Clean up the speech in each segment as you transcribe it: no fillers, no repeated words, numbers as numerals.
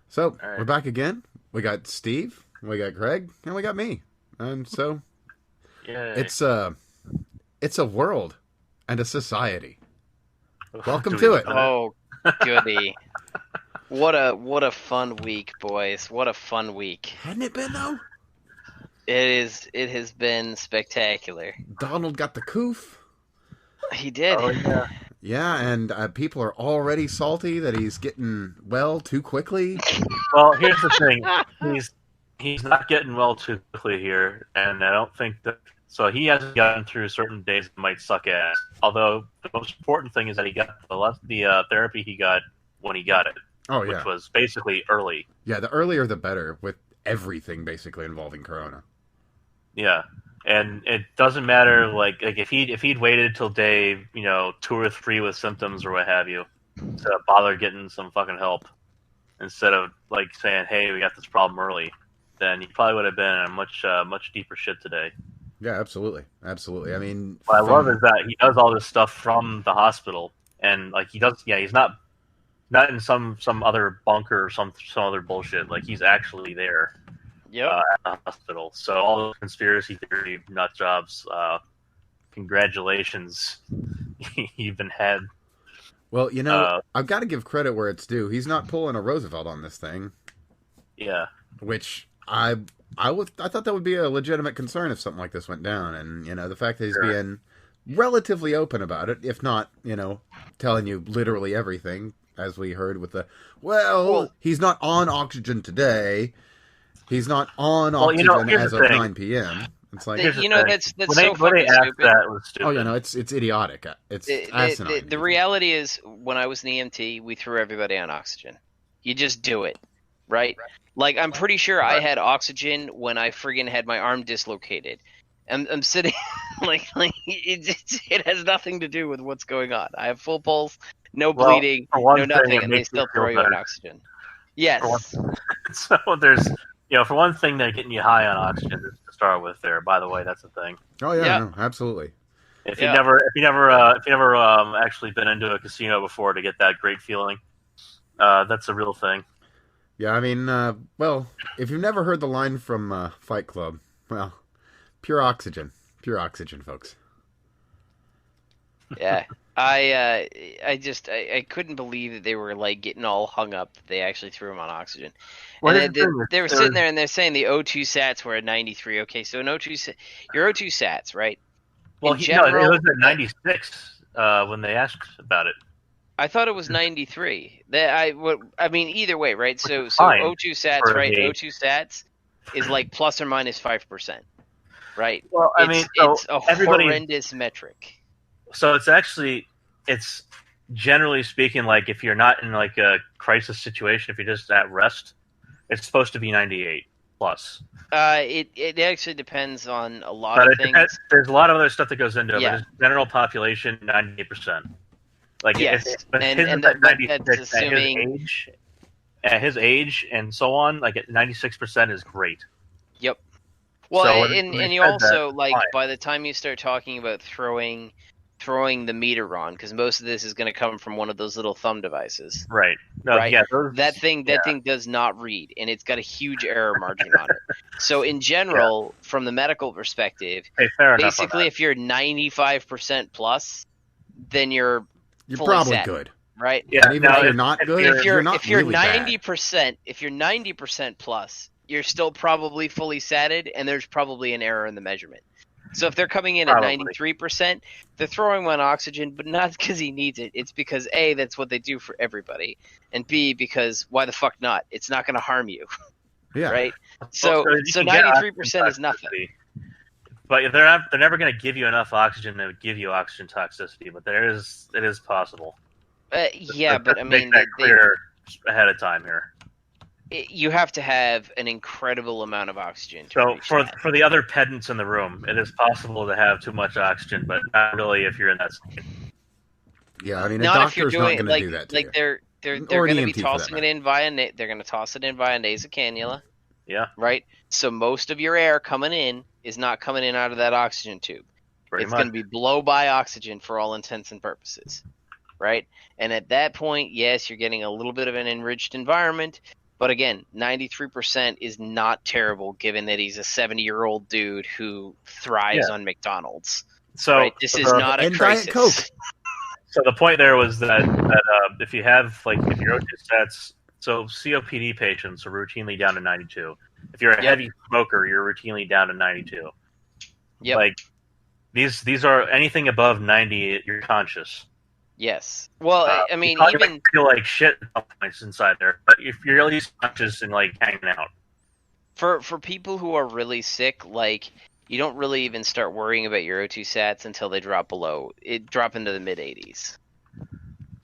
So All we're right. back again. We got Steve, we got Greg, and we got me. And so Yay. it's a it's a world and a society. Welcome Do we to know it. that? Oh, goody. What a fun week, boys. What a fun week. Hadn't it been though? It has been spectacular. Donald got the coof. He did. Oh yeah. Yeah, and people are already salty that he's getting well too quickly. Well, here's the thing. He's not getting well too quickly here, and I don't think that. So he hasn't gotten through certain days that might suck ass. Although the most important thing is that he got the therapy he got when he got it, Oh which yeah, was basically early. yeah. The earlier the better with everything basically involving Corona. Yeah, and it doesn't matter like if he'd waited till day 2 or 3 with symptoms or what have you to bother getting some fucking help instead of like saying, hey, we got this problem early, then he probably would have been in a much deeper shit today. Yeah, absolutely, absolutely. I mean, What I love is from that he does all this stuff from the hospital, and like he does, yeah, he's not in some other bunker or some other bullshit. Like he's actually there Yep. at the hospital. So all those conspiracy theory nut jobs, congratulations, you've been had. well, Uh, I've got to give credit where it's due. He's not pulling a Roosevelt on this thing, yeah, which I thought that would be a legitimate concern if something like this went down, and the fact that he's sure. being relatively open about it, if not telling you literally everything, as we heard with the Well, he's not on oxygen today, he's not on Well, oxygen here's as the of thing. 9 p.m. It's like, Here's the you know thing. that's When they so when they fucking asked stupid. that, it was oh stupid. it's idiotic, it's asinine The even. reality is, when I was an EMT, we threw everybody on oxygen. You just do it, right? Like, I'm pretty sure I Right. had oxygen when I friggin' had my arm dislocated. I'm sitting like it has nothing to do with what's going on. I have full pulse, no Well, bleeding, for one no thing, nothing, it and they makes you still feel throw you on better. oxygen. For one, Yes. so there's, for one thing, they're getting you high on oxygen to start with. There, by the way, that's the thing. Oh yeah, Yeah. no, absolutely. If you Yeah. never actually been into a casino before to get that great feeling, that's a real thing. Yeah, I mean, well, if you've never heard the line from Fight Club, well, pure oxygen, folks. Yeah. I couldn't believe that they were like getting all hung up that they actually threw him on oxygen. Well, And here's the thing. they were sitting there and they're saying the O2 sats were at 93. Okay, so your O2 sats, right? Well, In no, it general, was at 96 when they asked about it. I thought it was 93. I mean, either way, right? So Fine O2 sats, for right? the. O2 sats is like plus or minus 5%, right? Well, I mean, It's a everybody. horrendous metric. So it's generally speaking, like if you're not in like a crisis situation, if you're just at rest, it's supposed to be 98 plus. It actually depends on a lot But of it things. depends. There's a lot of other stuff that goes into it. Yeah. But just general population, 98%. Like Yes, but and- his and is at that- 96 that's at assuming- at his age and so on. Like at 96% is great. Yep. Well, So when and they you said also that, like fine. by the time you start talking about throwing the meter on, because most of this is going to come from one of those little thumb devices. Right. No, Right. yeah, That thing does not read, and it's got a huge error margin on it. So in general, from the medical perspective, hey, fair enough. basically, if you're 95% plus, then you're fully Probably set, good. right? Yeah, And even now, if you're not good, you're- you're not if you're really bad. 90%, if you're 90% plus, you're still probably fully satted, and there's probably an error in the measurement. So if they're coming in at Probably. 93%, they're throwing him on oxygen, but not because he needs it. It's because A, that's what they do for everybody, and B, because why the fuck not? It's not going to harm you, Yeah. right? Well, So you can get 93% is oxygen nothing. toxicity. But they're never going to give you enough oxygen to give you oxygen toxicity. But it is possible. Yeah, but I Make mean, that clear ahead of time here. you have to have an incredible amount of oxygen to So reach for that. the other pedants in the room, it is possible to have too much oxygen, but not really if you're in that state. Yeah, I mean, a Not if you're doctor's not doing going to like do that to like you. they're Or an going to be EMT for that tossing it in via they're going to toss it in via nasal cannula, Yeah, right? So most of your air coming in is not coming in out of that oxygen tube. pretty It's much. going to be blow by oxygen for all intents and purposes, right? And at that point, yes, you're getting a little bit of an enriched environment, But again, 93% is not terrible, given that he's a 70-year-old dude who thrives on McDonald's. So right? This is not a and crisis. Diet Coke. So the point there was that if you have if your O2 stats, so COPD patients are routinely down to 92. If you're a heavy smoker, you're routinely down to 92. Yep. Like these are anything above 90, you're conscious. Yes. Well, I mean, you even might feel like shit at some points inside there, but if you're at least conscious and like hanging out. for people who are really sick, like you don't really even start worrying about your O2 sats until they drop into the mid 80s.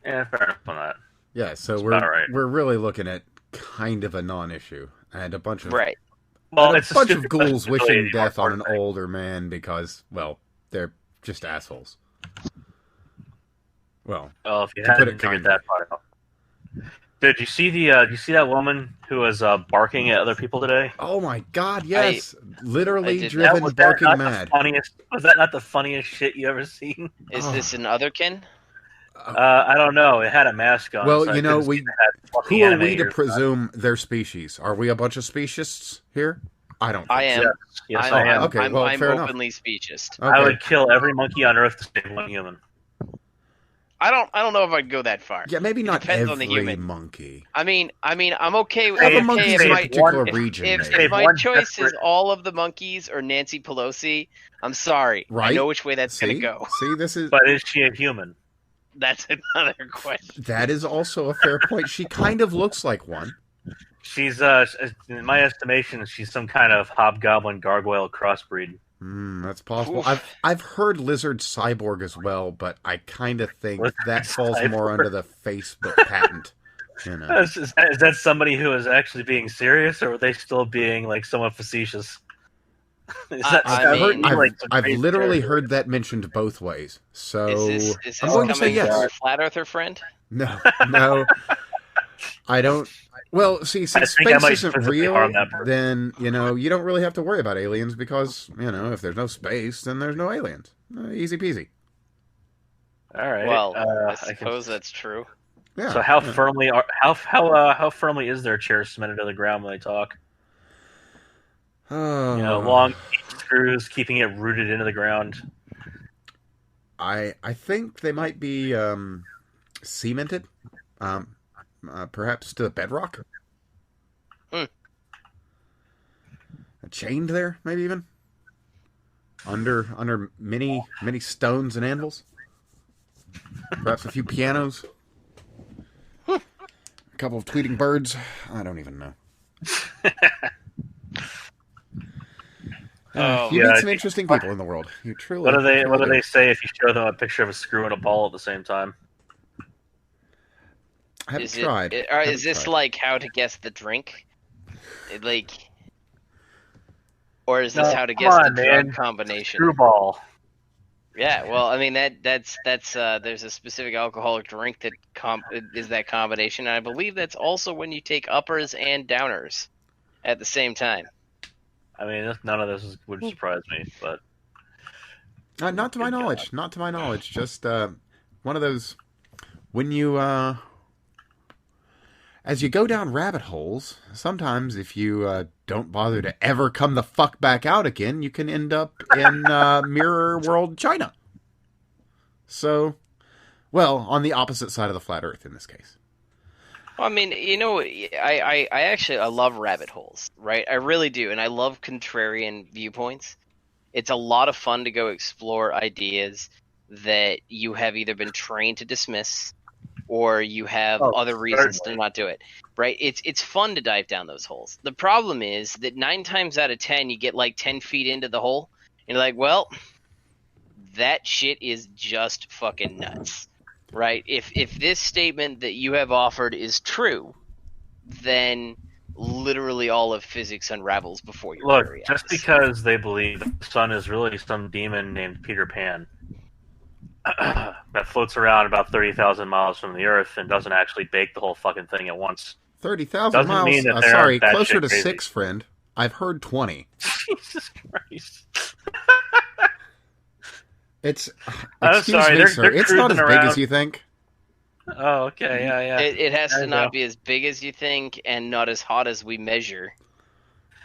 Yeah, fair enough on that. Yeah, so That's we're really looking at kind of a non-issue and a bunch of Well, it's a bunch of stupid ghouls question, wishing really, death on an thing. older man because, well, they're just assholes. Well, if you to put hadn't it figured kindly. that part out. Did you see you see that woman who was barking at other people today? Oh my God, yes! I Literally did driven Was that barking not mad. Was that not the funniest shit you ever seen? Is this an otherkin? I don't know. It had a mask on. Well, so I you know, couldn't see if it had who fucking are we to animators. presume their species? Are we a bunch of speciesists here? I don't think I am. Yes, I am. Okay, well, I'm fair enough. openly speciest. Okay. I would kill every monkey on Earth to save one human. I don't know if I'd go that far. Yeah, maybe not depends on the every human. monkey. I mean, I'm okay with Other Save- monkeys save in a my, particular one- region. if maybe. my one choice is desperate- all of the monkeys or Nancy Pelosi. I'm sorry. Right? I know which way that's See? gonna go. See, this is But is she a human? That's another question. that is also a fair point. She kind of looks like one. She's in my estimation, she's some kind of hobgoblin gargoyle crossbreed. That's possible. Oof. I've heard lizard cyborg as well, but I kind of think Lizard that falls more cyborg. under the Facebook patent. You know. Is that somebody who is actually being serious, or are they still being like somewhat facetious? I've literally heard that mentioned both ways. So Is this I'm going to say coming from yes. our flat earther friend? No. I don't. Well, see, since think I space might isn't physically real, harm that person. then you don't really have to worry about aliens because if there's no space, then there's no aliens. Easy peasy. All right. Well, I I can- suppose that's true. Yeah. So how yeah. firmly how firmly is their chair cemented to the ground when they talk? Oh, Long screws keeping it rooted into the ground. I think they might be cemented, perhaps to the bedrock. Chained there, maybe even under many stones and anvils. Perhaps a few pianos. A couple of tweeting birds. I don't even know. You meet some interesting people in the world. You truly. What do they truly they say if you show them a picture of a screw and a ball at the same time? I haven't Is tried. is this like how to guess the drink? Or is this No, how to come guess on, the drug man. combination? Screwball. Yeah, well, I mean that's there's a specific alcoholic drink that is that combination, and I believe that's also when you take uppers and downers at the same time. I mean, none of this would surprise me, but Not to my knowledge. Not to my knowledge. Just one of those when you as you go down rabbit holes, sometimes if you don't bother to ever come the fuck back out again, you can end up in Mirror World China. So, well, on the opposite side of the flat earth in this case. Well, I mean, I actually love rabbit holes, right? I really do, and I love contrarian viewpoints. It's a lot of fun to go explore ideas that you have either been trained to dismiss or you have other reasons to not do it, right? It's fun to dive down those holes. The problem is that 9 times out of 10, you get like 10 feet into the hole, and you're like, well, that shit is just fucking nuts, right? If this statement that you have offered is true, then literally all of physics unravels before your look, very eyes. just because they believe that the sun is really some demon named Peter Pan that floats around about 30,000 miles from the Earth and doesn't actually bake the whole fucking thing at once. 30,000 Doesn't miles. mean that they Sorry, aren't batshit closer to crazy. 6, friend. I've heard 20. Jesus Christ. It's I'm excuse sorry, me, they're sir. It's not as cruising big as around. you think. Oh, okay, yeah. It has There to you not go. be as big as you think and not as hot as we measure.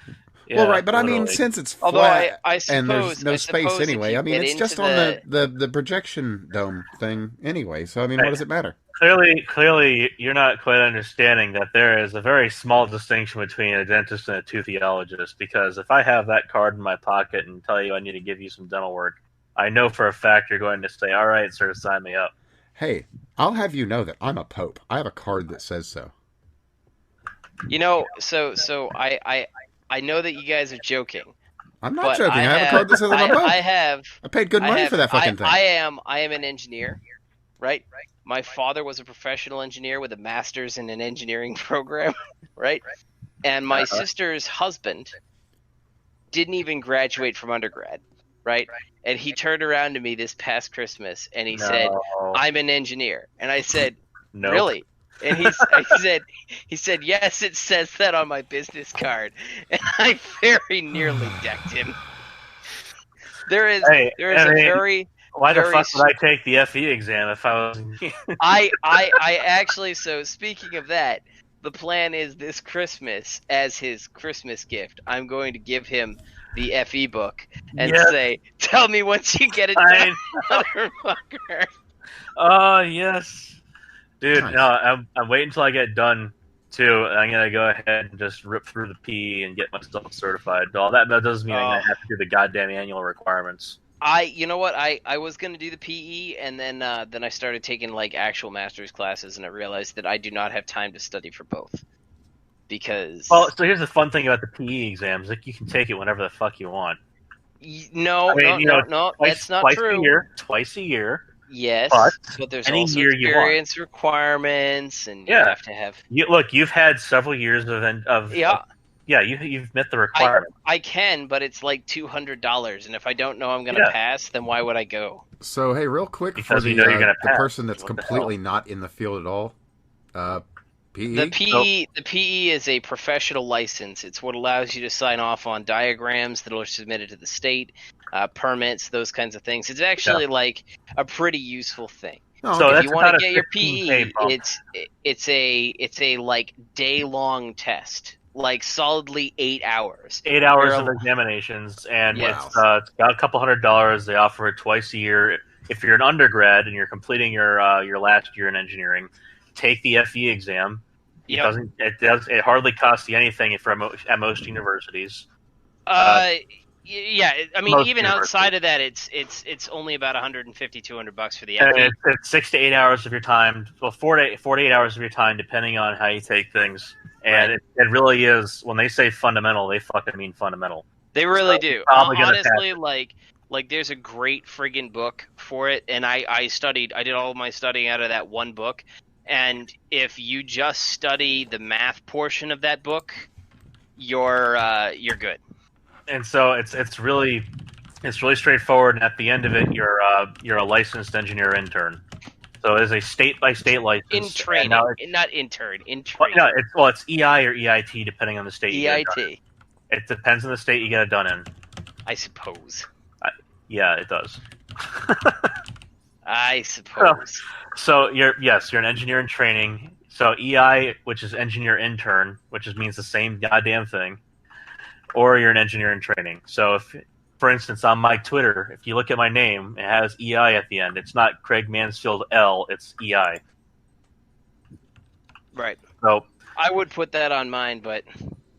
Well, Yeah, right, but I mean, literally. since it's Although flat I and there's suppose no space if anyway, you I mean, get it's into just on the the projection dome thing anyway. So I mean, what Right. does it matter? Clearly, you're not quite understanding that there is a very small distinction between a dentist and a toothologist. Because if I have that card in my pocket and tell you I need to give you some dental work, I know for a fact you're going to say, "All right, sir, sign me up." Hey, I'll have you know that I'm a pope. I have a card that says so. I know that you guys are joking, I'm not but joking. I have a card that says I'm a pope. I paid good money for that fucking thing. I am an engineer, right? My father was a professional engineer with a master's in an engineering program, right? And my sister's husband didn't even graduate from undergrad, right? And he turned around to me this past Christmas and he said, No, "I'm an engineer." And I said, nope. "Really?" And he said, "Yes, it says that on my business card." And I very nearly decked him. There is Hey, I a mean, very why the very fuck would I take the FE exam if I was? I actually, so speaking of that, the plan is this Christmas, as his Christmas gift, I'm going to give him the FE book and Yes, say, "Tell me once you get it I. done, motherfucker." Oh yes, dude. Nice. No, I'm waiting until I get done too. I'm gonna go ahead and just rip through the PE and get myself certified. All that doesn't mean I'm Oh, gonna have to do the goddamn annual requirements. you know what? I was gonna do the PE, and then I started taking like actual master's classes, and I realized that I do not have time to study for both because Well, so here's the fun thing about the PE exams: like you can take it whenever the fuck you want. no, I mean, no, that's not true. twice a year, but Yes, but there's any also year you want. experience requirements, and you Yeah, have to have. you've had several years of Yeah, yeah, you've met the I requirement. I can, but it's like $200, and if I don't know I'm gonna Yeah, pass, then why would I go? So hey, real quick for because you know you're gonna the pass. person that's What the hell? completely not in the field at all, uh, The PE. So PE is a professional license. It's what allows you to sign off on diagrams that are submitted to the state, permits, those kinds of things. It's yeah, actually like a pretty useful thing. Oh, so If okay. you that's want to about a get your 15K PE, bump. it's a like day long test, like solidly 8 hours. 8 hours You're of examinations, and Wow. it's got a couple $100. They offer it twice a year. If you're an undergrad and you're completing your last year in engineering, take the FE exam. Yep. It hardly costs you anything at most universities. Uh, Uh, yeah. I mean, most even universities. outside of that, it's only about 150, $200 for the And FE. it's 6 to 8 hours of your time. Well, 4 to 8 hours of your time, depending on how you take things. And Right. it really is, when they say fundamental, they fucking mean fundamental. They really So you're do. probably gonna pass Honestly, it. like there's a great friggin' book for it, and I did all of my studying out of that one book. And if you just study the math portion of that book, you're good. And so it's really straightforward. And at the end of it, you're a licensed engineer intern. So it is a state by state license. In And training, now not intern, in well, training. no, it's EI or EIT depending on the state you get it done EIT, in. It depends on the state you get it done in. I suppose. Yeah, it does. I suppose. So you're an engineer in training. So EI, which is engineer intern, means the same goddamn thing, or you're an engineer in training. So if, for instance, on my Twitter, if you look at my name, it has EI at the end. It's not Craig Mansfield L. It's EI. Right. So I would put that on mine, but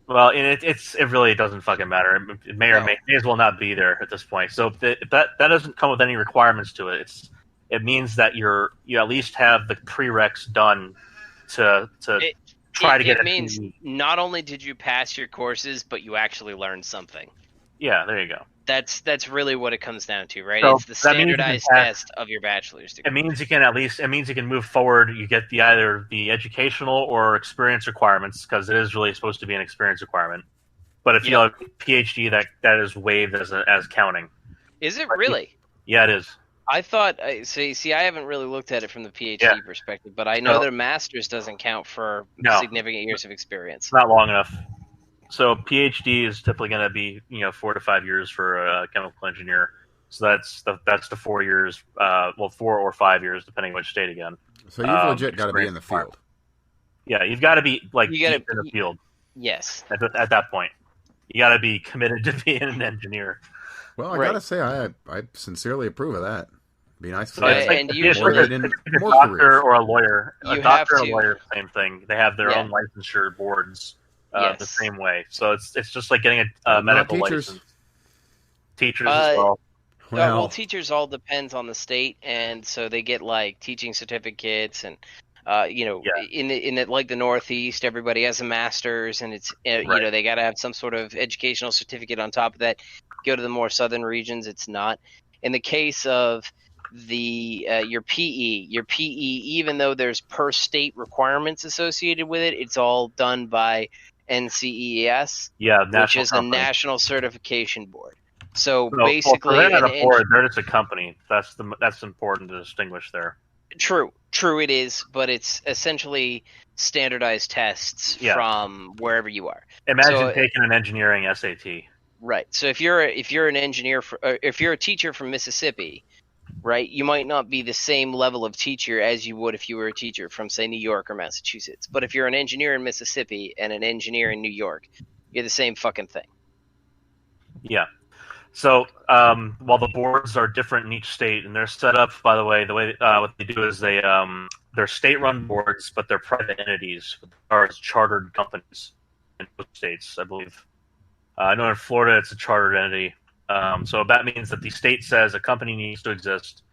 well, and it really doesn't fucking matter. It may or No. may as well not be there at this point. So that doesn't come with any requirements to it. It means that you at least have the prereqs done to it try to get it a means PE. not only did you pass your courses, but you actually learned something. Yeah, there you go. That's really what it comes down to, right? So It's the that means you can standardized pass. test of your bachelor's It degree. means you can move forward. You get either the educational or experience requirements, because it is really supposed to be an experience requirement. But if you Yep. have a PhD, that is waived as counting. Is it really? Yeah, it is. I thought. See, I haven't really looked at it from the PhD Yeah. perspective, but I know So- that a master's doesn't count for No. significant years of experience. It's not long enough. So PhD is typically going to be 4 to 5 years for a chemical engineer. So that's the 4 years, 4 or 5 years, depending on which state again. So you've legit got to be in the field. Yeah, you've got to be deep in the field. Yes. At that point, you got to be committed to being an engineer. Well, I gotta say, I sincerely approve of that. It'd be nice to and more a doctor careers. or a lawyer. You a doctor have or a lawyer, same thing. They have their own licensure boards the same way. So it's just like getting a medical license. Teachers as well. Well, teachers all depends on the state, and so they get like teaching certificates, and in like the Northeast, everybody has a master's, and it's they got to have some sort of educational certificate on top of that. Go to the more southern regions, it's not. In the case of your PE, even though there's per state requirements associated with it, it's all done by NCES, which is a national certification board. So basically, they're not a board; they're just a company. That's important to distinguish there. True, it is, but it's essentially standardized tests from wherever you are. Imagine taking an engineering SAT. Right. So if you're an engineer, if you're a teacher from Mississippi, right, you might not be the same level of teacher as you would if you were a teacher from, say, New York or Massachusetts. But if you're an engineer in Mississippi and an engineer in New York, you're the same fucking thing. Yeah. So while the boards are different in each state, and they're set up, by the way what they do is they're state-run boards, but they're private entities, or chartered companies in most states, I believe. I know in Florida it's a chartered entity. So that means that the state says a company needs to exist,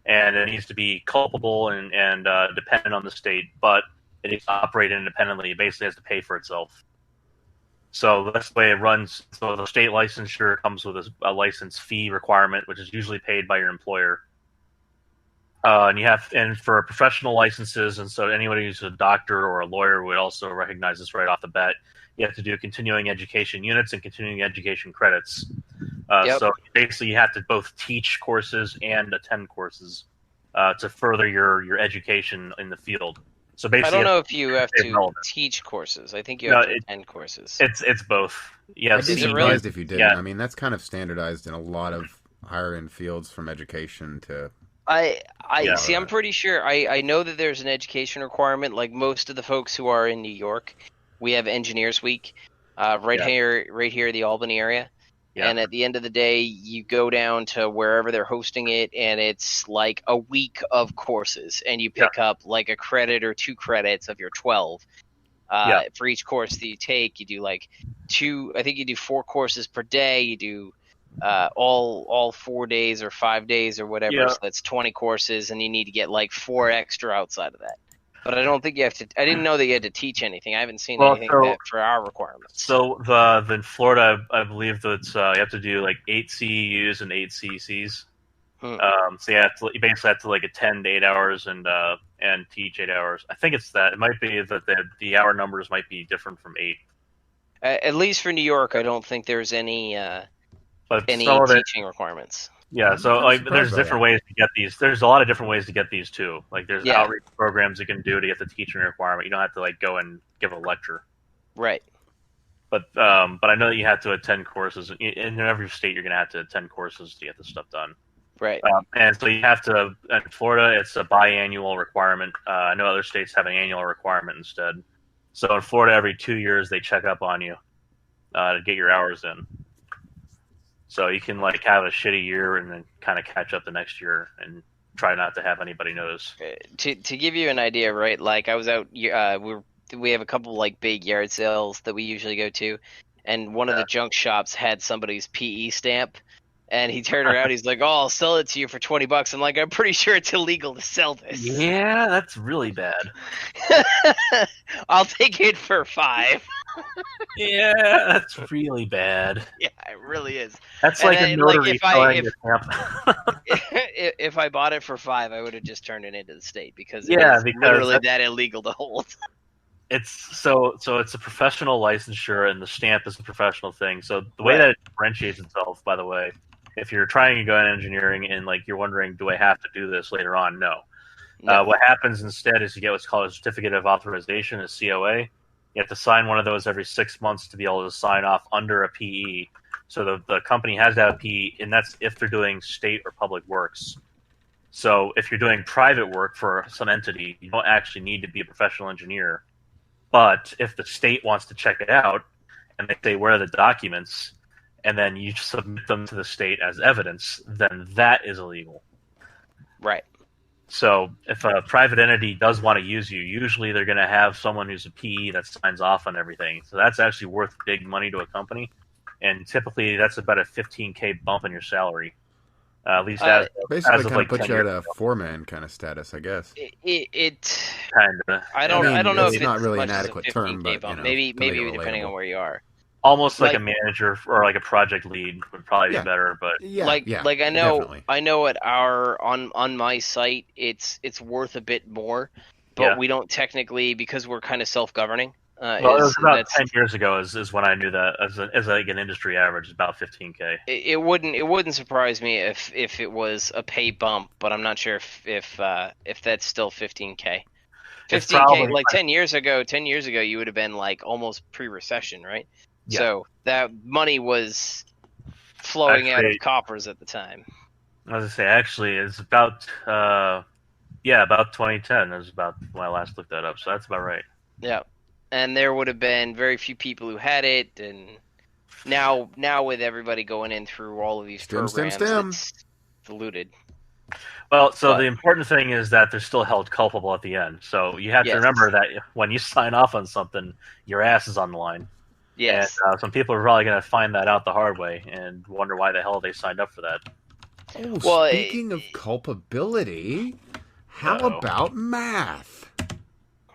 and it needs to be culpable and dependent on the state, but it needs to operate independently. It basically has to pay for itself. So that's the way it runs. So the state licensure comes with a license fee requirement, which is usually paid by your employer. And for professional licenses, and so anybody who's a doctor or a lawyer would also recognize this right off the bat. You have to do continuing education units and continuing education credits. So basically, you have to both teach courses and attend courses to further your education in the field. So basically, I don't know if you have to teach courses. I think you have to attend courses. It's both. Yes. I'd be surprised if you didn't. Yeah. I mean, that's kind of standardized in a lot of higher end fields, from education to. See. I'm pretty sure. I know that there's an education requirement. Like most of the folks who are in New York, we have Engineers Week, here in the Albany area. Yeah. And at the end of the day, you go down to wherever they're hosting it, and it's like a week of courses, and you pick up like a credit or 2 credits of your 12. For each course that you take, you do like 2. I think you do 4 courses per day. You do all 4 days or 5 days or whatever. Yeah. So that's 20 courses, and you need to get like 4 extra outside of that. But I don't think you have to. I didn't know that you had to teach anything. I haven't seen anything for our requirements. So in Florida, I believe that you have to do like 8 CEUs and 8 CCs. So you basically have to like attend 8 hours and teach 8 hours. I think it's that. It might be that the hour numbers might be different from 8. At least for New York, I don't think there's any teaching requirements. Yeah, so like there's different ways to get these. There's a lot of different ways to get these too. Like there's outreach programs you can do to get the teaching requirement. You don't have to like go and give a lecture. Right. But I know that you have to attend courses. In every state, you're going to have to attend courses to get this stuff done. Right. And so you have to. In Florida, it's a biannual requirement. I know other states have an annual requirement instead. So in Florida, every 2 years they check up on you to get your hours in. So you can like have a shitty year and then kind of catch up the next year and try not to have anybody notice. To give you an idea, right? Like I was out. We have a couple like big yard sales that we usually go to, and one of the junk shops had somebody's PE stamp, and he turned around. He's like, "Oh, I'll sell it to you for $20." I'm like, "I'm pretty sure it's illegal to sell this." Yeah, that's really bad. I'll take it for $5. Yeah, that's really bad. Yeah, it really is. That's like a notary selling your stamp. If I bought it for $5, I would have just turned it into the state because it's literally that illegal to hold. It's so it's a professional licensure, and the stamp is a professional thing. So the way that it differentiates itself, by the way, if you're trying to go into engineering and like you're wondering, do I have to do this later on? No. What happens instead is you get what's called a certificate of authorization, a COA. You have to sign one of those every 6 months to be able to sign off under a PE. So the company has to have a PE, and that's if they're doing state or public works. So if you're doing private work for some entity, you don't actually need to be a professional engineer. But if the state wants to check it out and they say, where are the documents, and then you submit them to the state as evidence, then that is illegal. Right. So if a private entity does want to use you, usually they're going to have someone who's a PE that signs off on everything. So that's actually worth big money to a company. And typically that's about a $15K bump in your salary. At least as Basically, of kind like of puts 10 you at years a ago. foreman kind of status, I guess. It Kind of. I don't know it's if not it's really as an much as a adequate 15K term, but bump. you know, maybe to make it depending on relatable. where you are. Almost like Like- a manager or like a project lead would probably be Yeah. better, but Yeah, like yeah, I know definitely. at our on my site it's worth a bit more, but Yeah. we don't technically, because we're kind of self-governing. well, it was about That's 10 years ago is when I knew that as like an industry average, it's about 15K. it wouldn't surprise me if it was a pay bump, but I'm not sure if that's still 15K. It's 15K probably like 10 years ago you would have been like almost pre-recession, right? Yeah. So that money was flowing out of Actually- coffers at the time. I was gonna say, actually, it's about about 2010 is about when I last looked that up, so that's about right. Yeah. And there would have been very few people who had it, and now with everybody going in through all of these programs, it's diluted. Well, so But- the important thing is that they're still held culpable at the end. So you have to Yes. remember that when you sign off on something, your ass is on the line. Yes. And some people are probably going to find that out the hard way and wonder why the hell they signed up for that. Oh, Well, speaking of culpability, how Uh-oh. about math?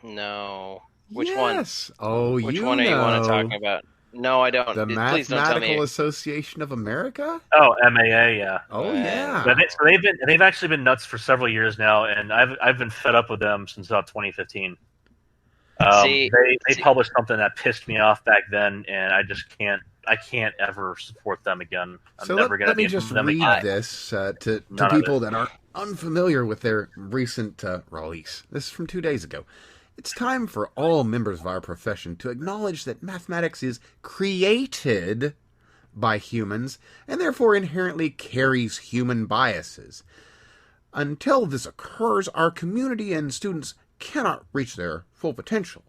No. Which one? Yes. Oh, Which you one are you want to know. talk about? No, I don't. The Please don't tell Mathematical me. Association of America? Oh, MAA, yeah. Oh, Man. yeah. So they've actually been nuts for several years now, and I've been fed up with them since about 2015. See- They published something that pissed me off back then, and I can't ever support them again. I'm So never going let to me be just them read again. this to None of people it. that are unfamiliar with their recent release. This is from 2 days ago. It's time for all members of our profession to acknowledge that mathematics is created by humans and therefore inherently carries human biases. Until this occurs, our community and students cannot reach their full potential.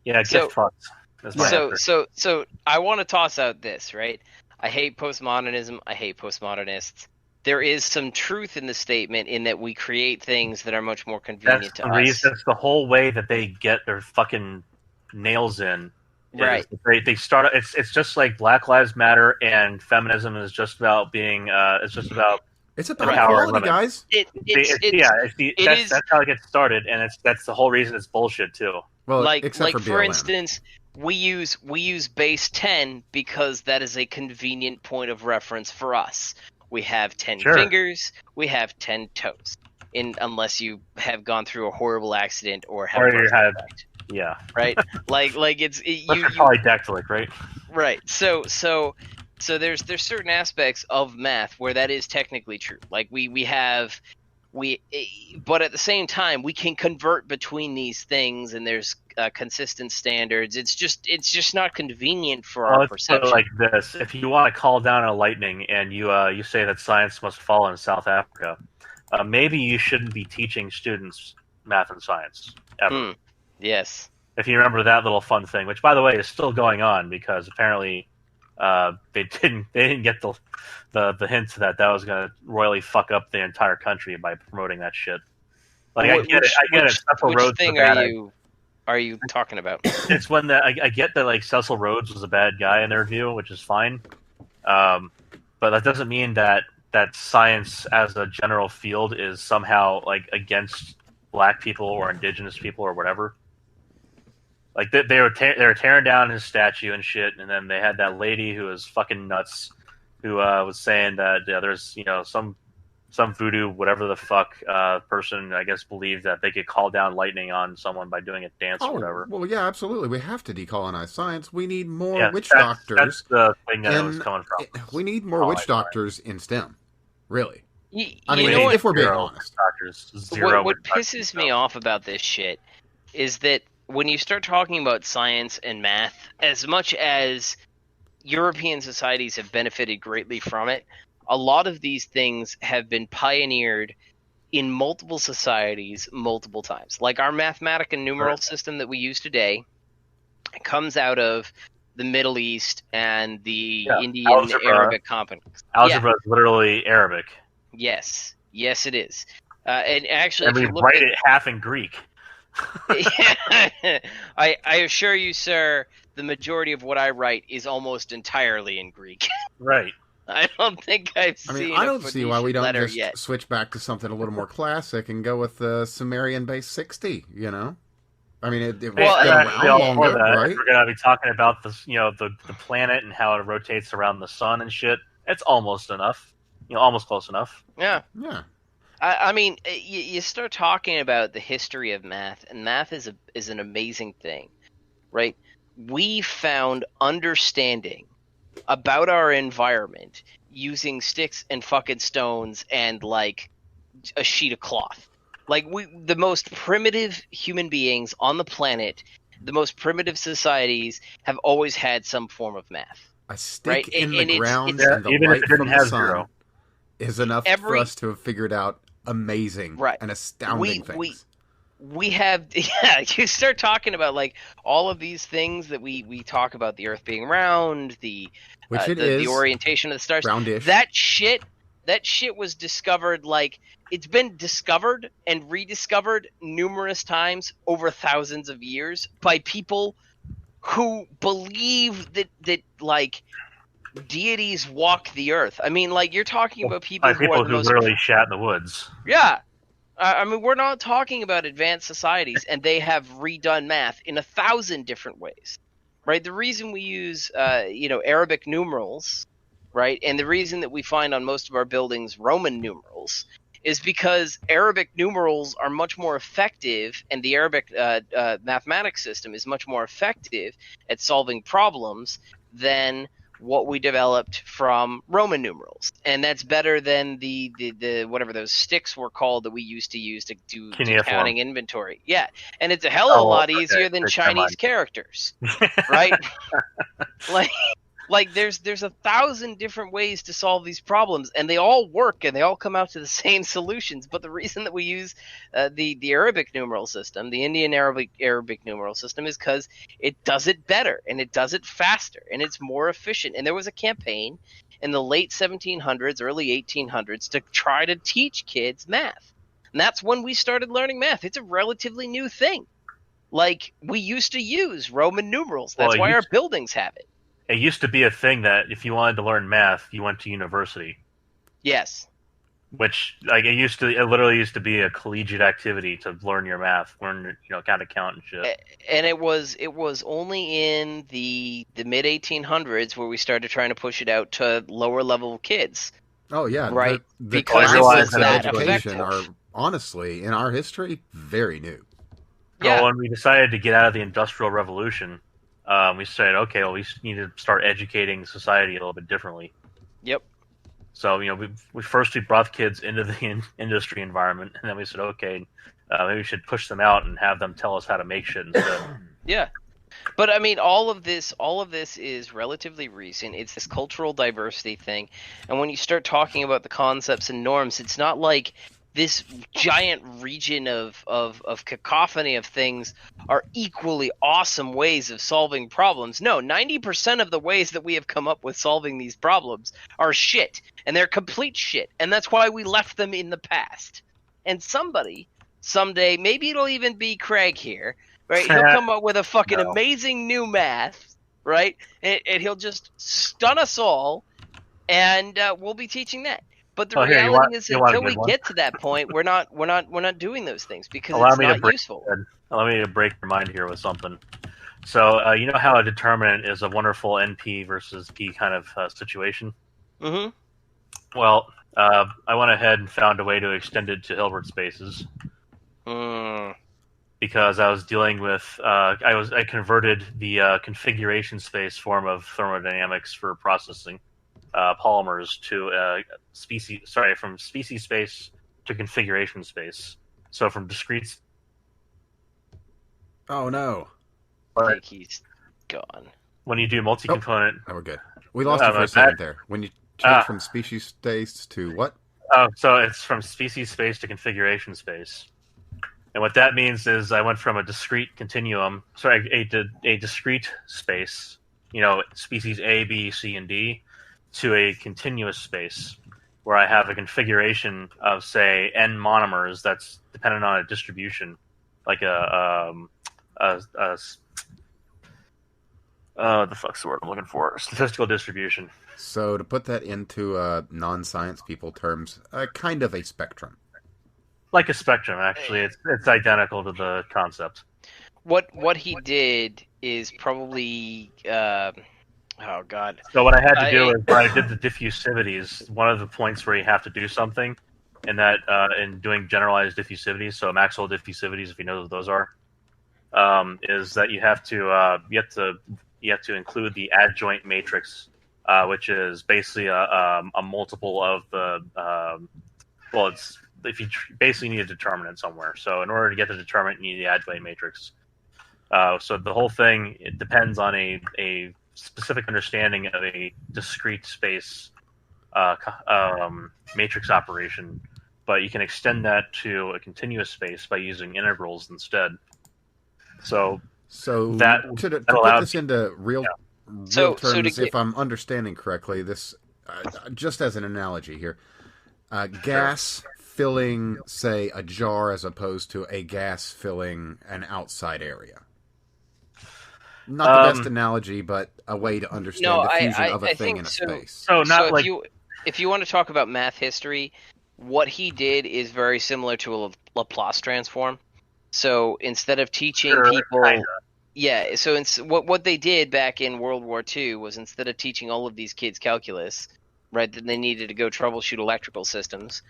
Yeah, So- gift fucks. That's my answer. So I want to toss out this, right? I hate postmodernism. I hate postmodernists. There is some truth in the statement in that we create things that are much more convenient That's to the us. reason. That's the whole way that they get their fucking nails in. is Right. They start. It's just like Black Lives Matter and feminism is just about being. It's just about. It's about Empowering equality, women. guys. That's how it gets started, and that's the whole reason it's bullshit too. Well, like except for for BLM. instance, we use base 10 because that is a convenient point of reference for us. We have 10 Sure. fingers, we have 10 toes. Unless you have gone through a horrible accident or have Or birth you have- defect, Yeah, right? like it's you're you polydactylic, right? right. So there's certain aspects of math where that is technically true. Like but at the same time we can convert between these things, and there's consistent standards. It's just not convenient for our Let's put perception. it like this: if you want to call down a lightning and you say that science must fall in South Africa, maybe you shouldn't be teaching students math and science ever. Yes. If you remember that little fun thing, which by the way is still going on because apparently they didn't get the hint that was going to royally fuck up the entire country by promoting that shit. Like I get it. Cecil Which Rhodes thing was a bad are you talking about? It's when I get that like Cecil Rhodes was a bad guy in their view, which is fine, but that doesn't mean that science as a general field is somehow like against black people or indigenous people or whatever. Like they were tearing down his statue and shit, and then they had that lady who was fucking nuts, who was saying that there's some voodoo whatever the fuck person I guess believed that they could call down lightning on someone by doing a dance or whatever. Well, yeah, absolutely. We have to decolonize science. We need more witch That's doctors. the thing that I was in- coming from. We need more witch doctors in STEM. Really. I mean, You know what? if we're being Zero honest. doctors, zero What witch doctors, pisses so. me off about this shit is that when you start talking about science and math, as much as European societies have benefited greatly from it, a lot of these things have been pioneered in multiple societies multiple times. Like our mathematic and numeral system that we use today comes out of the Middle East and the Indian Arabic complex. Algebra is literally Arabic. Yes, it is. And actually, and if we you look write at it half in Greek. I assure you, sir, the majority of what I write is almost entirely in Greek. Right. I don't think I've seen. I don't see why we don't just yet. switch back to something a little more classic and go with the Sumerian base 60. You know, I mean, it was around longer, right? We're gonna be talking about this, the planet and how it rotates around the sun and shit. It's almost enough, almost close enough. Yeah. I mean, you start talking about the history of math, and math is an amazing thing, right? We found understanding about our environment using sticks and fucking stones and like a sheet of cloth. Like the most primitive human beings on the planet, the most primitive societies have always had some form of math. A stick in the ground and the even light if it didn't from have the sun zero. is enough for us to have figured out amazing and astounding things. We have, you start talking about like all of these things that we talk about, the Earth being round, the orientation of the stars. Roundish. That shit was discovered, like it's been discovered and rediscovered numerous times over thousands of years by people who believe that like deities walk the earth. I mean, like you're talking about people who literally shat in the woods. Yeah. I mean, we're not talking about advanced societies, and they have redone math in 1,000 different ways, right? The reason we use, Arabic numerals, right, and the reason that we find on most of our buildings Roman numerals is because Arabic numerals are much more effective, and the Arabic mathematics system is much more effective at solving problems than what we developed from Roman numerals, and that's better than the whatever those sticks were called that we used to use to do counting inventory. Yeah, and it's a hell of a lot easier than Chinese characters, right? Like there's 1,000 different ways to solve these problems, and they all work, and they all come out to the same solutions. But the reason that we use the Arabic numeral system, the Indian Arabic numeral system, is because it does it better, and it does it faster, and it's more efficient. And there was a campaign in the late 1700s, early 1800s to try to teach kids math, and that's when we started learning math. It's a relatively new thing. Like we used to use Roman numerals. That's why our buildings have it. It used to be a thing that if you wanted to learn math, you went to university. Yes. Which, like, it literally used to be a collegiate activity to learn your math, learn, how to count and shit. And it was only in the mid 1800s where we started trying to push it out to lower level kids. Oh yeah, right. Because classes of education are honestly in our history very new. Yeah. Well, when we decided to get out of the Industrial Revolution, we said, okay, well, we need to start educating society a little bit differently. Yep. So, we first brought kids into the industry environment, and then we said, okay, maybe we should push them out and have them tell us how to make shit instead. Yeah. But I mean, all of this is relatively recent. It's this cultural diversity thing. And when you start talking about the concepts and norms, it's not like this giant region of cacophony of things are equally awesome ways of solving problems. No, 90% of the ways that we have come up with solving these problems are shit, and they're complete shit, and that's why we left them in the past. And somebody, someday, maybe it'll even be Craig here, right? He'll come up with a fucking amazing new math, right? And he'll just stun us all, and we'll be teaching that. But the reality is, until we get to that point, we're not doing those things because it's not useful. Allow me to break your mind here with something. So you know how a determinant is a wonderful NP versus P kind of situation? Mm-hmm. Well, I went ahead and found a way to extend it to Hilbert spaces. Because I was dealing with I converted the configuration space form of thermodynamics for processing polymers to from species space to configuration space. So from discrete. Oh no! I think he's gone. When you do multi-component, we're good. We lost you for a second there when you change from species space to what? So it's from species space to configuration space. And what that means is I went from a discrete continuum, a discrete space, species A, B, C, and D, to a continuous space where I have a configuration of, say, n monomers that's dependent on a distribution, like the fuck's the word I'm looking for? Statistical distribution. So to put that into non-science people terms, kind of a spectrum. Like a spectrum, actually. It's identical to the concept. What he did is probably oh god. So what I had to do is when I did the diffusivities, one of the points where you have to do something, and that in doing generalized diffusivities, so Maxwell diffusivities, if you know what those are, is that you have to include the adjoint matrix, which is basically a multiple of the it's if you basically need a determinant somewhere. So in order to get the determinant, you need the adjoint matrix. So the whole thing, it depends on a specific understanding of a discrete space matrix operation, but you can extend that to a continuous space by using integrals instead. So that to put this into real terms, if I'm understanding correctly, this just as an analogy here, gas filling, say, a jar as opposed to a gas filling an outside area. Not the best analogy, but a way to understand the fusion of a thing in a space. If you want to talk about math history, what he did is very similar to a Laplace transform. So instead of teaching people... Kinda. Yeah, so what they did back in World War II was instead of teaching all of these kids calculus, right, then they needed to go troubleshoot electrical systems,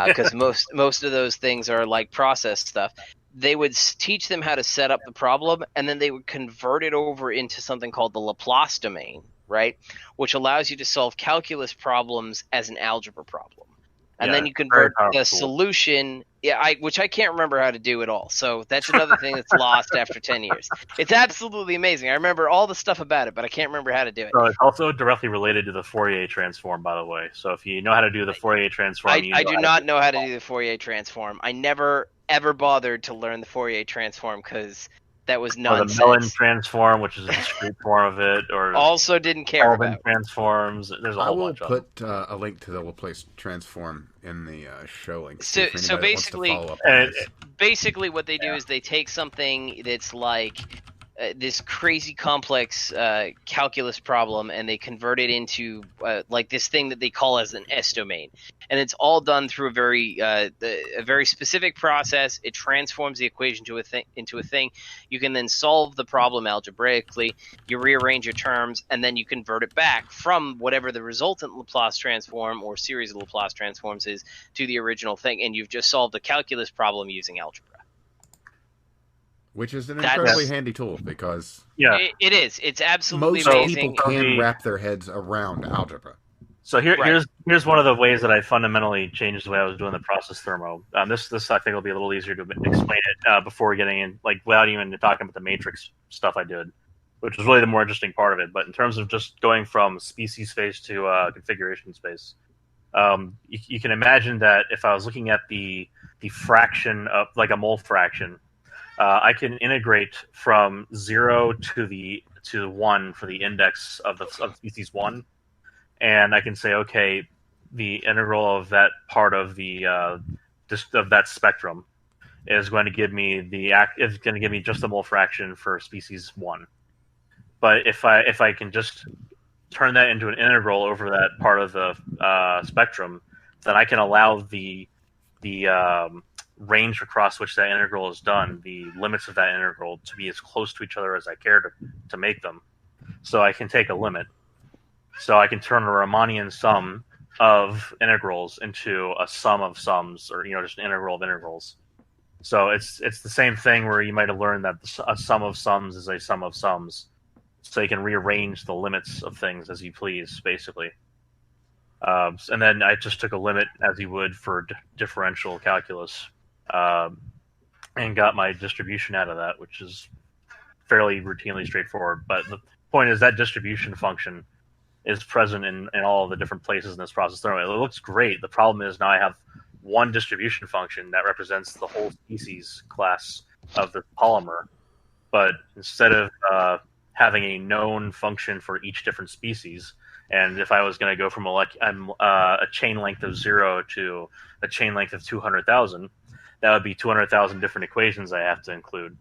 because most of those things are like process stuff. They would teach them how to set up the problem, and then they would convert it over into something called the Laplace domain, right, which allows you to solve calculus problems as an algebra problem. And then you convert the solution, which I can't remember how to do at all. So that's another thing that's lost after 10 years. It's absolutely amazing. I remember all the stuff about it, but I can't remember how to do it. So it's also directly related to the Fourier transform, by the way. So if you know how to do the Fourier transform... I do not know how to do the Fourier transform. I never, ever bothered to learn the Fourier transform because... that was nonsense. Or the Mellin transform, which is a discrete form of it, or also didn't care about transforms. There's a whole bunch of them. I will put a link to the Laplace transform in the show link. So basically, what they do is they take something that's like this crazy complex calculus problem, and they convert it into like this thing that they call as an S domain, and it's all done through a very specific process. It transforms the equation into a thing. You can then solve the problem algebraically. You rearrange your terms, and then you convert it back from whatever the resultant Laplace transform or series of Laplace transforms is to the original thing, and you've just solved a calculus problem using algebra. Which is an incredibly handy tool because... yeah, it is. It's absolutely most amazing. Most people can wrap their heads around algebra. So here's one of the ways that I fundamentally changed the way I was doing the process thermo. This I think will be a little easier to explain it before getting in, like without even talking about the matrix stuff I did, which is really the more interesting part of it. But in terms of just going from species space to configuration space, you can imagine that if I was looking at the fraction of like a mole fraction, I can integrate from 0 to 1 for the index of species 1. And I can say, okay, the integral of that part of the of that spectrum is going to give me just the mole fraction for species 1. But if I can just turn that into an integral over that part of the spectrum, then I can allow the range across which that integral is done, the limits of that integral, to be as close to each other as I care to make them. So I can take a limit. So I can turn a Riemannian sum of integrals into a sum of sums, or just an integral of integrals. So it's the same thing where you might have learned that a sum of sums is a sum of sums. So you can rearrange the limits of things as you please, basically. And then I just took a limit as you would for differential calculus, and got my distribution out of that, which is fairly routinely straightforward. But the point is that distribution function is present in all the different places in this process. It looks great. The problem is now I have one distribution function that represents the whole species class of the polymer, but instead of having a known function for each different species, and if I was going to go from a chain length of 0 to a chain length of 200,000, that would be 200,000 different equations I have to include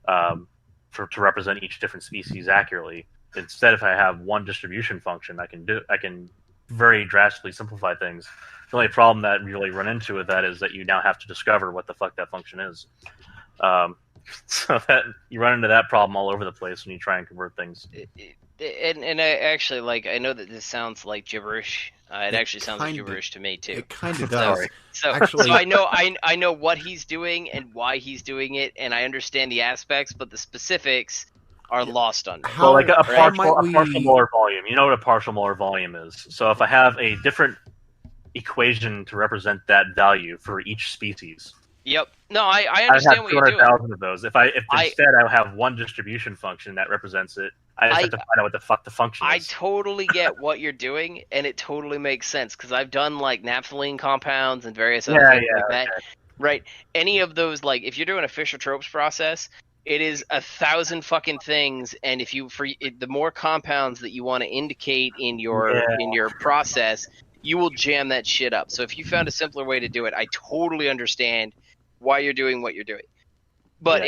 to represent each different species accurately. Instead, if I have one distribution function, I can very drastically simplify things. The only problem that you really run into with that is that you now have to discover what the fuck that function is. So that you run into that problem all over the place when you try and convert things. And I actually, like, I know that this sounds like gibberish. It actually sounds like gibberish to me too. It kind of does. So I know what he's doing and why he's doing it, and I understand the aspects, but the specifics are lost on me. So like a partial molar volume. You know what a partial molar volume is. So if I have a different equation to represent that value for each species. Yep. No, I understand what you're doing. I have 200,000 of those. If instead I have one distribution function that represents it, I just have to find out what the fuck the function is. I totally get what you're doing, and it totally makes sense, because I've done, like, naphthalene compounds and various other things like that. Right? Any of those, like, if you're doing a Fischer-Tropsch process, it is 1,000 fucking things, and the more compounds that you want to indicate in your process, you will jam that shit up. So if you found a simpler way to do it, I totally understand why you're doing what you're doing. But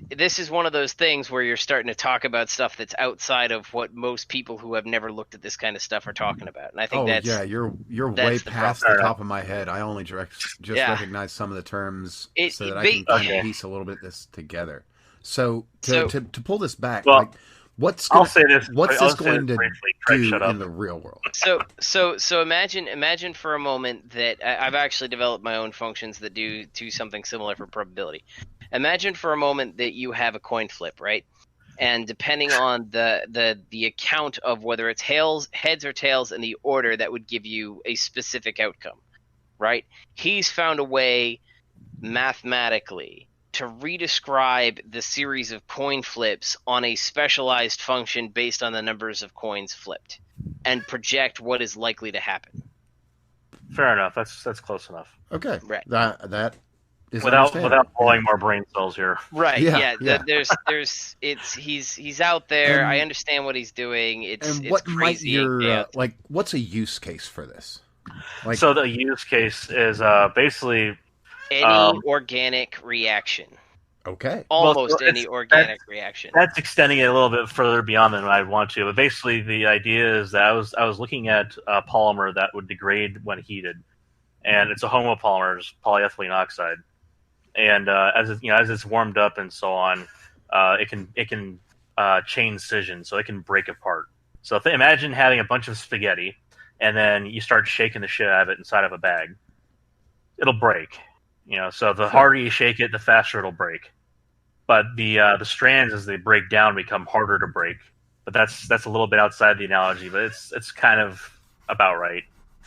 this is one of those things where you're starting to talk about stuff that's outside of what most people who have never looked at this kind of stuff are talking about. And I think you're way past the top of my head. I only just recognize some of the terms so that I can kind of piece a little bit this together. So to pull this back, what's this going to do in the real world? So imagine for a moment that I've actually developed my own functions that do something similar for probability. Imagine for a moment that you have a coin flip, right? And depending on the account of whether it's heads or tails in the order, that would give you a specific outcome, right? He's found a way mathematically to redescribe the series of coin flips on a specialized function based on the numbers of coins flipped and project what is likely to happen. Fair enough. That's close enough. Okay. Right. That is without blowing more brain cells here. Right. Yeah. He's out there. I understand what he's doing. It's crazy. What's a use case for this? So the use case is basically any organic reaction. Okay. Almost any organic reaction. That's extending it a little bit further beyond than I want to. But basically, the idea is that I was looking at a polymer that would degrade when heated, and it's a homopolymer, it's polyethylene oxide. And as it's warmed up and so on, it can chain scission, so it can break apart. So imagine having a bunch of spaghetti, and then you start shaking the shit out of it inside of a bag. It'll break. So the harder you shake it, the faster it'll break. But the strands, as they break down, become harder to break. But that's a little bit outside the analogy, but it's kind of about right.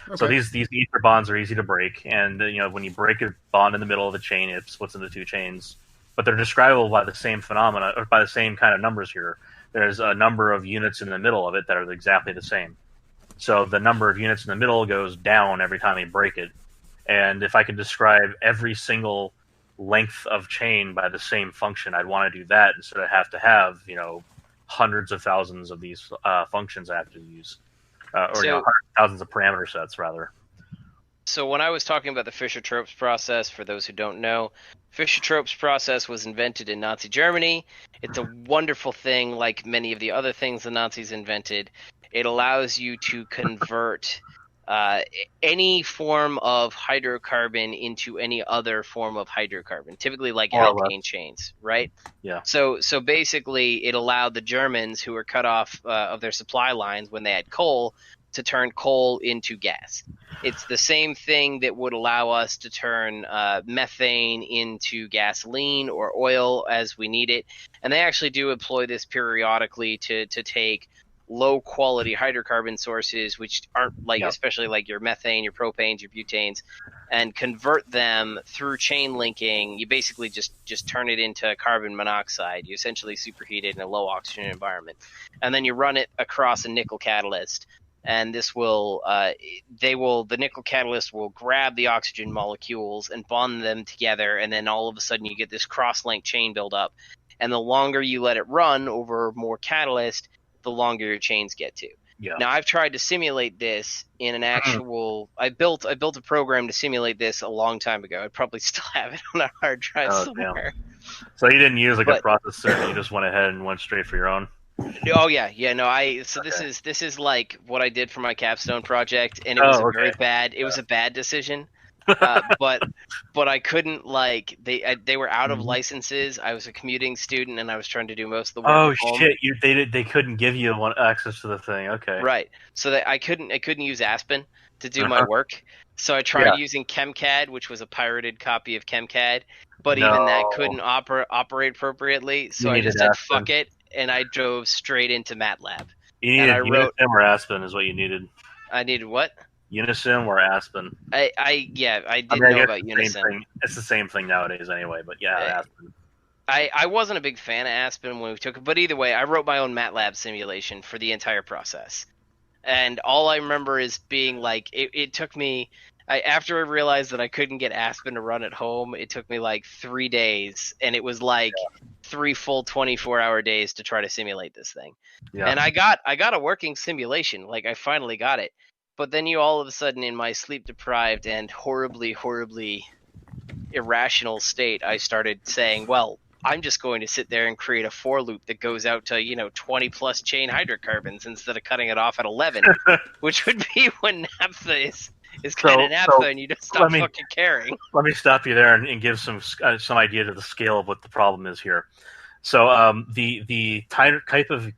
Okay. So these ether bonds are easy to break, and when you break a bond in the middle of the chain, it splits into two chains. But they're describable by the same phenomena, or by the same kind of numbers here. There's a number of units in the middle of it that are exactly the same. So the number of units in the middle goes down every time you break it. And if I could describe every single length of chain by the same function, I'd want to do that instead of have to have hundreds of thousands of these functions I have to use, thousands of parameter sets rather. So when I was talking about the Fischer-Tropsch process, for those who don't know, Fischer-Tropsch process was invented in Nazi Germany. It's a wonderful thing, like many of the other things the Nazis invented. It allows you to convert any form of hydrocarbon into any other form of hydrocarbon, typically like alkane chains, right? Yeah. So basically, it allowed the Germans, who were cut off of their supply lines when they had coal, to turn coal into gas. It's the same thing that would allow us to turn methane into gasoline or oil as we need it. And they actually do employ this periodically to take low quality hydrocarbon sources, which aren't like, Yep. especially like your methane, your propanes, your butanes, and convert them through chain linking. You basically just turn it into carbon monoxide. You essentially superheat it in a low oxygen environment, and then you run it across a nickel catalyst. And this will, the nickel catalyst will grab the oxygen molecules and bond them together, and then all of a sudden you get this cross-linked chain buildup. And the longer you let it run over more catalyst, the longer your chains get to. Yeah. Now I've tried to simulate this in an actual. I built a program to simulate this a long time ago. I probably still have it on a hard drive somewhere. So you didn't use like a But- processor, you just went ahead and went straight for your own. Oh yeah, no. So Okay. this is like what I did for my capstone project, and it was a very bad. It was a bad decision, but I couldn't like they were out of licenses. I was a commuting student, and I was trying to do most of the work. Oh at home. shit! They couldn't give you access to the thing. Okay. Right. So that I couldn't use Aspen to do my work. So I tried using ChemCAD, which was a pirated copy of ChemCAD, but even that couldn't operate appropriately. So You I just needed said Aspen. fuck it, and I drove straight into MATLAB. You needed I wrote- Unison or Aspen is what you needed. I needed what? Unison or Aspen. I did I know guess about it's the same Unison. thing. It's the same thing nowadays anyway. But yeah, Aspen. I wasn't a big fan of Aspen when we took it, but either way, I wrote my own MATLAB simulation for the entire process. And all I remember is being like, it took me, after I realized that I couldn't get Aspen to run at home, it took me like 3 days, and it was like 3 full 24-hour days to try to simulate this thing. Yeah. And I got a working simulation, like I finally got it. But then you all of a sudden, in my sleep-deprived and horribly irrational state, I started saying, well, I'm just going to sit there and create a for loop that goes out to 20 plus chain hydrocarbons instead of cutting it off at 11, which would be when naphtha is kind of naphtha, and you just stop fucking caring. Let me stop you there and give some idea to the scale of what the problem is here. So the type of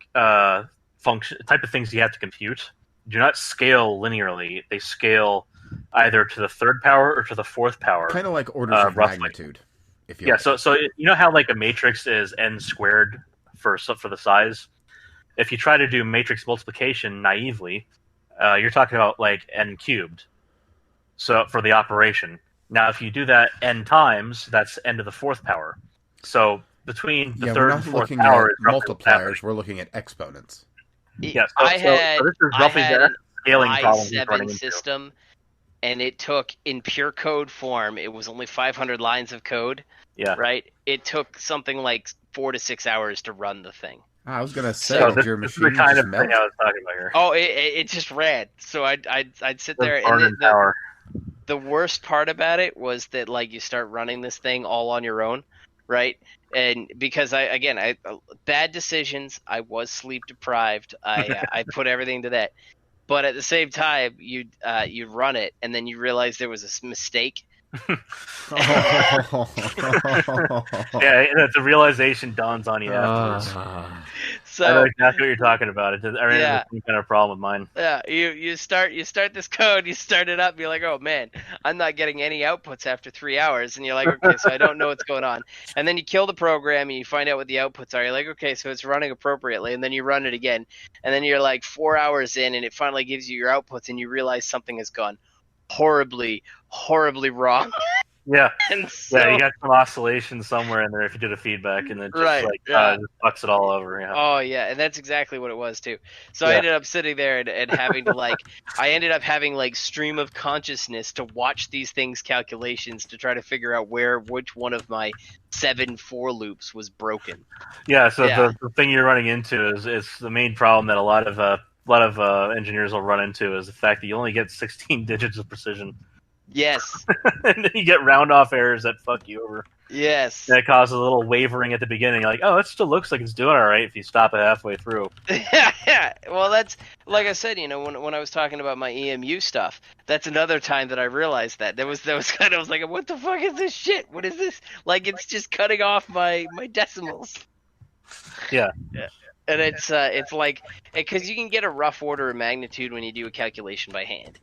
things you have to compute do not scale linearly. They scale either to the third power or to the fourth power. Kind of like orders of roughly. magnitude. If you Yeah, so you know how like a matrix is n squared for the size? If you try to do matrix multiplication naively, you're talking about like n cubed. So for the operation. Now if you do that n times, that's n to the fourth power. So between the we're third not and fourth looking power at is roughly what's happening. multipliers, we're looking at exponents. Yeah, so this is roughly the scaling problem he's i7 running into. system, and it took, in pure code form, it was only 500 lines of code. Yeah. Right? It took something like 4 to 6 hours to run the thing. I was gonna say, So did your This is machine the kind just of melt? thing I was talking about here. Oh, it just ran. So I'd sit there, Burn and power. the worst part about it was that like you start running this thing all on your own, right? And because I bad decisions, I was sleep deprived. I put everything to that. But at the same time, you'd run it, and then you realize there was a mistake. Yeah, the realization dawns on you afterwards. I know So exactly what you're talking about. I ran Yeah. into the same kind of problem with mine. yeah, you start this code, you start it up, and you're like, oh man, I'm not getting any outputs after 3 hours, and you're like, okay, so I don't know what's going on. And then you kill the program and you find out what the outputs are. You're like, okay, so it's running appropriately, and then you run it again, and then you're like 4 hours in, and it finally gives you your outputs, and you realize something has gone horribly wrong. Yeah, And so, yeah, you got some oscillation somewhere in there if you did a feedback, and then just Right, like yeah. just fucks it all over. Yeah. oh yeah, and that's exactly what it was too. So I Yeah. ended up sitting there and having to I ended up having like stream of consciousness to watch these things calculations to try to figure out which one of my 7 for loops was broken. Yeah, so Yeah. The thing you're running into is the main problem that a lot of engineers will run into is the fact that you only get 16 digits of precision, Yes, and then you get round off errors that fuck you over. yes. And it causes a little wavering at the beginning, like, oh, it still looks like it's doing all right if you stop it halfway through. Yeah. Well, that's like I said, when I was talking about my EMU stuff, that's another time that I realized that there was kind of, I was like, what the fuck is this shit? What is this? Like, it's just cutting off my decimals. Yeah. And it's like, because you can get a rough order of magnitude when you do a calculation by hand,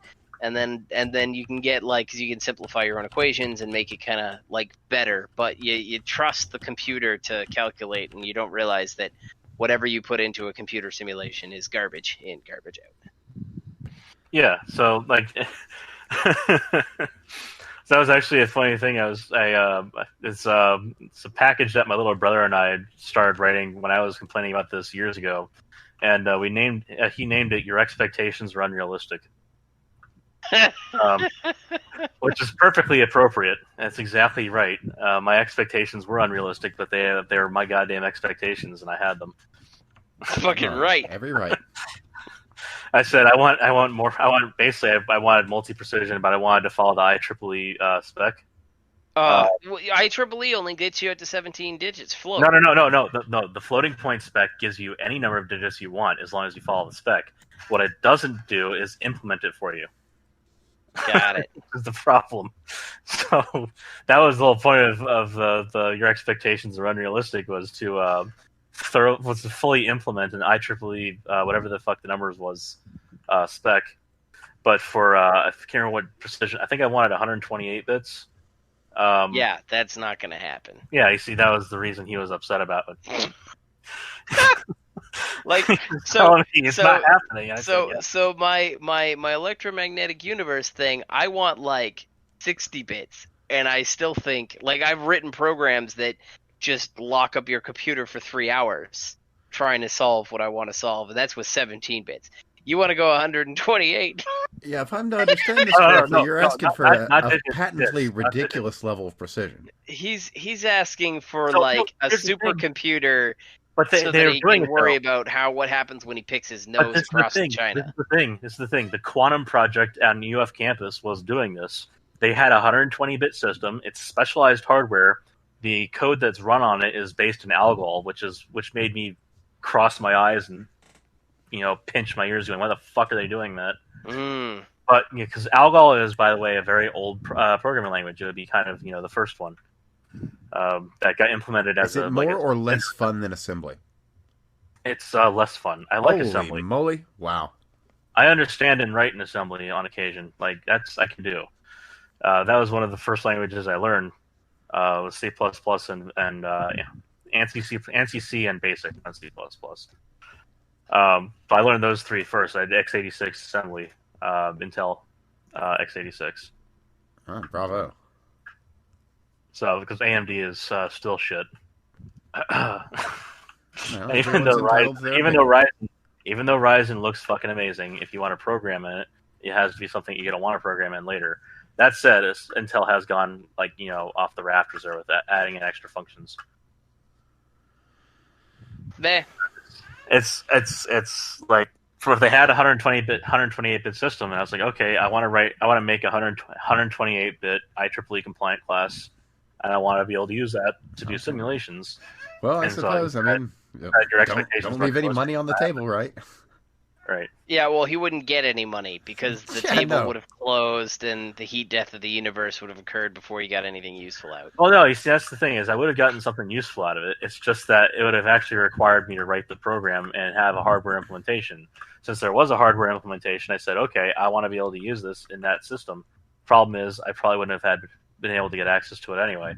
and then you can get because you can simplify your own equations and make it kind of like better, but you trust the computer to calculate, and you don't realize that whatever you put into a computer simulation is garbage in, garbage out. Yeah, so like, so that was actually a funny thing. It's a package that my little brother and I started writing when I was complaining about this years ago, and he named it "Your Expectations Are Unrealistic," which is perfectly appropriate. That's exactly right. My expectations were unrealistic, but they were my goddamn expectations, and I had them. Fucking right. Every right. I said I want more. I wanted multi-precision, but I wanted to follow the IEEE spec. IEEE only gets you up to 17 digits float. No. The floating point spec gives you any number of digits you want as long as you follow the spec. What it doesn't do is implement it for you. Got it. Is the problem. So that was the whole point of the your expectations are unrealistic was to fully implement an IEEE whatever the fuck the numbers was spec. But for I can't remember what precision. I think I wanted 128 bits. Yeah, that's not going to happen. Yeah, you see, that was the reason he was upset about it. Like, it's not happening. So my electromagnetic universe thing, I want like 60 bits, and I still think like I've written programs that just lock up your computer for 3 hours trying to solve what I want to solve, and that's with 17 bits. You want to go 128? Yeah, if I'm to understand this correctly, you're asking for a patently ridiculous level of precision. He's asking for a supercomputer, but so that he can worry about what happens when he picks his nose across China. This is the thing. The Quantum Project on UF campus was doing this. They had a 120-bit system. It's specialized hardware. The code that's run on it is based in Algol, which made me cross my eyes and pinch my ears, going, "Why the fuck are they doing that?" But because Algol is, by the way, a very old programming language. It would be kind of the first one that got implemented as is it more or less fun than assembly? It's less fun. I like Holy assembly. Moly! Wow. I understand and write in assembly on occasion. Like I can do. That was one of the first languages I learned. Was C++ and ANSI C and BASIC on C++. But I learned those three first. I did x86 assembly, Intel x86. Oh, bravo. So because AMD is still shit. Well, even though Ryzen looks fucking amazing, if you want to program in it, it has to be something you're gonna want to program in later. That said, Intel has gone off the rafters there with that, adding in extra functions. Meh. It's like if they had a 128-bit system, and I was like, okay, I want to make a 128-bit IEEE compliant class, and I want to be able to use that to do simulations. Well, I suppose. Don't leave any money on the table, right? Right. Yeah, well, he wouldn't get any money because the table would have closed and the heat death of the universe would have occurred before he got anything useful out. Well, no, you see, that's the thing is I would have gotten something useful out of it. It's just that it would have actually required me to write the program and have a hardware implementation. Since there was a hardware implementation, I said, okay, I want to be able to use this in that system. Problem is, I probably wouldn't have been able to get access to it anyway.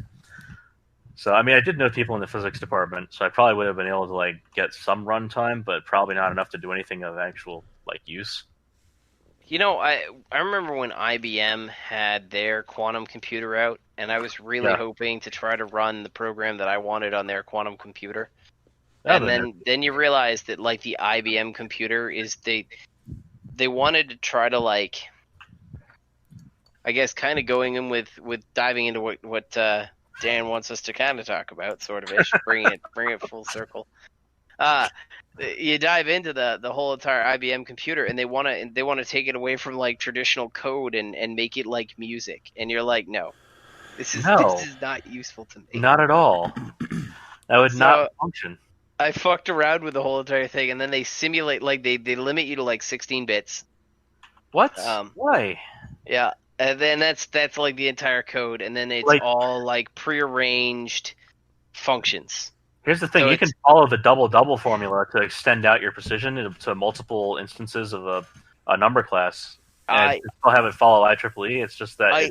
So, I mean, I did know people in the physics department, so I probably would have been able to get some runtime, but probably not enough to do anything of actual use. I remember when IBM had their quantum computer out, and I was really hoping to try to run the program that I wanted on their quantum computer. And then you realize that the IBM computer is they wanted to try to I guess kind of going in with diving into what Dan wants us to kind of talk about, sort of ish, bring it full circle. You dive into the whole entire IBM computer, and they want to take it away from traditional code and make it like music, and you're like, no, this is not useful to me. Not at all. That would not function. I fucked around with the whole entire thing, and then they simulate they limit you to 16 bits. What? Why? Yeah. And then that's the entire code, and then it's all prearranged functions. Here's the thing: you can follow the double-double formula to extend out your precision to multiple instances of a number class, and still have it follow IEEE. It's just that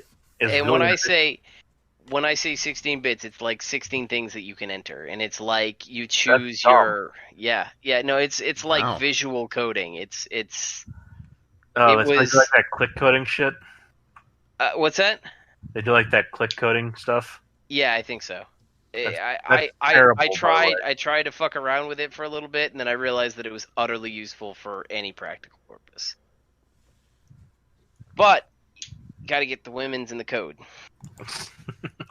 when I say 16 bits, it's like 16 things that you can enter, and it's like you choose dumb. your no, it's like Wow. visual coding. It's Oh, it they was do like that click coding shit. what's that? They do like that click coding stuff. Yeah, I think so. That's, I terrible. By the tried way. I tried to fuck around with it for a little bit, and then I realized that it was utterly useful for any practical purpose. But got to get the women's in the code.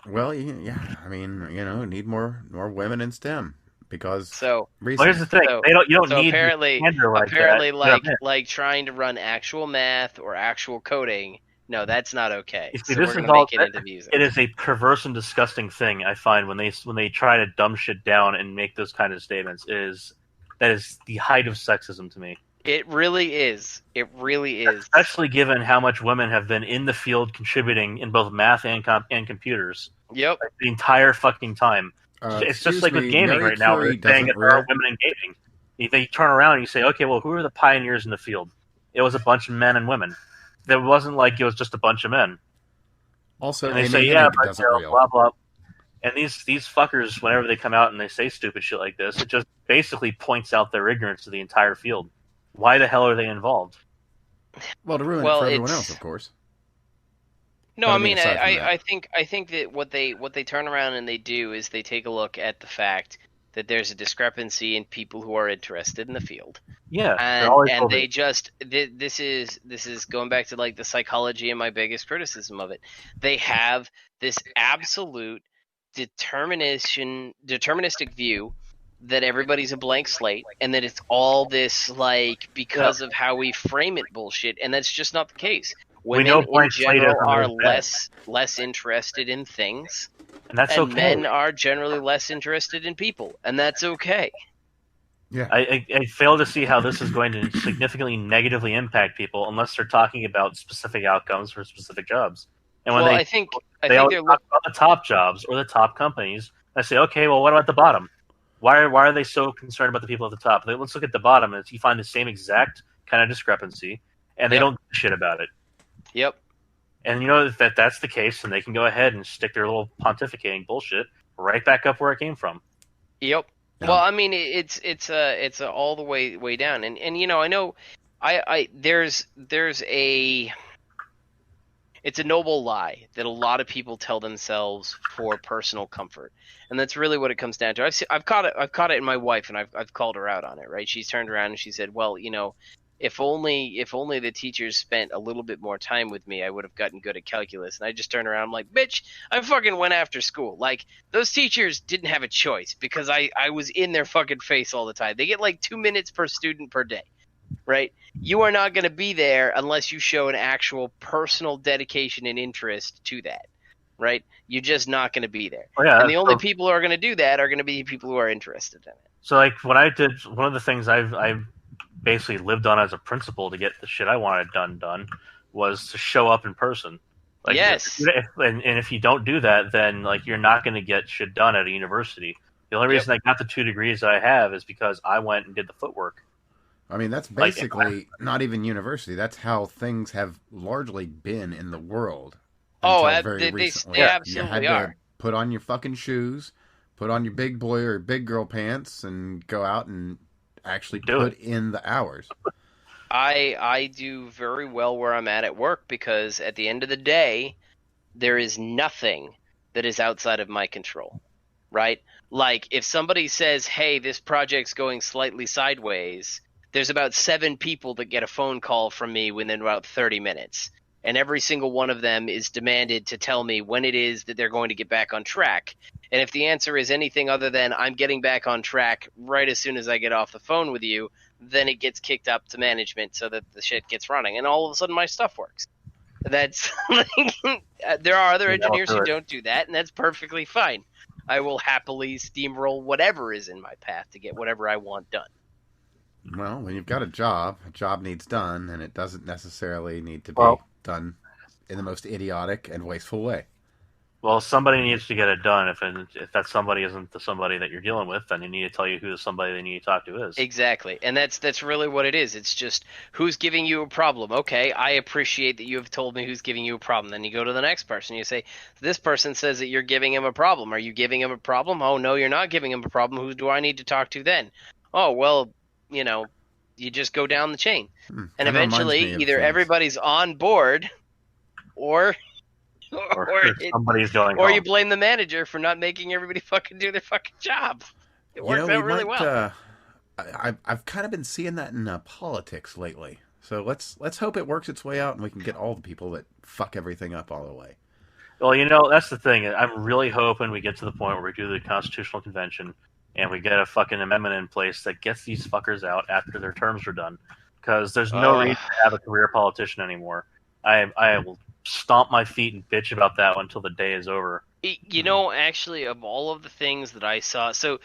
Well, yeah. I mean, need more women in STEM because So Well, here's the thing: So- you don't so need apparently, candor like apparently, that. like trying to run actual math or actual coding. No, that's not okay. You see, So this we're is gonna all. make it into music. It is a perverse and disgusting thing I find when they try to dumb shit down and make those kind of statements. That is the height of sexism to me. It really is. It really is. Especially given how much women have been in the field contributing in both math and computers. Yep. Like, the entire fucking time. It's just like with gaming right now. They're saying that there are women in gaming. They turn around and you say, okay, well, who are the pioneers in the field? It was a bunch of men and women. There wasn't like it was just a bunch of men. Also, and they say, yeah, but real. blah blah. And these fuckers, whenever they come out and they say stupid shit like this, it just basically points out their ignorance of the entire field. Why the hell are they involved? Well, to ruin it for everyone else, of course. No, I mean, I think that what they turn around and they do is they take a look at the fact that there's a discrepancy in people who are interested in the field. Yeah, and they just this is going back to like the psychology and my biggest criticism of it. They have this absolute deterministic view that everybody's a blank slate and that it's all this like because of how we frame it bullshit, and that's just not the case. Women in general are less interested in things, and that's okay. Men are generally less interested in people, and that's okay. Yeah, I fail to see how this is going to significantly negatively impact people unless they're talking about specific outcomes for specific jobs. And when I think they're talk about the top jobs or the top companies, I say, okay, well, what about the bottom? Why are they so concerned about the people at the top? Let's look at the bottom, and you find the same exact kind of discrepancy, and they don't give a shit about it. Yep. And if that's the case, then they can go ahead and stick their little pontificating bullshit right back up where it came from. Yep. Yeah. Well, I mean, it's all the way down, and I know, there's a. It's a noble lie that a lot of people tell themselves for personal comfort, and that's really what it comes down to. I've caught it in my wife, and I've called her out on it. Right? She's turned around and she said, "Well, if only the teachers spent a little bit more time with me, I would have gotten good at calculus." And I just turned around, I'm like, "Bitch, I fucking went after school. Like, those teachers didn't have a choice because I was in their fucking face all the time. They get like 2 minutes per student per day." Right? You are not going to be there unless you show an actual personal dedication and interest to that. Right? You're just not going to be there. Oh, yeah, and the only people who are going to do that are going to be people who are interested in it. So, like, when I did, one of the things I've basically lived on as a principle to get the shit I wanted done was to show up in person. Like, yes. And if you don't do that, then, like, you're not going to get shit done at a university. The only reason I got the 2 degrees that I have is because I went and did the footwork. I mean, that's basically not even university. That's how things have largely been in the world. Very recently. They absolutely you had to put on your fucking shoes, put on your big boy or big girl pants, and go out and actually put in the hours. I do very well where I'm at work because at the end of the day, there is nothing that is outside of my control, right? Like, if somebody says, hey, this project's going slightly sideways, there's about 7 people that get a phone call from me within about 30 minutes. And every single one of them is demanded to tell me when it is that they're going to get back on track. And if the answer is anything other than I'm getting back on track right as soon as I get off the phone with you, then it gets kicked up to management so that the shit gets running. And all of a sudden my stuff works. That's there are other engineers who don't do that, and that's perfectly fine. I will happily steamroll whatever is in my path to get whatever I want done. Well, when you've got a job needs done, and it doesn't necessarily need to be done in the most idiotic and wasteful way. Well, somebody needs to get it done. If that somebody isn't the somebody that you're dealing with, then they need to tell you who the somebody they need to talk to is. Exactly. And that's really what it is. It's just who's giving you a problem. Okay, I appreciate that you have told me who's giving you a problem. Then you go to the next person. You say, this person says that you're giving him a problem. Are you giving him a problem? Oh, no, you're not giving him a problem. Who do I need to talk to then? Oh, well, you just go down the chain. And Kinda eventually reminds me of either things. everybody's on board or Somebody's going or home. you blame the manager for not making everybody fucking do their fucking job. It works out really well. I've kind of been seeing that in politics lately. So let's hope it works its way out and we can get all the people that fuck everything up all the way. Well, that's the thing. I'm really hoping we get to the point where we do the Constitutional Convention and we get a fucking amendment in place that gets these fuckers out after their terms are done. Because there's no reason to have a career politician anymore. I will stomp my feet and bitch about that until the day is over. Actually, of all of the things that I saw, so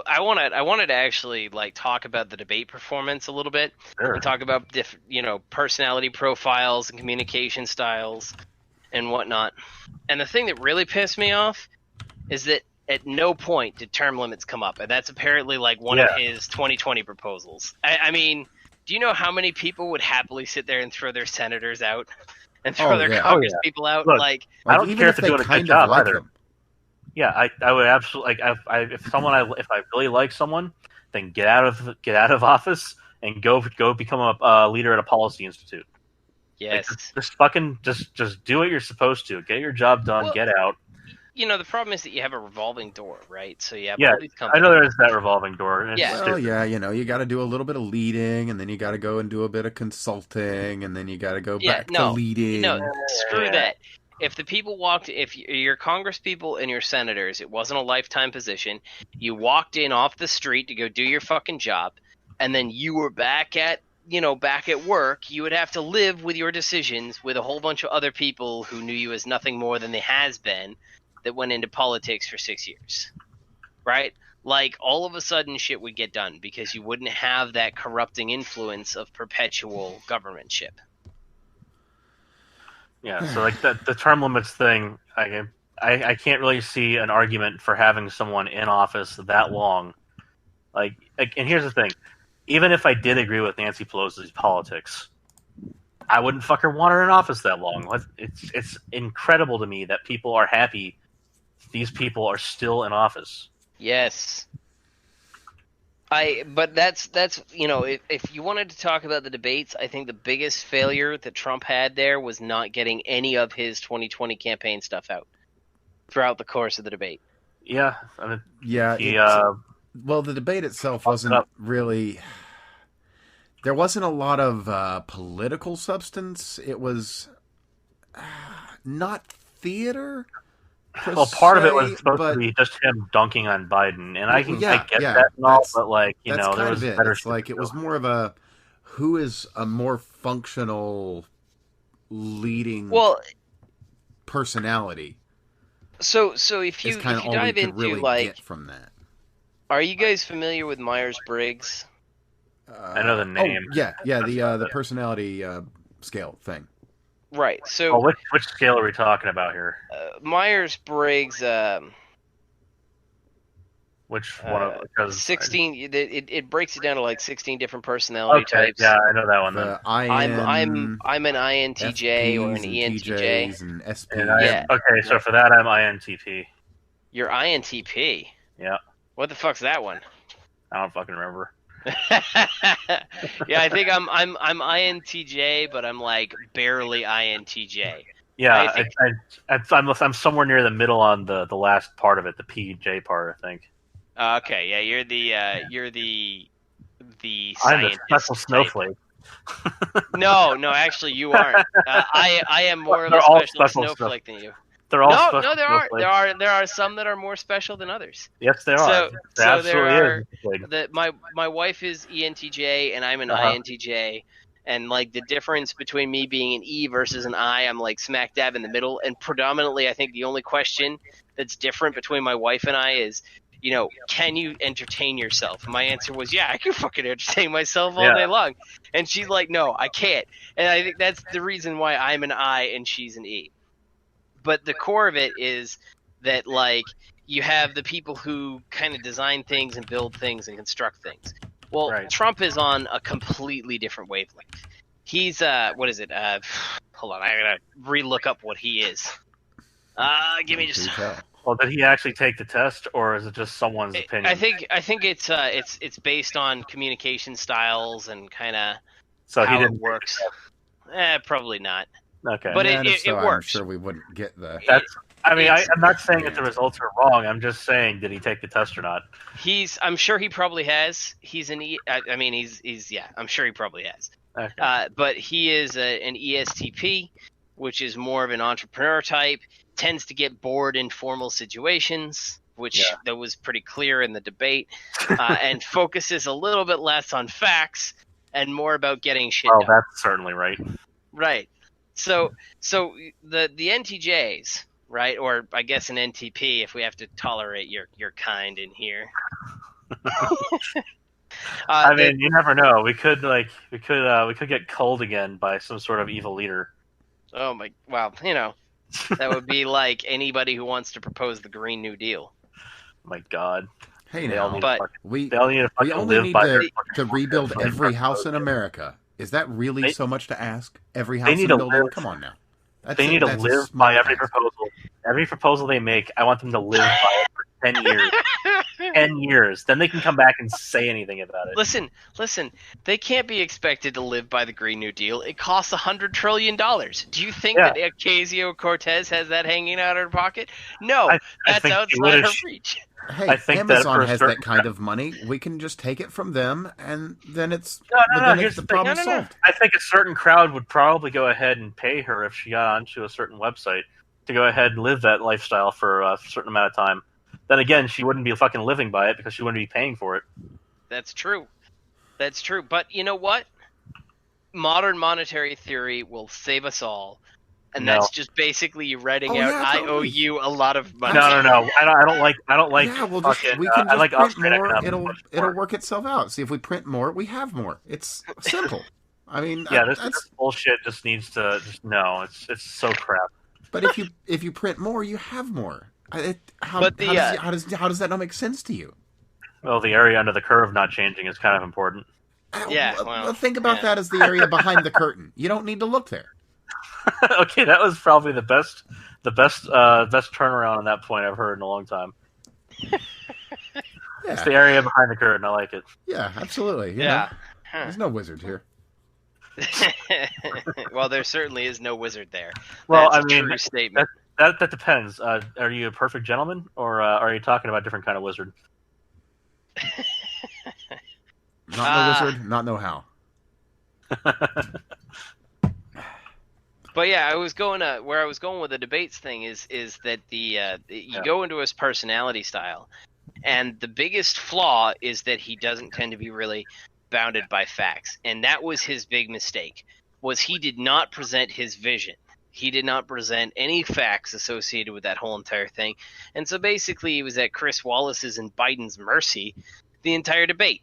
I wanted to actually talk about the debate performance a little bit. Sure. And talk about personality profiles and communication styles and whatnot. And the thing that really pissed me off is that at no point did term limits come up, and that's apparently one of his 2020 proposals. I mean, do you know how many people would happily sit there and throw their senators out and throw their Congress people out? Look, I don't care if they're doing a good job either. Them. Yeah, I would absolutely if I really like someone, then get out of office and go become a leader at a policy institute. Yes, just do what you're supposed to. Get your job done. Get out. The problem is that you have a revolving door, right? So you have all these companies. I know there is that revolving door. And you got to do a little bit of leading, and then you got to go and do a bit of consulting, and then you got to go back to leading. No, screw that. If the people if your Congress people and your senators, it wasn't a lifetime position, you walked in off the street to go do your fucking job, and then you were back at work, you would have to live with your decisions with a whole bunch of other people who knew you as nothing more than the has-been that went into politics for 6 years, right? All of a sudden shit would get done because you wouldn't have that corrupting influence of perpetual governmentship. Yeah, so the term limits thing, I can't really see an argument for having someone in office that long. And here's the thing. Even if I did agree with Nancy Pelosi's politics, I wouldn't fucking want her in office that long. It's incredible to me that people are happy these people are still in office. Yes. But that's if you wanted to talk about the debates, I think the biggest failure that Trump had there was not getting any of his 2020 campaign stuff out throughout the course of the debate. Yeah. Well, the debate itself wasn't really... There wasn't a lot of political substance. It was not theater. Well, part of it was supposed to be just him dunking on Biden, and I get that and all, but there was better. It's it was more of a who is a more functional leading personality. So if you dive into really get from that. Are you guys familiar with Myers-Briggs? I know the name. The personality scale thing. Right. So, which scale are we talking about here? Myers-Briggs. Which one? Because 16. It breaks it down to 16 different personality types. Yeah, I know that one. I'm an INTJ or an ENTJ. And SP. Okay, so for that I'm INTP. You're INTP. Yeah. What the fuck's that one? I don't fucking remember. Yeah, I think I'm INTJ, but I'm barely INTJ. Yeah, I'm somewhere near the middle on the last part of it, the PJ part, I think. Okay, yeah, you're the I'm the special snowflake. No, actually, you aren't. I am more of a special snowflake than you. They're all special. No, there are some that are more special than others. Yes, there are. So there are. My wife is ENTJ and I'm an INTJ, and the difference between me being an E versus an I, I'm smack dab in the middle. And predominantly, I think the only question that's different between my wife and I is, can you entertain yourself? My answer was, yeah, I can fucking entertain myself all day long. And she's like, no, I can't. And I think that's the reason why I'm an I and she's an E. But the core of it is that, like, you have the people who kind of design things and build things and construct things. Well, Right. Trump is on a completely different wavelength. He's what is it? Hold on, I gotta re-look up what he is. Give me just. Well, did he actually take the test, or is it just someone's opinion? I think it's based on communication styles and kind of so how he didn't it works. Probably not. Okay. But And if it so, works. I'm sure we wouldn't get the. That's. I mean, It's- I'm not saying that the results are wrong. I'm just saying, did he take the test or not? I'm sure he probably has. He's I mean, he's yeah. I'm sure he probably has. Okay. But he is an ESTP, which is more of an entrepreneur type. Tends to get bored in formal situations, which that was pretty clear in the debate, and focuses a little bit less on facts and more about getting shit Well, done. that's certainly right. Right. So the NTJs, right, or I guess an NTP if we have to tolerate your kind in here. I mean, you never know. We could get culled again by some sort of evil leader. Oh my! Wow, you know, that would be like anybody who wants to propose the Green New Deal. My God. Hey They all now, need But- to fucking, we they all need to we fucking only live need by their to rebuild fucking every house in proposal. America. Is that really They- so much to ask? Every house they need in to building? live- Come on now. They need to that's a live small by every task. proposal. Every proposal they make, I want them to live by it for 10 years. 10 years. Then they can come back and say anything about it. Listen. They can't be expected to live by the Green New Deal. It costs $100 trillion. Do you think that Ocasio-Cortez has that hanging out of her pocket? No, I that's think she outside would've- her reach. Hey, I think that Amazon for a has certain- that kind of money. We can just take it from them, and then it's No, then here's it's the the thing. problem No. solved. I think a certain crowd would probably go ahead and pay her if she got onto a certain website to go ahead and live that lifestyle for a certain amount of time. Then again, she wouldn't be fucking living by it because she wouldn't be paying for it. That's true. But you know what? Modern monetary theory will save us all. And No. that's just basically you writing Oh, out, yeah, I owe totally. you a lot of money. No. I don't like. Yeah, we'll fucking, we can I just like print Austrian more. economics. It'll work itself out. See, if we print more, we have more. It's simple. I mean, Yeah, that's. this bullshit just needs to. No, it's so crap. But if you print more, you have more. How does that not make sense to you? Well, the area under the curve not changing is kind of important. Yeah, well, think about yeah. that as the area behind the curtain. You don't need to look there. Okay, that was probably the best turnaround on that point I've heard in a long time. It's the Yeah, area behind the curtain. I like it. yeah, absolutely. You Yeah. know, there's no wizard here. Well, there certainly is no wizard there. Well, That's I mean, a true statement. that depends. Are you a perfect gentleman, or are you talking about a different kind of wizard? Not no wizard, not no how. But yeah, I was going where I was going with the debates thing is that you go into his personality style, and the biggest flaw is that he doesn't tend to be really bounded by facts, and that was his big mistake. Was he did not present his vision. He did not present any facts associated with that whole entire thing, and so basically he was at Chris Wallace's and Biden's mercy the entire debate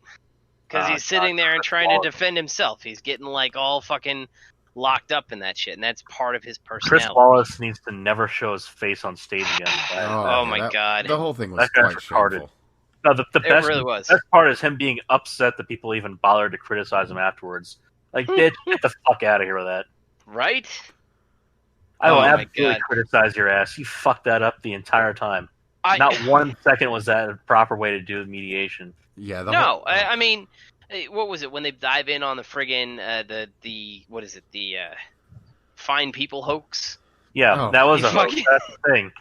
because he's sitting there and trying to defend himself. He's getting like all fucking locked up in that shit, and that's part of his personality. Chris Wallace needs to never show his face on stage again. Oh my God. The whole thing was That guy's quite retarded. shameful. No, the best, really was. best part is him being upset that people even bothered to criticize him afterwards. Like, bitch, get the fuck out of here with that. Right? I will Oh my absolutely God. criticize your ass. You fucked that up the entire time. Not 1 second was that a proper way to do mediation. Yeah. No, I mean, what was it when they dive in on the friggin' the what is it, the fine people hoax? Yeah, Oh. that was You a hoax. fucking- That's the thing.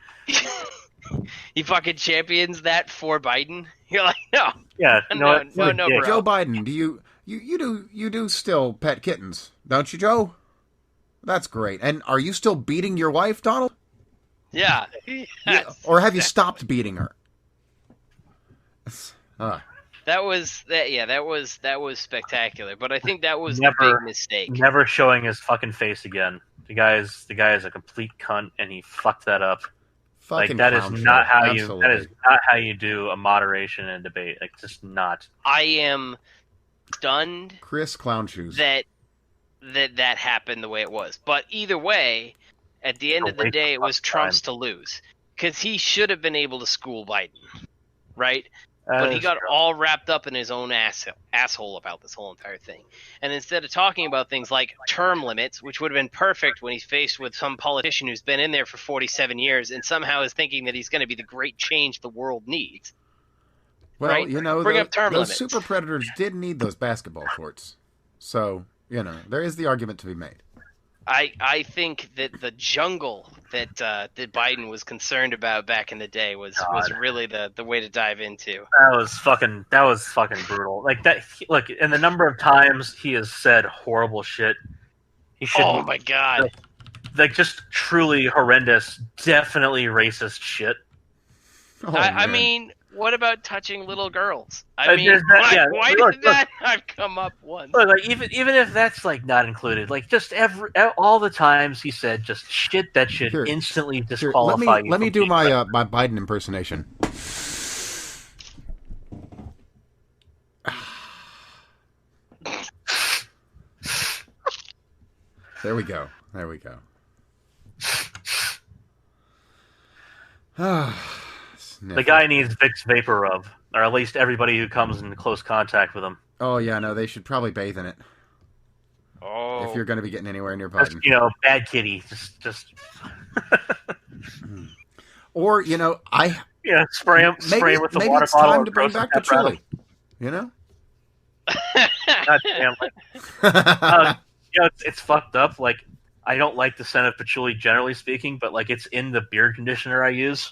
He fucking champions that for Biden. You're like, no. Yeah, you know No, what? no, What a no, dick. bro. Joe Biden, do you do still pet kittens, don't you, Joe? That's great. And are you still beating your wife, Donald? Yeah. Or have you stopped beating her? That was spectacular. But I think that was Never- the big mistake. Never showing his fucking face again. The guy is a complete cunt, and he fucked that up. Fucking Like that is clown not show. how Absolutely. that is not how you do a moderation and debate. Like, just not. I am stunned Chris Clown Shoes. that happened the way it was. But either way, At the end of the day, it was Trump's to lose. Because he should have been able to school Biden, right? But he got all wrapped up in his own asshole about this whole entire thing. And instead of talking about things like term limits, which would have been perfect when he's faced with some politician who's been in there for 47 years and somehow is thinking that he's going to be the great change the world needs. Well, right? you know, Bring up term those limits. super predators did need those basketball courts. So, you know, there is the argument to be made. I think that the jungle that Biden was concerned about back in the day was really the way to dive into. That was fucking brutal. Like that. Look, and the number of times he has said horrible shit. He should. Oh my god! Like just truly horrendous, definitely racist shit. Oh, I man. mean, what about touching little girls? I mean, there's that- why look, did that not come up once? Look, like even if that's like not included, like just all the times he said just shit that should Here, instantly Here, disqualify you. let me from do being my my Biden impersonation. There we go. There we go. The guy needs Vicks Vapor Rub, or at least everybody who comes in close contact with him. Oh yeah, no, they should probably bathe in it Oh, if you're going to be getting anywhere near Just, Biden. bad kitty. Just Or spray him with the maybe water it's bottle. time or to bring gross back pepper at him. patchouli. You know. God damn. It's fucked up. Like, I don't like the scent of patchouli generally speaking, but like it's in the beard conditioner I use.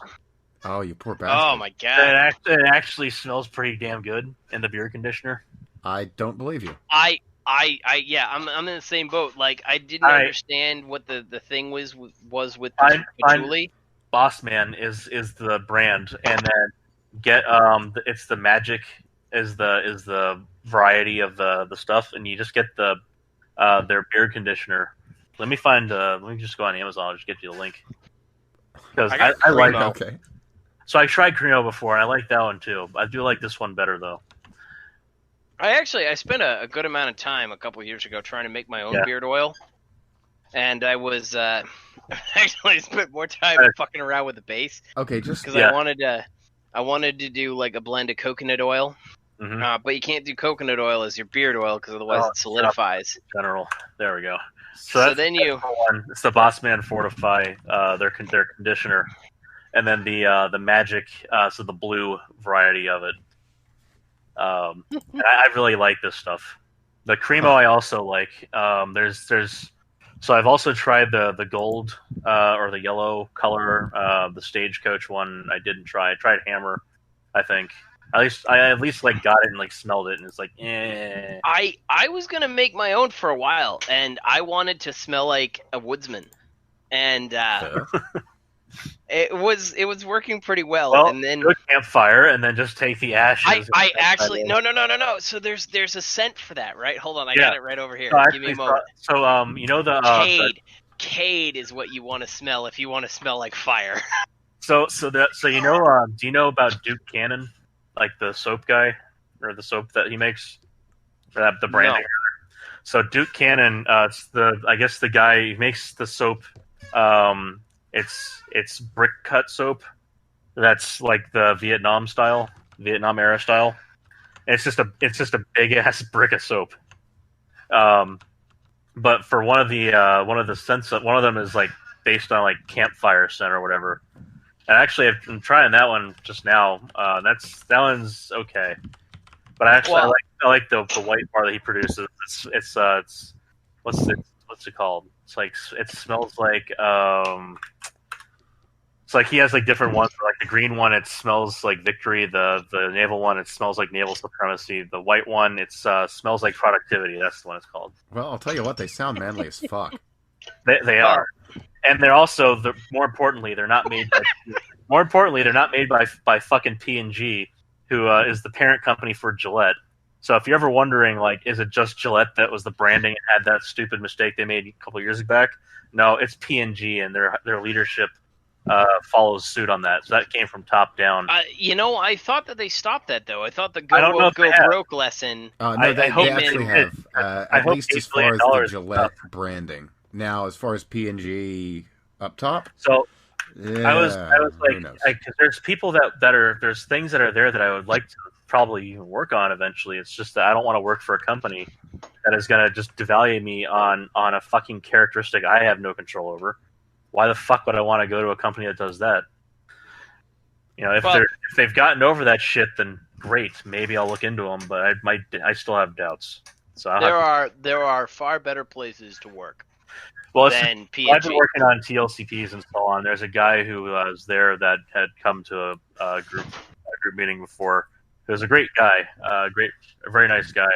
Oh, you poor bastard. oh my god! It actually smells pretty damn good in the beard conditioner. I don't believe you. Yeah, I'm in the same boat. Like, I didn't understand what the thing was with patchouli. Boss Man is the brand, and then get it's the Magic is the variety of the stuff, and you just get the their beard conditioner. Let me just go on Amazon. I'll just get you the link because I like it. Okay. So I tried Cremo before, and I like that one too. I do like this one better though. I spent a good amount of time a couple years ago trying to make my own beard oil, and I was actually spent more time fucking around with the base. Okay, just because I wanted to do like a blend of coconut oil, but you can't do coconut oil as your beard oil because otherwise it solidifies. General, there we go. So then it's the Boss Man Fortify their conditioner, and then the Magic so the blue variety of it. And I really like this stuff. The Cremo I also like. So I've also tried the gold or the yellow color, the Stagecoach one. I didn't try. I tried Hammer, I think. I at least like got it and like smelled it, and it's like, eh. I was gonna make my own for a while, and I wanted to smell like a woodsman, and it was working pretty well. And then do a campfire, and then just take the ashes. I actually no. So there's a scent for that, right? Hold on, I got it right over here. Give me a moment. So you know the Cade is what you want to smell if you want to smell like fire. So you know do you know about Duke Cannon, like the soap guy or the soap that he makes, or the branding? No. So Duke Cannon, it's the guy who makes the soap. It's brick cut soap. That's like the Vietnam era style. And it's just a big ass brick of soap. But for one of the scents, one of them is like based on like campfire scent or whatever. And actually, I'm trying that one just now. That one's okay. But I like the white bar that he produces. It's what's it called? It's like it smells like it's like he has like different ones. Like the green one, it smells like victory. The naval one, it smells like naval supremacy. The white one, it smells like productivity. That's the one it's called. Well, I'll tell you what, they sound manly as fuck. They are, and they're also more importantly, they're not made by fucking P&G, who is the parent company for Gillette. So if you're ever wondering, like, is it just Gillette that was the branding and had that stupid mistake they made a couple years back? No, it's P&G, and their leadership follows suit on that. So that came from top down. I thought that they stopped that though. I thought the go broke lesson. No, they actually have. At least as far as the Gillette branding. Now, as far as P&G, Up top? So Yeah. I was Who like, knows? because there's people that are there's things that are there that I would like to probably even work on eventually. It's just that I don't want to work for a company that is going to just devalue me on a fucking characteristic I have no control over. Why the fuck would I want to go to a company that does that? If they've gotten over that shit, then great. Maybe I'll look into them, but I still have doubts. So there are far better places to work well, than I've been P&G. working on TLCPs and so on. There's a guy who was there that had come to a group meeting before. He was a great guy, a very nice guy.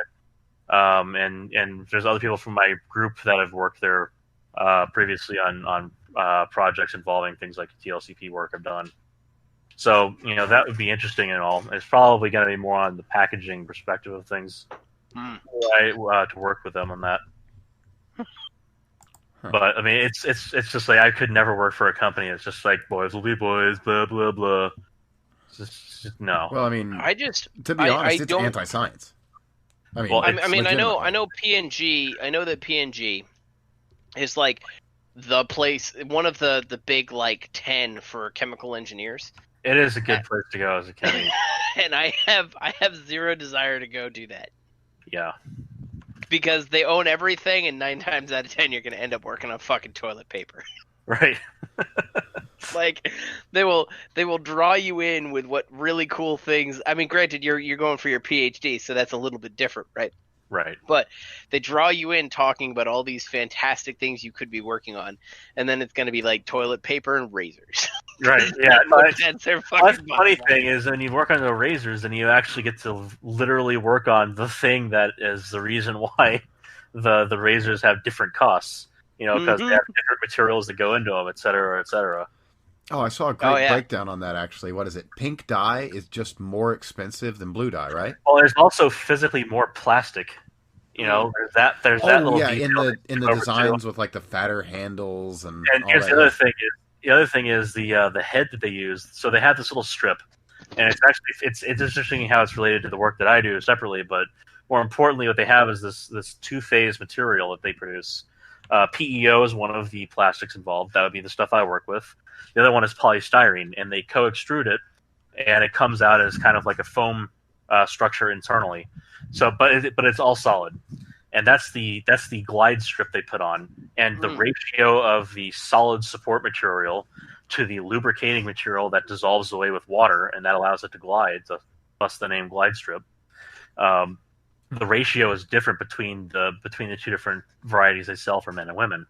And there's other people from my group that have worked there previously on projects involving things like TLCP work I've done. So that would be interesting and all. It's probably going to be more on the packaging perspective of things, to work with them on that. Huh. But I mean, it's just like I could never work for a company. It's just like boys will be boys, blah blah blah. It's just no. Well, I mean, to be honest, it's anti-science. I mean, Well, I know legitimately. P&G. I know that P&G is like the place, one of the big like 10 for chemical engineers. It is a good place to go as a chemist. And I have zero desire to go do that. Yeah. Because they own everything, and 9 times out of 10, you're going to end up working on fucking toilet paper. Right. Like they will draw you in with what really cool things. I mean, granted, you're going for your PhD, so that's a little bit different, right? Right. But they draw you in talking about all these fantastic things you could be working on, and then it's going to be like toilet paper and razors. Right. Yeah. That's their That's fucking the funny thing is when you work on the razors, then you actually get to literally work on the thing that is the reason why the razors have different costs. Because they have different materials that go into them, et cetera, et cetera. Oh, I saw a great breakdown on that, actually. What is it? Pink dye is just more expensive than blue dye, right? Well, there's also physically more plastic. There's that little detail in the designs with like the fatter handles and all here's that. the other thing is the head that they use. So they have this little strip, and it's interesting how it's related to the work that I do separately. But more importantly, what they have is this two-phase material that they produce. PEO is one of the plastics involved. That would be the stuff I work with. The other one is polystyrene, and they co-extrude it, and it comes out as kind of like a foam structure internally. So, but it's all solid, and that's the glide strip they put on, and the ratio of the solid support material to the lubricating material that dissolves away with water, and that allows it to glide. Thus the name glide strip. The ratio is different between the two different varieties they sell for men and women.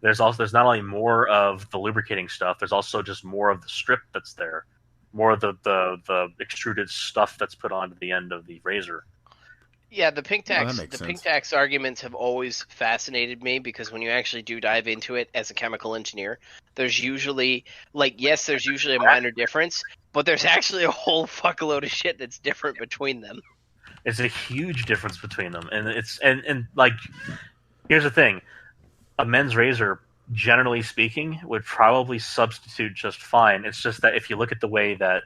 There's not only more of the lubricating stuff, there's also just more of the strip that's there, more of the extruded stuff that's put onto the end of the razor. Yeah, the pink tax arguments have always fascinated me because when you actually do dive into it as a chemical engineer, there's usually there's usually a minor difference, but there's actually a whole fuckload of shit that's different between them. It's a huge difference between them, and here's the thing: a men's razor, generally speaking, would probably substitute just fine. It's just that if you look at the way that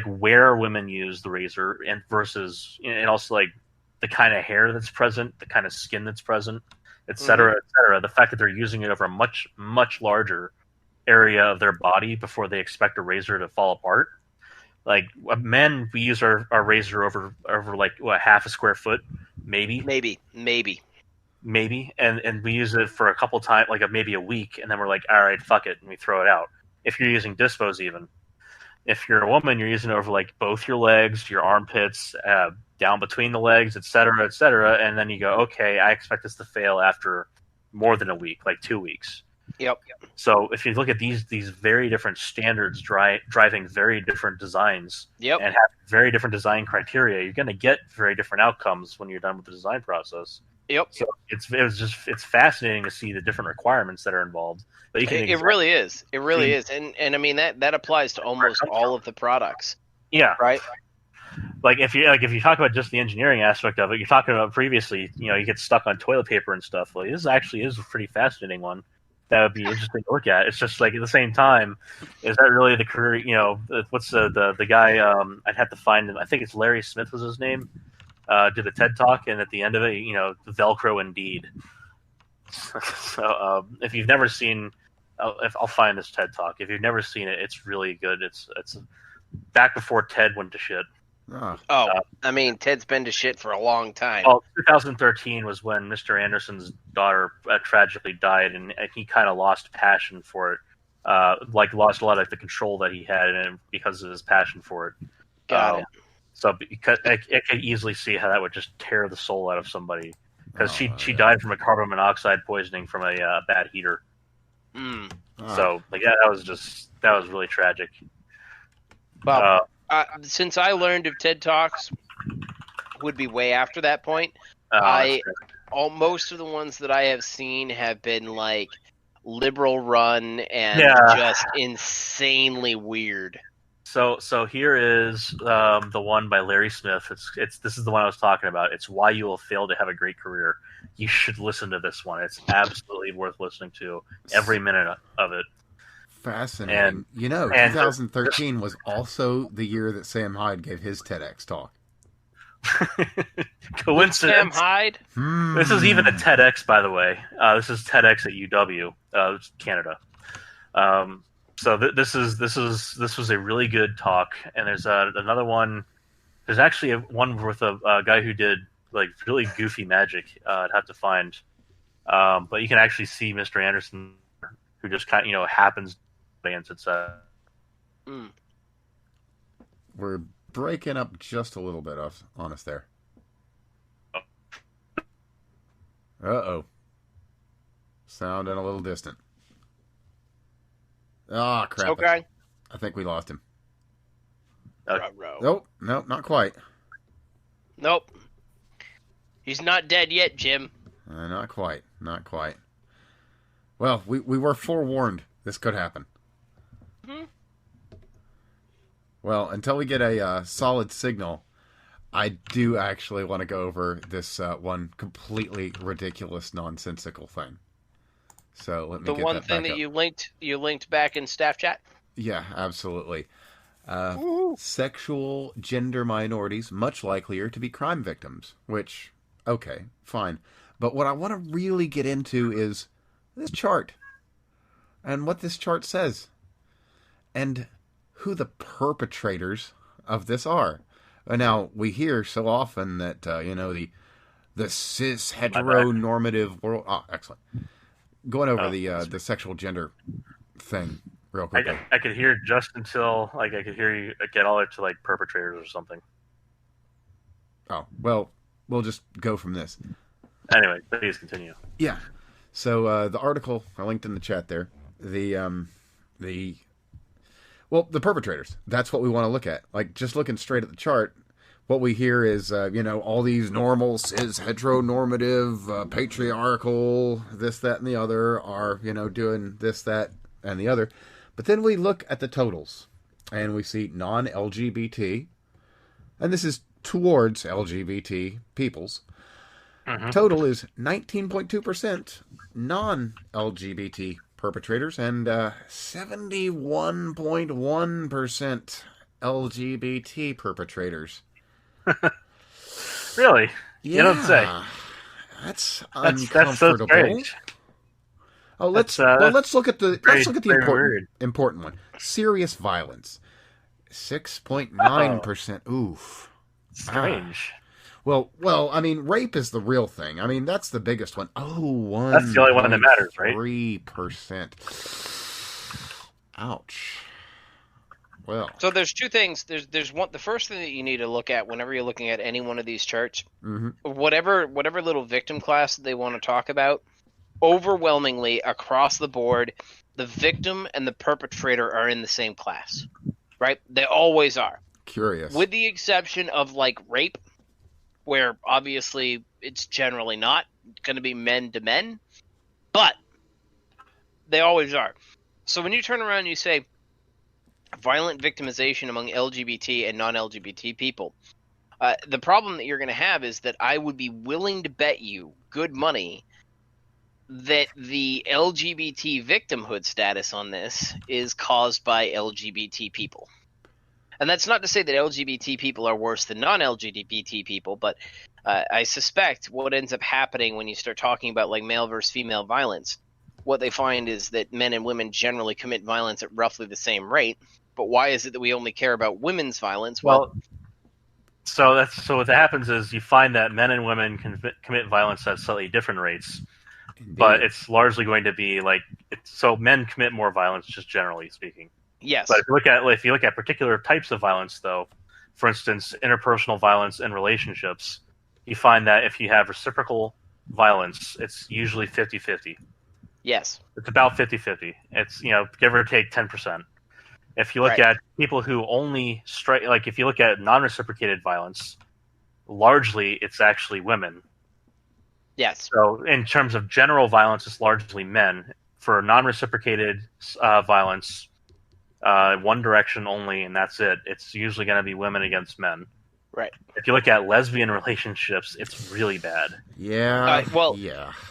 where women use the razor and versus, and also the kind of hair that's present, the kind of skin that's present, et cetera, the fact that they're using it over a much, much larger area of their body before they expect a razor to fall apart. Men, we use our razor over half a square foot, maybe, and we use it for a couple times, maybe a week, and then we're like, all right, fuck it, and we throw it out. If you're using dispos, even if you're a woman, you're using it over both your legs, your armpits, down between the legs, et cetera, and then you go, okay, I expect this to fail after more than a week, 2 weeks. Yep. So if you look at these very different standards driving very different designs and have very different design criteria, you're going to get very different outcomes when you're done with the design process. Yep. So it's fascinating to see the different requirements that are involved. But it really is. It really is. And I mean that applies to almost all of the products. Yeah. Right? If you talk about just the engineering aspect of it, you're talking about previously, you get stuck on toilet paper and stuff. Well, this actually is a pretty fascinating one. That would be interesting to look at. It's just at the same time, is that really the career? What's the guy? I'd have to find him. I think it's Larry Smith was his name. Did a TED talk, and at the end of it, Velcro indeed. So if you've never seen I'll find this TED Talk. If you've never seen it, it's really good. It's back before TED went to shit. Ah, Oh, I mean, Ted's been to shit for a long time. Well, 2013 was when Mr. Anderson's daughter tragically died, and he kind of lost passion for it. Lost a lot of the control that he had in it because of his passion for it. Got it. So because I could easily see how that would just tear the soul out of somebody, because she yeah. died from a carbon monoxide poisoning from a bad heater. Mm. So yeah, that was really tragic. Well, since I learned of TED Talks, would be way after that point. Most of the ones that I have seen have been like liberal run and just insanely weird. So here is the one by Larry Smith. This is the one I was talking about. It's Why You Will Fail to Have a Great Career. You should listen to this one. It's absolutely worth listening to. Every minute of it. Fascinating. And 2013 was also the year that Sam Hyde gave his TEDx talk. Coincidence. Sam Hyde? This is even a TEDx, by the way. This is TEDx at UW, Canada. So this was a really good talk, and there's another one. There's actually one with a guy who did like really goofy magic. I'd have to find, but you can actually see Mr. Anderson, who just kind of happens. It's We're breaking up just a little bit on us there. Uh-oh. Sounding a little distant. Ah, crap. Okay. I think we lost him. Nope, not quite. Nope. He's not dead yet, Jim. Not quite. Well, we were forewarned. This could happen. Mm-hmm. Well, until we get a solid signal, I do actually want to go over this one completely ridiculous, nonsensical thing. So let me get that back up. The one thing that you linked back in staff chat? Yeah, absolutely. Sexual gender minorities much likelier to be crime victims, which, okay, fine. But what I want to really get into is this chart and what this chart says and who the perpetrators of this are. Now, we hear so often that, the cis heteronormative world... Oh, excellent. Going over the sexual gender thing real quick. I could hear just until I could hear you get all the way to perpetrators or something. Oh, well, we'll just go from this. Anyway, please continue. Yeah. So the article I linked in the chat there, the perpetrators. That's what we want to look at. Just looking straight at the chart, what we hear is, all these normal, cis, heteronormative, patriarchal, this, that, and the other are, doing this, that, and the other. But then we look at the totals, and we see non-LGBT, and this is towards LGBT peoples. Mm-hmm. Total is 19.2% non-LGBT perpetrators and 71.1% LGBT perpetrators. Really? Yeah, you don't say. That's uncomfortable. That's so strange. Oh, let's look at the important one. Serious violence, 6.9%. Oof, strange. Well, I mean, rape is the real thing. I mean, that's the biggest one. Oh, that's the only one that matters, right? 3%. Ouch. Well, so there's two things. There's one. The first thing that you need to look at whenever you're looking at any one of these charts, whatever little victim class that they want to talk about, overwhelmingly across the board, the victim and the perpetrator are in the same class, right? They always are. Curious. With the exception of rape, where obviously it's generally not going to be men to men, but they always are. So when you turn around and you say violent victimization among LGBT and non-LGBT people, the problem that you're going to have is that I would be willing to bet you good money that the LGBT victimhood status on this is caused by LGBT people. And that's not to say that LGBT people are worse than non-LGBT people, but I suspect what ends up happening when you start talking about male versus female violence, what they find is that men and women generally commit violence at roughly the same rate. But why is it that we only care about women's violence? Well, so what happens is you find that men and women commit violence at slightly different rates, but it's largely going to be so men commit more violence, just generally speaking. yes. But if you look at particular types of violence, though, for instance, interpersonal violence in relationships, you find that if you have reciprocal violence, it's usually 50-50. Yes. It's about 50-50. It's, give or take 10%. If you look at people who only strike, if you look at non-reciprocated violence, largely it's actually women. Yes. So in terms of general violence, it's largely men. For non-reciprocated violence, one direction only, and that's it. It's usually going to be women against men. Right. If you look at lesbian relationships, it's really bad. Yeah.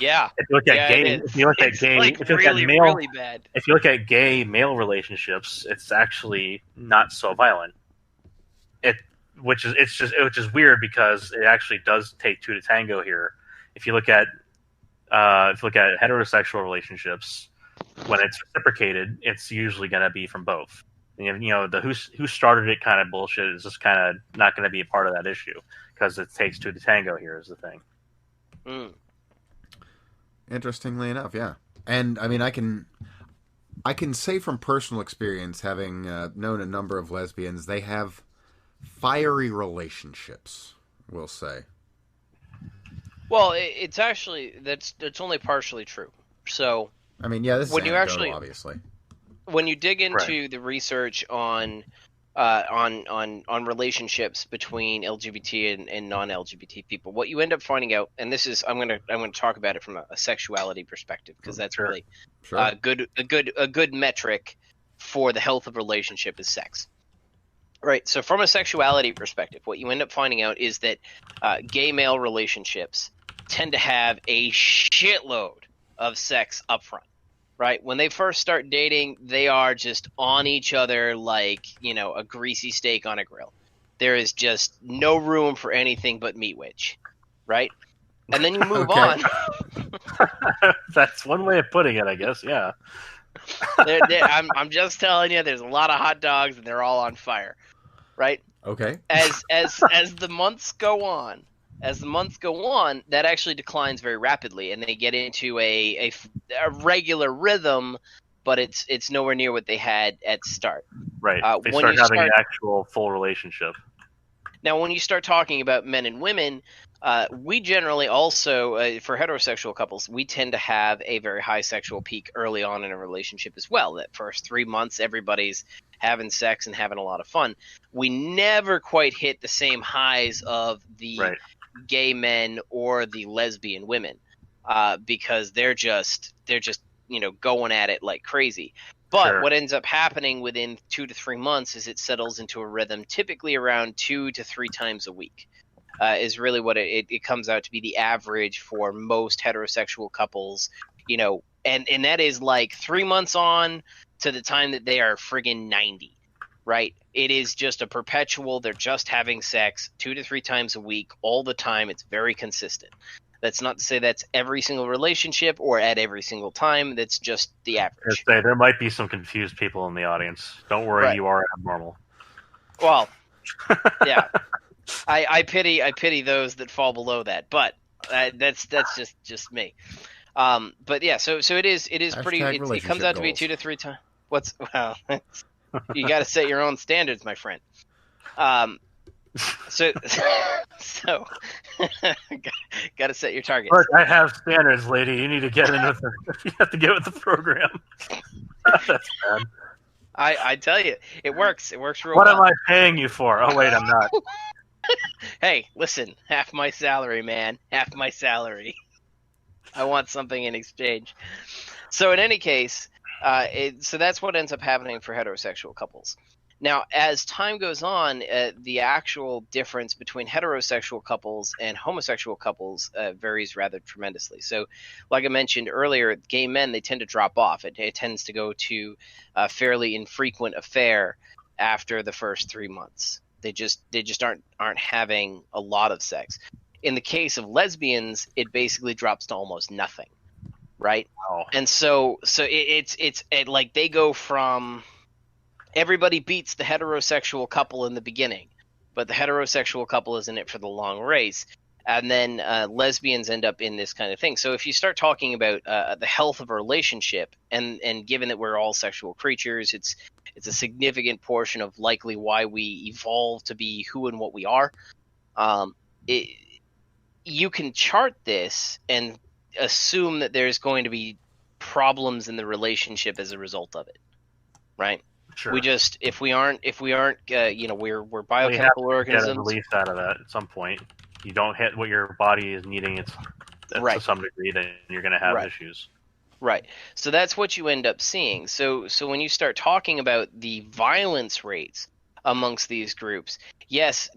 Yeah. If you look at gay, if you look at male, really bad. If you look at gay male relationships, it's actually not so violent. Which is weird because it actually does take two to tango here. If you look at heterosexual relationships, when it's reciprocated, it's usually going to be from both. And, the who started it kind of bullshit is just kind of not going to be a part of that issue because it takes two to tango here is the thing. Mm. Interestingly enough, yeah. And I mean, I can say from personal experience, having known a number of lesbians, they have fiery relationships, we'll say. Well, it's actually that's only partially true. So I mean, yeah, this is anecdotal, obviously. When you dig into the research on relationships between LGBT and non-LGBT people, what you end up finding out, and this is I'm going to talk about it from a sexuality perspective because that's really a good metric for the health of relationship is sex. Right. So from a sexuality perspective, what you end up finding out is that gay male relationships tend to have a shitload of sex up front. Right? When they first start dating, they are just on each other like, a greasy steak on a grill. There is just no room for anything but meat wedge. Right? And then you move on. That's one way of putting it, I guess. Yeah. I'm just telling you, there's a lot of hot dogs and they're all on fire. Right? Okay. As the months go on, that actually declines very rapidly, and they get into a regular rhythm, but it's nowhere near what they had at start. Right. They start having an actual full relationship. Now, when you start talking about men and women, we generally also, for heterosexual couples, we tend to have a very high sexual peak early on in a relationship as well. That first 3 months, everybody's having sex and having a lot of fun. We never quite hit the same highs of the gay men or the lesbian women because they're just going at it like crazy. But what ends up happening within 2 to 3 months is it settles into a rhythm typically around 2 to 3 times a week is really what it comes out to be the average for most heterosexual couples, and that is like 3 months on to the time that they are friggin' 90. Right? It is just a perpetual, they're just having sex 2 to 3 times a week all the time. It's very consistent. That's not to say that's every single relationship or at every single time. That's just the average. There might be some confused people in the audience. Don't worry, you are abnormal. Well, yeah. I pity those that fall below that, but that's just me. But yeah, so it is pretty. It comes out to be 2 to 3 times. You got to set your own standards, my friend. So got to set your targets. Look, I have standards, lady. You need to get in with you have to get with the program. That's bad. I tell you, it works. It works real well. What am I paying you for? Oh wait, I'm not. Hey, listen, half my salary, man. Half my salary. I want something in exchange. So in any case, so that's what ends up happening for heterosexual couples. Now, as time goes on, the actual difference between heterosexual couples and homosexual couples varies rather tremendously. So, like I mentioned earlier, gay men, they tend to drop off. It tends to go to a fairly infrequent affair after the first 3 months. They just aren't having a lot of sex. In the case of lesbians, it basically drops to almost nothing. right? Wow. And so it's like they go from everybody beats the heterosexual couple in the beginning, but the heterosexual couple is in it for the long race. And then lesbians end up in this kind of thing. So if you start talking about the health of a relationship, and given that we're all sexual creatures, it's a significant portion of likely why we evolve to be who and what we are. You can chart this and assume that there's going to be problems in the relationship as a result of it, right? Sure. We just if we aren't we're Well, biochemical you have to get a organisms. release out of that at some point. You don't hit what your body is needing Right. to some degree, then you're going to have Right. issues. Right. So that's what you end up seeing. So when you start talking about the violence rates amongst these groups, yes,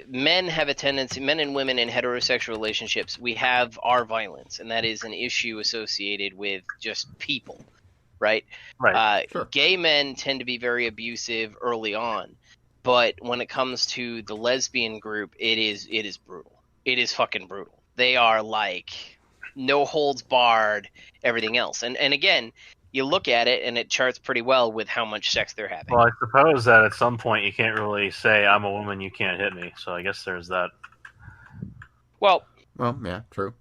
men have a tendency, men and women in heterosexual relationships, we have our violence, and that is an issue associated with just people, right? Right. Sure. Gay men tend to be very abusive early on, but when it comes to the lesbian group, it is brutal. It is fucking brutal. They are like no holds barred, everything else. And again, you look at it and it charts pretty well with how much sex they're having. Well, I suppose that at some point you can't really say, I'm a woman, you can't hit me. So I guess there's that. Well, yeah, true.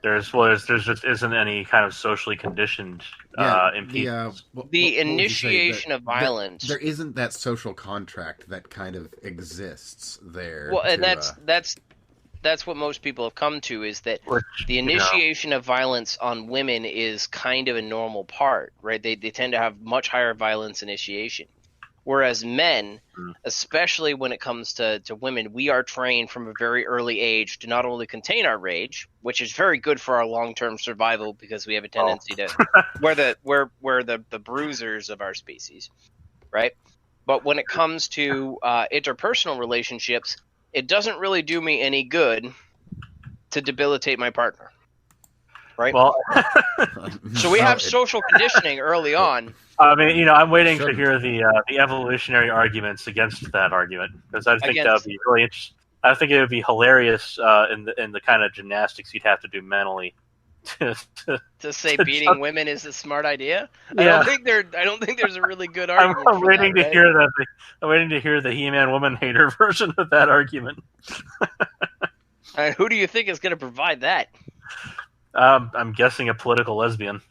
There just isn't any kind of socially conditioned impedance. the initiation of violence. There isn't that social contract that kind of exists there. Well, and that's what most people have come to, is that the initiation of violence on women is kind of a normal part, right? They tend to have much higher violence initiation. Whereas men, especially when it comes to women, we are trained from a very early age to not only contain our rage, which is very good for our long-term survival because we have a tendency to we're the bruisers of our species, right? But when it comes to interpersonal relationships, it doesn't really do me any good to debilitate my partner, right? Well, so we have social conditioning early on. I mean, I'm waiting to hear the evolutionary arguments against that argument, because I think that would be really interesting. I think it would be hilarious in the kind of gymnastics you'd have to do mentally to say beating women is a smart idea. Yeah. I don't think there's a really good argument. I'm waiting to hear that. I'm waiting to hear the He-Man woman hater version of that argument. Who do you think is going to provide that? I'm guessing a political lesbian.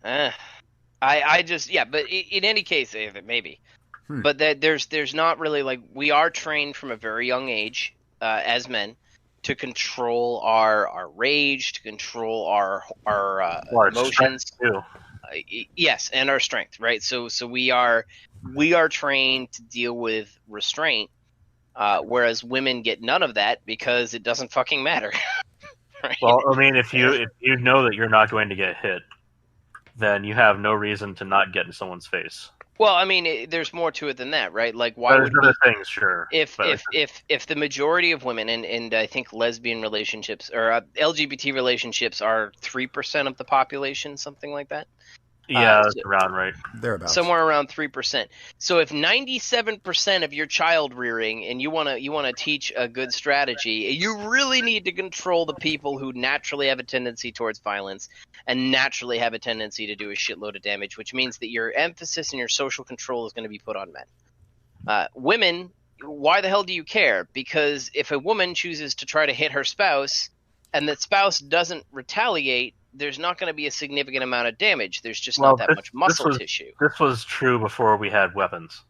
I just but in any case, maybe. But there's not really, like, we are trained from a very young age as men to control our rage, to control our emotions too. Yes, and our strength, right? So we are trained to deal with restraint, whereas women get none of that because it doesn't fucking matter. Right? Well, I mean, if you know that you're not going to get hit, then you have no reason to not get in someone's face. Well, I mean, there's more to it than that, right? Like, why there's would other things, sure. If the majority of women, and I think lesbian relationships or LGBT relationships are 3% of the population, something like that. Yeah, that's around right. Thereabouts. Somewhere around 3%. So if 97% of your child rearing, and you wanna teach a good strategy, you really need to control the people who naturally have a tendency towards violence and naturally have a tendency to do a shitload of damage, which means that your emphasis and your social control is going to be put on men. Women, why the hell do you care? Because if a woman chooses to try to hit her spouse and that spouse doesn't retaliate, there's not going to be a significant amount of damage. There's just not that much muscle tissue. This was true before we had weapons.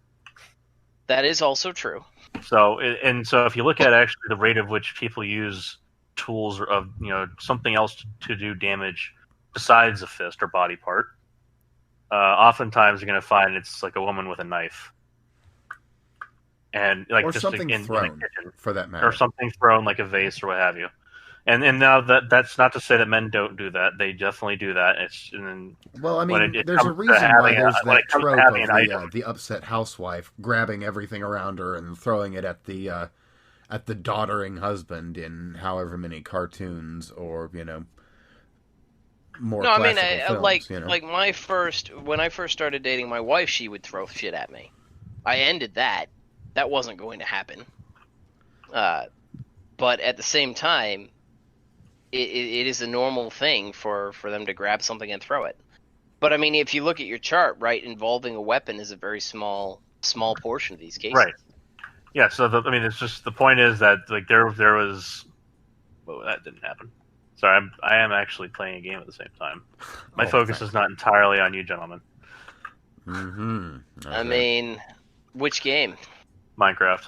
That is also true. So if you look at actually the rate of which people use tools of something else to do damage besides a fist or body part, oftentimes you're going to find it's like a woman with a knife, and like or just something in thrown, the kitchen, for that matter, or something thrown like a vase or what have you. And now that's not to say that men don't do that. They definitely do that. Well, I mean, there's a reason why there's that trope of the upset housewife grabbing everything around her and throwing it at the doddering husband in however many cartoons or more. No, I mean, films, like when I first started dating my wife, she would throw shit at me. I ended that. That wasn't going to happen. But at the same time, it is a normal thing for them to grab something and throw it. But I mean, if you look at your chart, right, involving a weapon is a very small portion of these cases. Right. Yeah. So it's just the point is that like there was. Well, that didn't happen. Sorry, I am actually playing a game at the same time. My focus is not entirely on you, gentlemen. Mm-hmm. Okay. I mean, which game? Minecraft.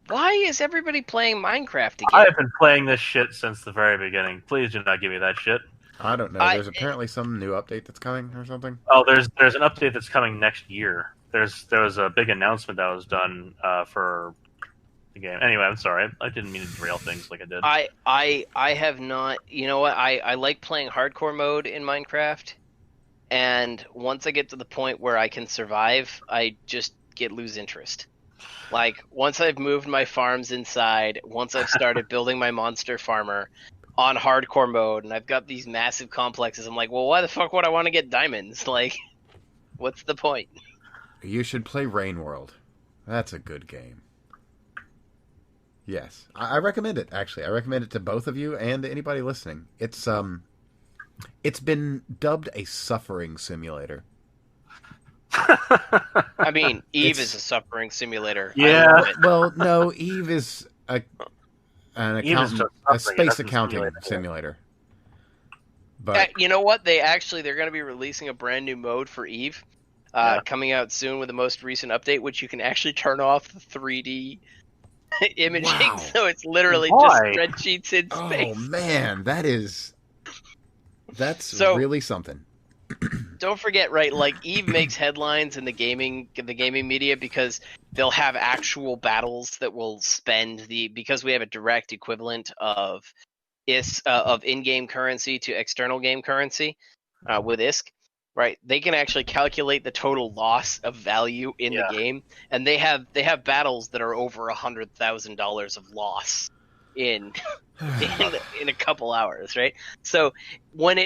Why is everybody playing Minecraft again? I have been playing this shit since the very beginning. Please do not give me that shit. I don't know. There's apparently some new update that's coming or something. Oh, there's an update that's coming next year. There was a big announcement that was done for the game. Anyway, I'm sorry. I didn't mean to derail things like I did. I have not. You know what? I like playing hardcore mode in Minecraft, and once I get to the point where I can survive, I just lose interest. Like, once I've moved my farms inside, once I've started building my monster farmer on hardcore mode, and I've got these massive complexes, I'm like, well, why the fuck would I want to get diamonds? Like, what's the point? You should play Rain World. That's a good game. Yes. I recommend it, actually. I recommend it to both of you and anybody listening. It's been dubbed a suffering simulator. I mean, Eve is a suffering simulator. Yeah. Well, no, Eve is an accountant, a space accounting simulator. But you know what? They're going to be releasing a brand new mode for Eve, coming out soon with the most recent update, which you can actually turn off the 3D imaging, wow. So it's literally just spreadsheets in space. Oh man, that's really something. Don't forget, right? Like, Eve makes headlines in the gaming media because they'll have actual battles that will spend because we have a direct equivalent of in-game currency to external game currency with ISK, right? They can actually calculate the total loss of value in the game, and they have battles that are over $100,000 of loss in a couple hours, right? So when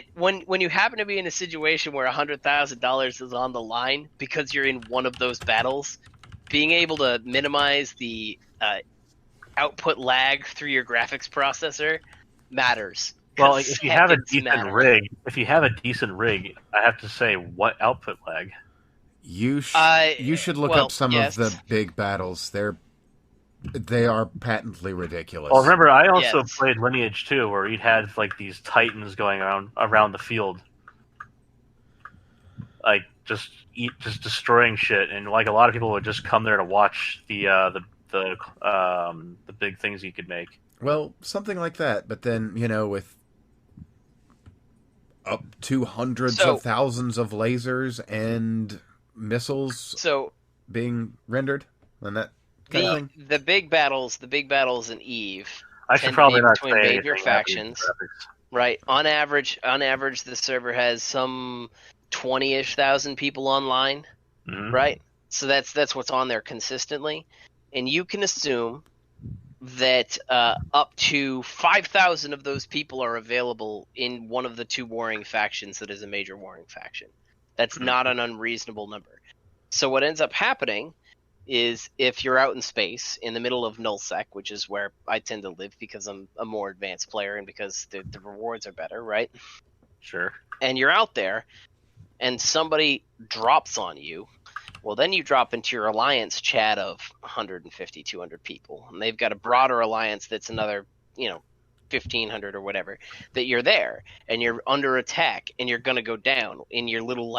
you happen to be in a situation where $100,000 is on the line because you're in one of those battles, being able to minimize the output lag through your graphics processor matters. Well, if you have a decent rig, I have to say, what output lag? You should look up some of the big battles. They are patently ridiculous. Well, remember, I also played Lineage 2, where you'd had like these titans going around the field, like just destroying shit, and like a lot of people would just come there to watch the big things you could make. Well, something like that, but then with up to hundreds of thousands of lasers and missiles being rendered, and that. The big battles in Eve. I should probably not between say major factions, right? On average, the server has some 20-ish thousand people online, right? So that's what's on there consistently, and you can assume that up to 5,000 of those people are available in one of the two warring factions that is a major warring faction. That's not an unreasonable number. So what ends up happening is if you're out in space in the middle of nullsec, which is where I tend to live because I'm a more advanced player and because the rewards are better, right? Sure. And you're out there and somebody drops on you, well, then you drop into your alliance chat of 150, 200 people. And they've got a broader alliance that's another, 1,500 or whatever, that you're there and you're under attack and you're going to go down in your little,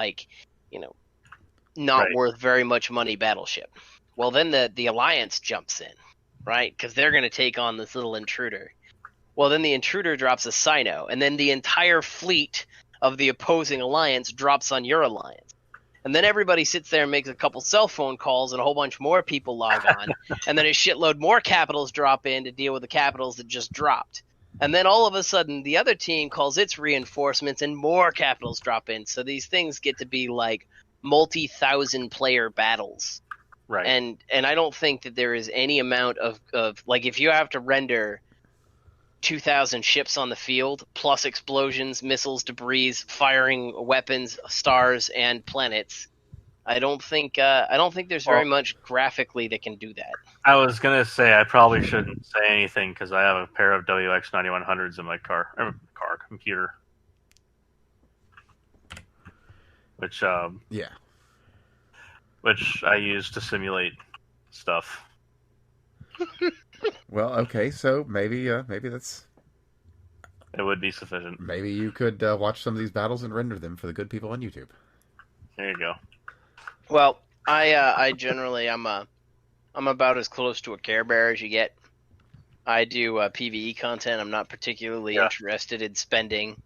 not worth very much money battleship. Well, then the alliance jumps in, right? Because they're going to take on this little intruder. Well, then the intruder drops a Sino, and then the entire fleet of the opposing alliance drops on your alliance. And then everybody sits there and makes a couple cell phone calls, and a whole bunch more people log on. And then a shitload more capitals drop in to deal with the capitals that just dropped. And then all of a sudden, the other team calls its reinforcements, and more capitals drop in. So these things get to be like multi-thousand player battles. Right. And I don't think that there is any amount of like, if you have to render 2,000 ships on the field, plus explosions, missiles, debris, firing weapons, stars, and planets, I don't think there's very much graphically that can do that. I was gonna say I probably shouldn't say anything because I have a pair of WX9100s in my computer, which Yeah. which I use to simulate stuff. Well, okay, so maybe that's It would be sufficient. maybe you could watch some of these battles and render them for the good people on YouTube. There you go. Well, I generally I'm about as close to a Care Bear as you get. I do PvE content. I'm not particularly interested in spending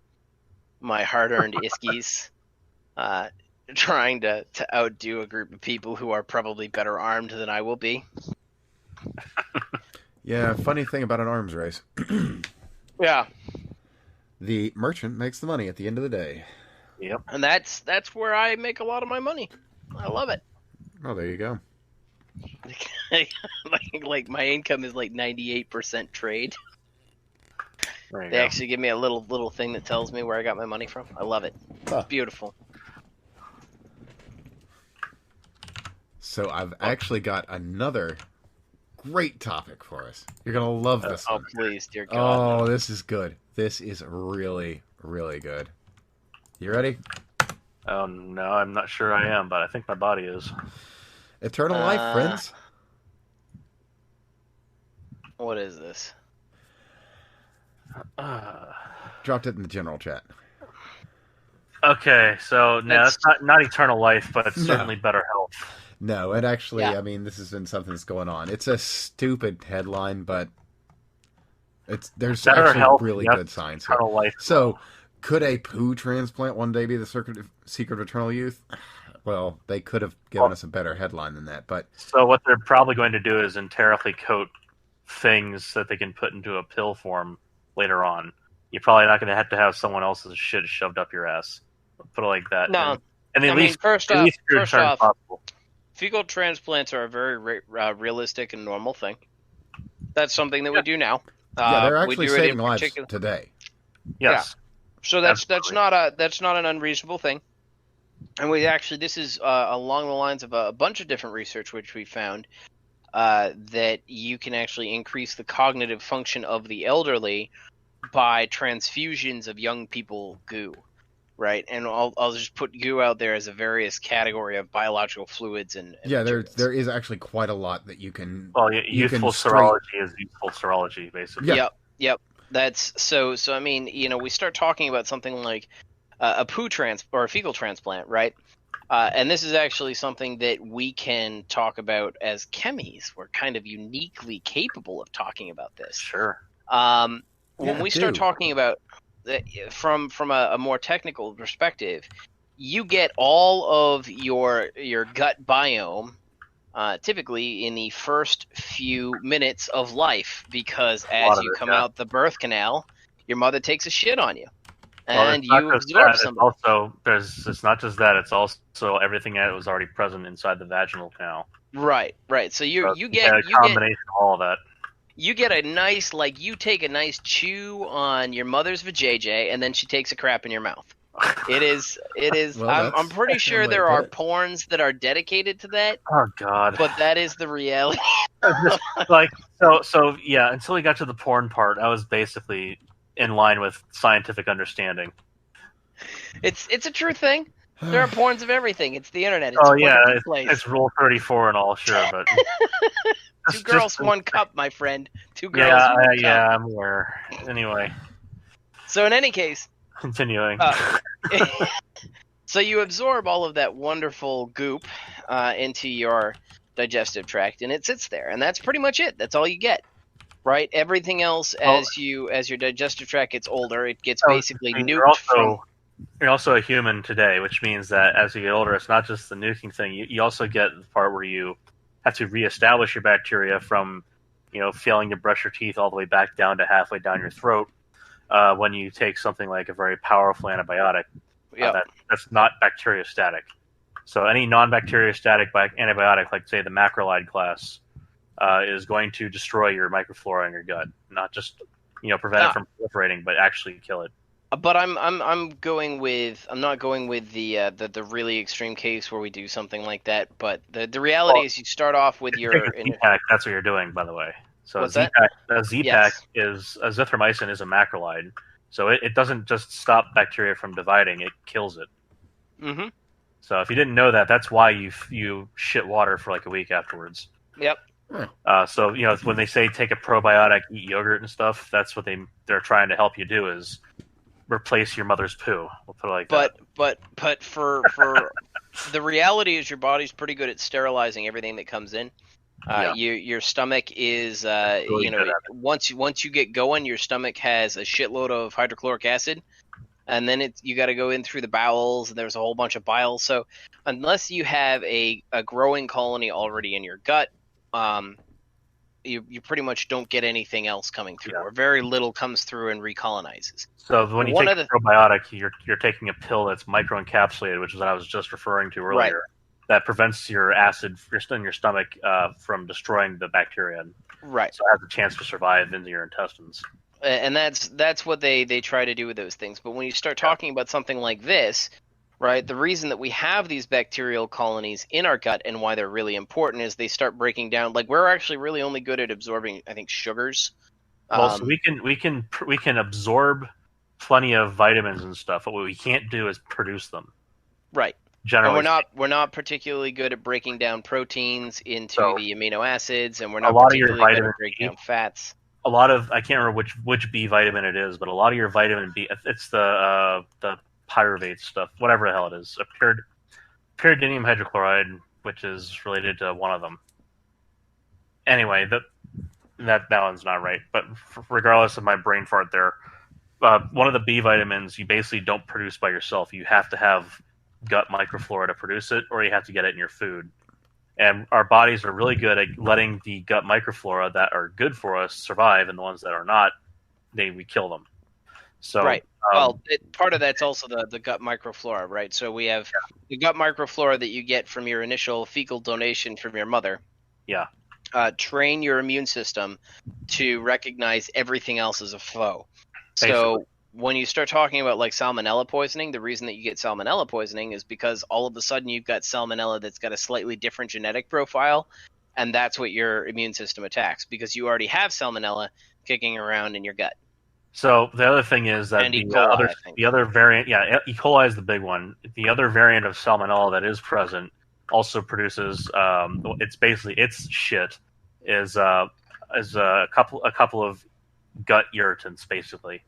my hard-earned iskies trying to outdo a group of people who are probably better armed than I will be. Yeah, funny thing about an arms race. Yeah. The merchant makes the money at the end of the day. Yep. And that's where I make a lot of my money. I love it. Oh, there you go. like my income is like 98% trade. There you They go. actually give me a little thing that tells me where I got my money from. I love it. Huh. It's beautiful. So I've actually got another great topic for us. You're gonna love this Oh one. please, dear God. Oh, this is good. This is really, really good. You ready? Oh no, I'm not sure I am, but I think my body is. Eternal life, friends. What is this? Dropped it in the general chat. Okay, so no, that's not eternal life, but it's No. certainly better health. No, it actually, Yeah. I mean, this has been something that's going on. It's a stupid headline, but there's Better actually health, really yes, good science here. Eternal life. So, could a poo transplant one day be the secret of eternal youth? Well, they could have given us a better headline than that, but So what they're probably going to do is entirely coat things that they can put into a pill form later on. You're probably not going to have someone else's shit shoved up your ass. Put it like that. No. And at least first at off, least your return possible. fecal transplants are a very realistic and normal thing. That's something that we do now. yeah, they're we actually do it in saving lives particular- today. Yes. So that's Absolutely. that's not an unreasonable thing. And this is along the lines of a bunch of different research which we found that you can actually increase the cognitive function of the elderly by transfusions of young people goo, right? And I'll just put goo out there as a various category of biological fluids and Yeah, materials. there is actually quite a lot that you can. Well, you youthful can straight- serology is youthful serology, basically. Yeah. Yep. That's so. I mean, we start talking about something like a poo or a fecal transplant, right? And this is actually something that we can talk about as chemies. We're kind of uniquely capable of talking about this. Sure. When Yeah, we start do. talking about from a more technical perspective, you get all of your gut biome typically in the first few minutes of life, because as you come out the birth canal, your mother takes a shit on you, and you absorb some. It's not just that; it's also everything that was already present inside the vaginal canal. Right. So you get a combination of all of that. You get a nice, you take a nice chew on your mother's vajayjay, and then she takes a crap in your mouth. It is. Well, I'm pretty sure way to there put are it. porns that are dedicated to that, Oh God! but that is the reality. So yeah. Until we got to the porn part, I was basically in line with scientific understanding. It's a true thing. There are porns of everything. It's the internet. It's Oh a yeah, wonderful place. it's Rule 34 and all, sure, but Two girls, one cup, my friend. Two girls, one cup. Yeah, I'm aware. Anyway, So in any case, continuing. so you absorb all of that wonderful goop into your digestive tract, and it sits there, and that's pretty much it. That's all you get, right? Everything else, as your digestive tract gets older, it gets basically nuked. You're also a human today, which means that as you get older, it's not just the nuking thing. You also get the part where you have to reestablish your bacteria from, failing to brush your teeth all the way back down to halfway down your throat when you take something like a very powerful antibiotic. That's not bacteriostatic. So any non-bacteriostatic antibiotic, like say the macrolide class, is going to destroy your microflora in your gut, not just prevent it from proliferating, but actually kill it. But I'm going with I'm not going with the really extreme case where we do something like that. But the reality Well, is you start off with if you take your a Z-Pack, that's what you're doing, by the way. So what's that? A Z-Pack Yes. is azithromycin is a macrolide, so it doesn't just stop bacteria from dividing; it kills it. Mm-hmm. So if you didn't know that, that's why you shit water for like a week afterwards. Yep. So when they say take a probiotic, eat yogurt and stuff, that's what they're trying to help you do is replace your mother's poo. We'll put it like that. But for the reality is your body's pretty good at sterilizing everything that comes in. Yeah. Your stomach is Really good at once you get going, your stomach has a shitload of hydrochloric acid, and then you got to go in through the bowels, and there's a whole bunch of bile. So unless you have a growing colony already in your gut, you pretty much don't get anything else coming through, or very little comes through and recolonizes. So when you take a probiotic, you're taking a pill that's microencapsulated, which is what I was just referring to earlier. Right. That prevents your acid in your stomach from destroying the bacteria. Right. So it has a chance to survive into your intestines. And that's what they try to do with those things. But when you start talking about something like this, right, the reason that we have these bacterial colonies in our gut and why they're really important is they start breaking down. Like, we're actually really only good at absorbing, I think, sugars. Well, so we can absorb plenty of vitamins and stuff, but what we can't do is produce them. Right. Generally, and we're not particularly good at breaking down proteins into the amino acids, and we're not particularly good at breaking down fats. A lot of I can't remember which B vitamin it is, but a lot of your vitamin B, it's the pyruvate stuff, whatever the hell it is, pyridinium hydrochloride, which is related to one of them. Anyway, that one's not right. But regardless of my brain fart there, one of the B vitamins you basically don't produce by yourself. You have to have gut microflora to produce it, or you have to get it in your food. And our bodies are really good at letting the gut microflora that are good for us survive, and the ones that are not, we kill them. So, right. Part of that's also the gut microflora, right? So we have the gut microflora that you get from your initial fecal donation from your mother. Yeah. Train your immune system to recognize everything else as a foe. Basically. So when you start talking about like salmonella poisoning, the reason that you get salmonella poisoning is because all of a sudden you've got salmonella that's got a slightly different genetic profile, and that's what your immune system attacks because you already have salmonella kicking around in your gut. So the other thing is that the other variant, E. coli is the big one. The other variant of salmonella that is present also produces its shit is a couple of gut irritants basically.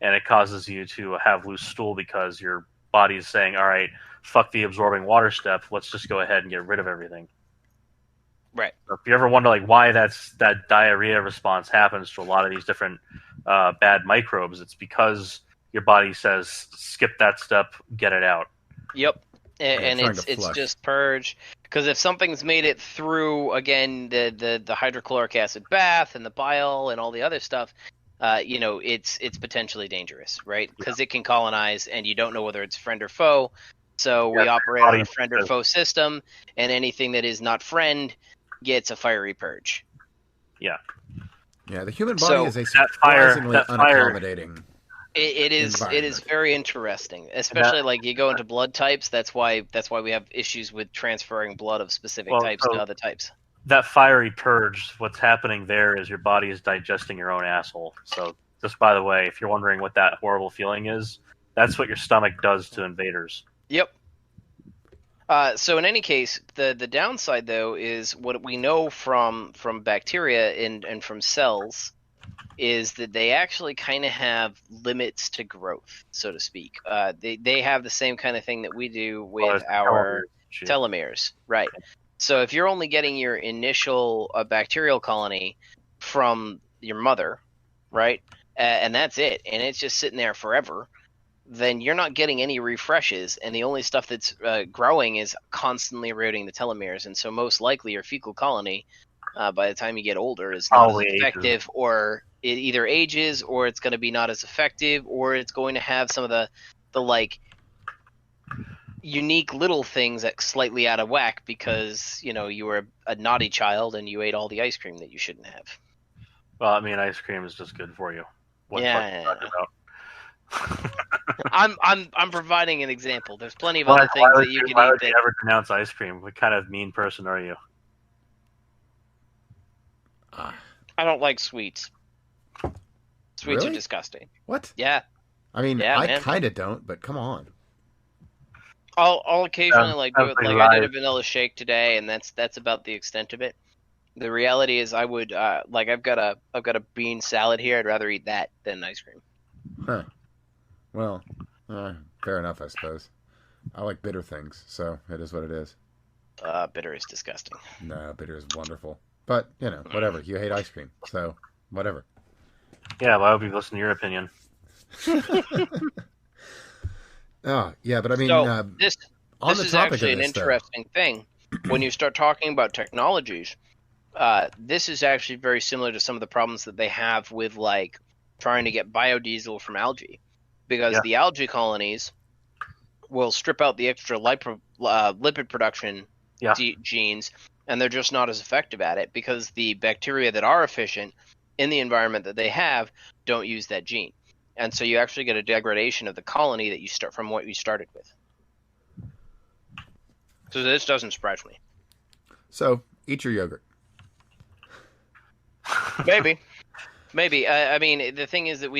And it causes you to have loose stool because your body is saying, all right, fuck the absorbing water step. Let's just go ahead and get rid of everything. Right. So if you ever wonder like why that diarrhea response happens to a lot of these different bad microbes, it's because your body says, skip that step, get it out. Yep. And it's just purge. Because if something's made it through, again, the hydrochloric acid bath and the bile and all the other stuff, it's potentially dangerous, right? Because it can colonize, and you don't know whether it's friend or foe. So we operate on a friend or foe system, and anything that is not friend gets a fiery purge. Yeah. Yeah, the human body is a surprisingly unaccommodating. It is very interesting, especially like you go into blood types. That's why we have issues with transferring blood of specific types to other types. That fiery purge, what's happening there is your body is digesting your own asshole. So, just by the way, if you're wondering what that horrible feeling is, that's what your stomach does to invaders. Yep. So in any case, the downside though is what we know from bacteria and from cells is that they actually kind of have limits to growth, so to speak. They have the same kind of thing that we do with our telomeres, right? So if you're only getting your initial bacterial colony from your mother, right, and that's it, and it's just sitting there forever, then you're not getting any refreshes, and the only stuff that's growing is constantly eroding the telomeres, and so most likely your fecal colony, by the time you get older, is not as effective, or it either ages, or it's going to be not as effective, or it's going to have some of the like unique little things that's slightly out of whack because you were a naughty child and you ate all the ice cream that you shouldn't have. Well, I mean, ice cream is just good for you. What I'm providing an example. There's plenty of Why other things would that you can why eat would that you ever pronounce ice cream? What kind of mean person are you? Ah, I don't like sweets. Sweets are really? disgusting. What? Yeah, I mean, yeah, I man. kind of don't, but come on. I'll occasionally do Sounds it. like Like I did a lies. vanilla shake today, and that's about the extent of it. The reality is, I would like I've got a bean salad here. I'd rather eat that than ice cream. Huh. Well, fair enough, I suppose. I like bitter things, so it is what it is. Bitter is disgusting. No, bitter is wonderful. But, whatever. You hate ice cream, so whatever. Yeah, why would we listen to your opinion? Oh, yeah, but I mean, So on this the is topic of actually an this, though. interesting thing. When you start talking about technologies, this is actually very similar to some of the problems that they have with like trying to get biodiesel from algae, because Yeah. the algae colonies will strip out the extra lipid production Yeah. genes, and they're just not as effective at it because the bacteria that are efficient in the environment that they have don't use that gene, and so you actually get a degradation of the colony that you start from what you started with. So this doesn't surprise me. So, eat your yogurt. Maybe. I mean, the thing is that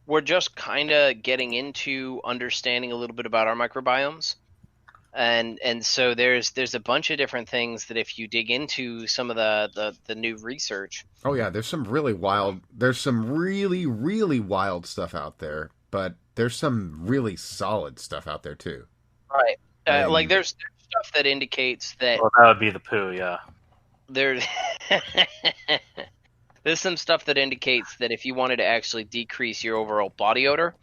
we're just kind of getting into understanding a little bit about our microbiomes, and so there's a bunch of different things that if you dig into some of the new research. Oh, yeah, there's some really really wild stuff out there, but there's some really solid stuff out there, too. Right. Like And- there's stuff that indicates that Well, that would be the poo, yeah. there's there's some stuff that indicates that if you wanted to actually decrease your overall body odor,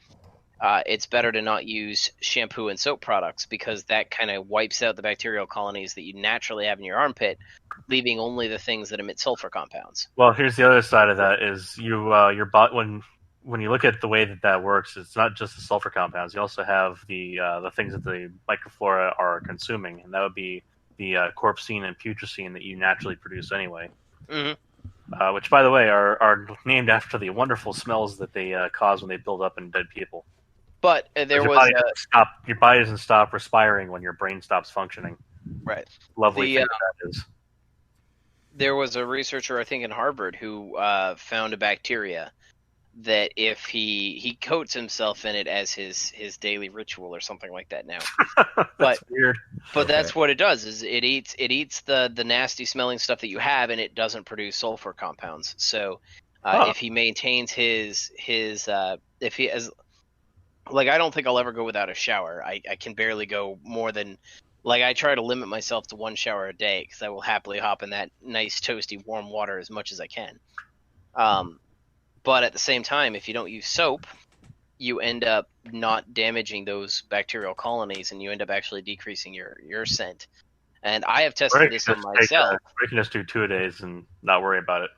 it's better to not use shampoo and soap products because that kind of wipes out the bacterial colonies that you naturally have in your armpit, leaving only the things that emit sulfur compounds. Well, here's the other side of that: is your bot when you look at the way that works, it's not just the sulfur compounds. You also have the things that the microflora are consuming, and that would be the corpsine and putrescine that you naturally produce anyway. Mm-hmm. Which, by the way, are named after the wonderful smells that they cause when they build up in dead people. But Your body doesn't stop respiring when your brain stops functioning. Right. Lovely thing that is. There was a researcher, I think, in Harvard who found a bacteria that if he coats himself in it as his daily ritual or something like that now. That's weird. But that's what it does, is it eats the nasty smelling stuff that you have, and it doesn't produce sulfur compounds. So if he maintains his if he has, like, I don't think I'll ever go without a shower. I can barely go more than, like, I try to limit myself to one shower a day because I will happily hop in that nice toasty warm water as much as I can. But at the same time, if you don't use soap, you end up not damaging those bacterial colonies, and you end up actually decreasing your scent. And I have tested this on myself. We can just do 2 days and not worry about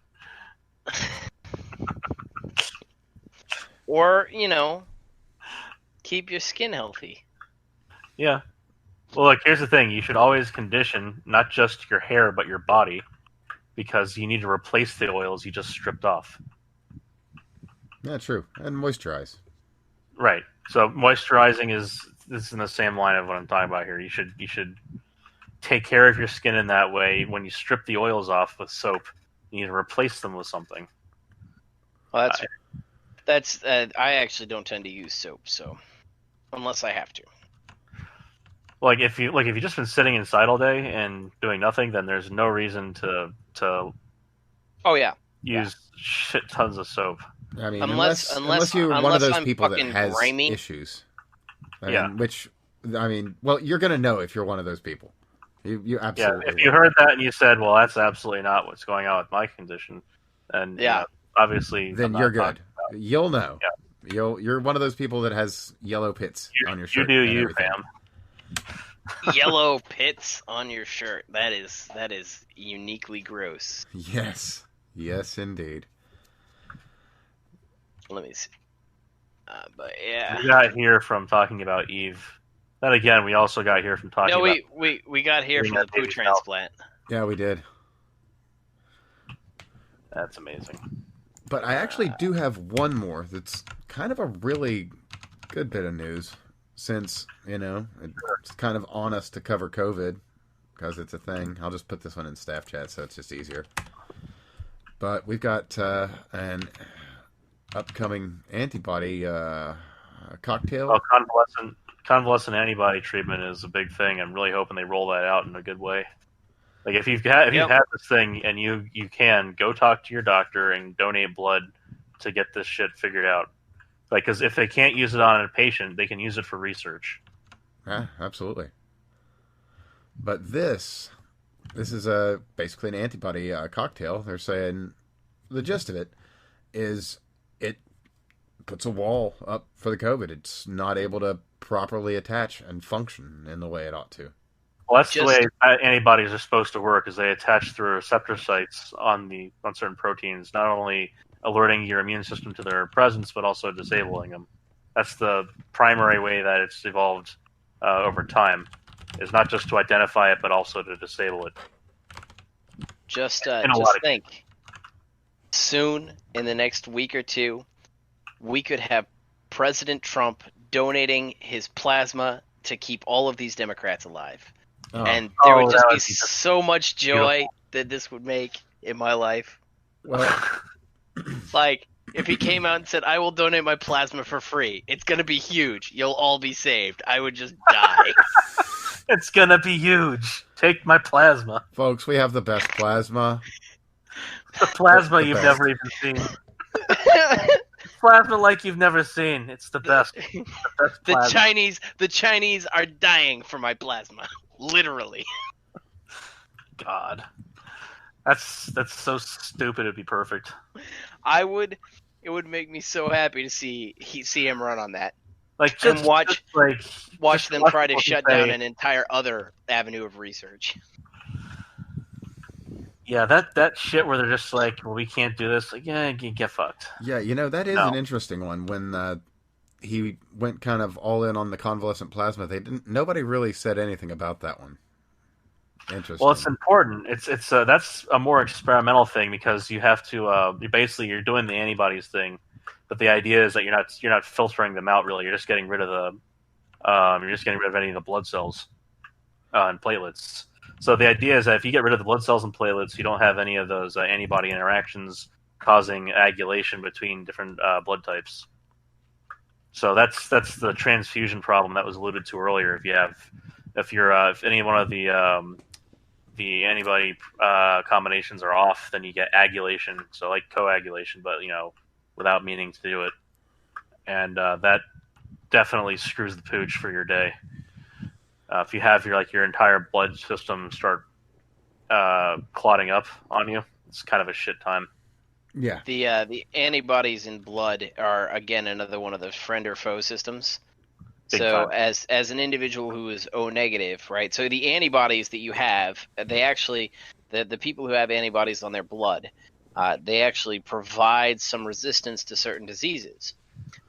it. Or, keep your skin healthy. Yeah. Well, look, here's the thing. You should always condition not just your hair, but your body, because you need to replace the oils you just stripped off. Yeah, true. And moisturize. Right. So moisturizing is in the same line of what I'm talking about here. You should take care of your skin in that way. When you strip the oils off with soap, you need to replace them with something. Well, that's I actually don't tend to use soap, so unless I have to. Like if you just been sitting inside all day and doing nothing, then there's no reason to Oh yeah. use shit tons of soap. I mean, unless you're one of those people that has issues. Well, you're going to know if you're one of those people. You absolutely. Yeah, if you heard that and you said, "Well, that's absolutely not what's going on with my condition," and obviously, then you're good. You'll know. Yeah. You're one of those people that has yellow pits on your shirt. You do you, fam. Yellow pits on your shirt. That is uniquely gross. Yes, indeed. Let me see. But yeah, we got here from talking about Eve. Then again, we also got here from talking. No, about we got here from the poo transplant. Yeah, we did. That's amazing. But I actually do have one more that's kind of a really good bit of news since, it's kind of on us to cover COVID because it's a thing. I'll just put this one in staff chat so it's just easier. But we've got an upcoming antibody cocktail. Well, convalescent antibody treatment is a big thing. I'm really hoping they roll that out in a good way. Like if you've had this thing and you can go talk to your doctor and donate blood to get this shit figured out. Like, because if they can't use it on a patient, they can use it for research. Yeah, absolutely. But this is basically an antibody cocktail. They're saying the gist of it is it puts a wall up for the COVID. It's not able to properly attach and function in the way it ought to. Well, that's the way antibodies are supposed to work, is they attach through receptor sites on certain proteins, not only alerting your immune system to their presence, but also disabling them. That's the primary way that it's evolved over time, is not just to identify it, but also to disable it. Just think, soon, in the next week or two, we could have President Trump donating his plasma to keep all of these Democrats alive. Oh. And there would just be so much joy that this would make in my life. Well, like, if he came out and said, I will donate my plasma for free, it's going to be huge. You'll all be saved. I would just die. It's going to be huge. Take my plasma. Folks, we have the best plasma. The plasma you've never even seen. Plasma like you've never seen. It's the best. The best plasma. The Chinese are dying for my plasma. Literally. God. That's so stupid. It'd be perfect. It would make me so happy to see him run on that. Like, just watch them try to shut down an entire other avenue of research. Yeah, that shit where they're just like, well, we can't do this. Like, yeah, get fucked. Yeah, that is an interesting one. When he went kind of all in on the convalescent plasma, nobody really said anything about that one. Interesting. Well, it's important. It's that's a more experimental thing because you have to you're doing the antibodies thing, but the idea is that you're not filtering them out really. You're just getting rid of any of the blood cells and platelets. So the idea is that if you get rid of the blood cells and platelets, you don't have any of those antibody interactions causing agglutinin between different blood types. So that's the transfusion problem that was alluded to earlier. If any one of the antibody combinations are off, then you get agglutinin, so like coagulation, but without meaning to do it, and that definitely screws the pooch for your day. If you have your entire blood system start clotting up on you, it's kind of a shit time. Yeah. The antibodies in blood are again another one of those friend or foe systems. Big so time. As an individual who is O negative, right? So the antibodies that you have, they actually the people who have antibodies on their blood, they actually provide some resistance to certain diseases.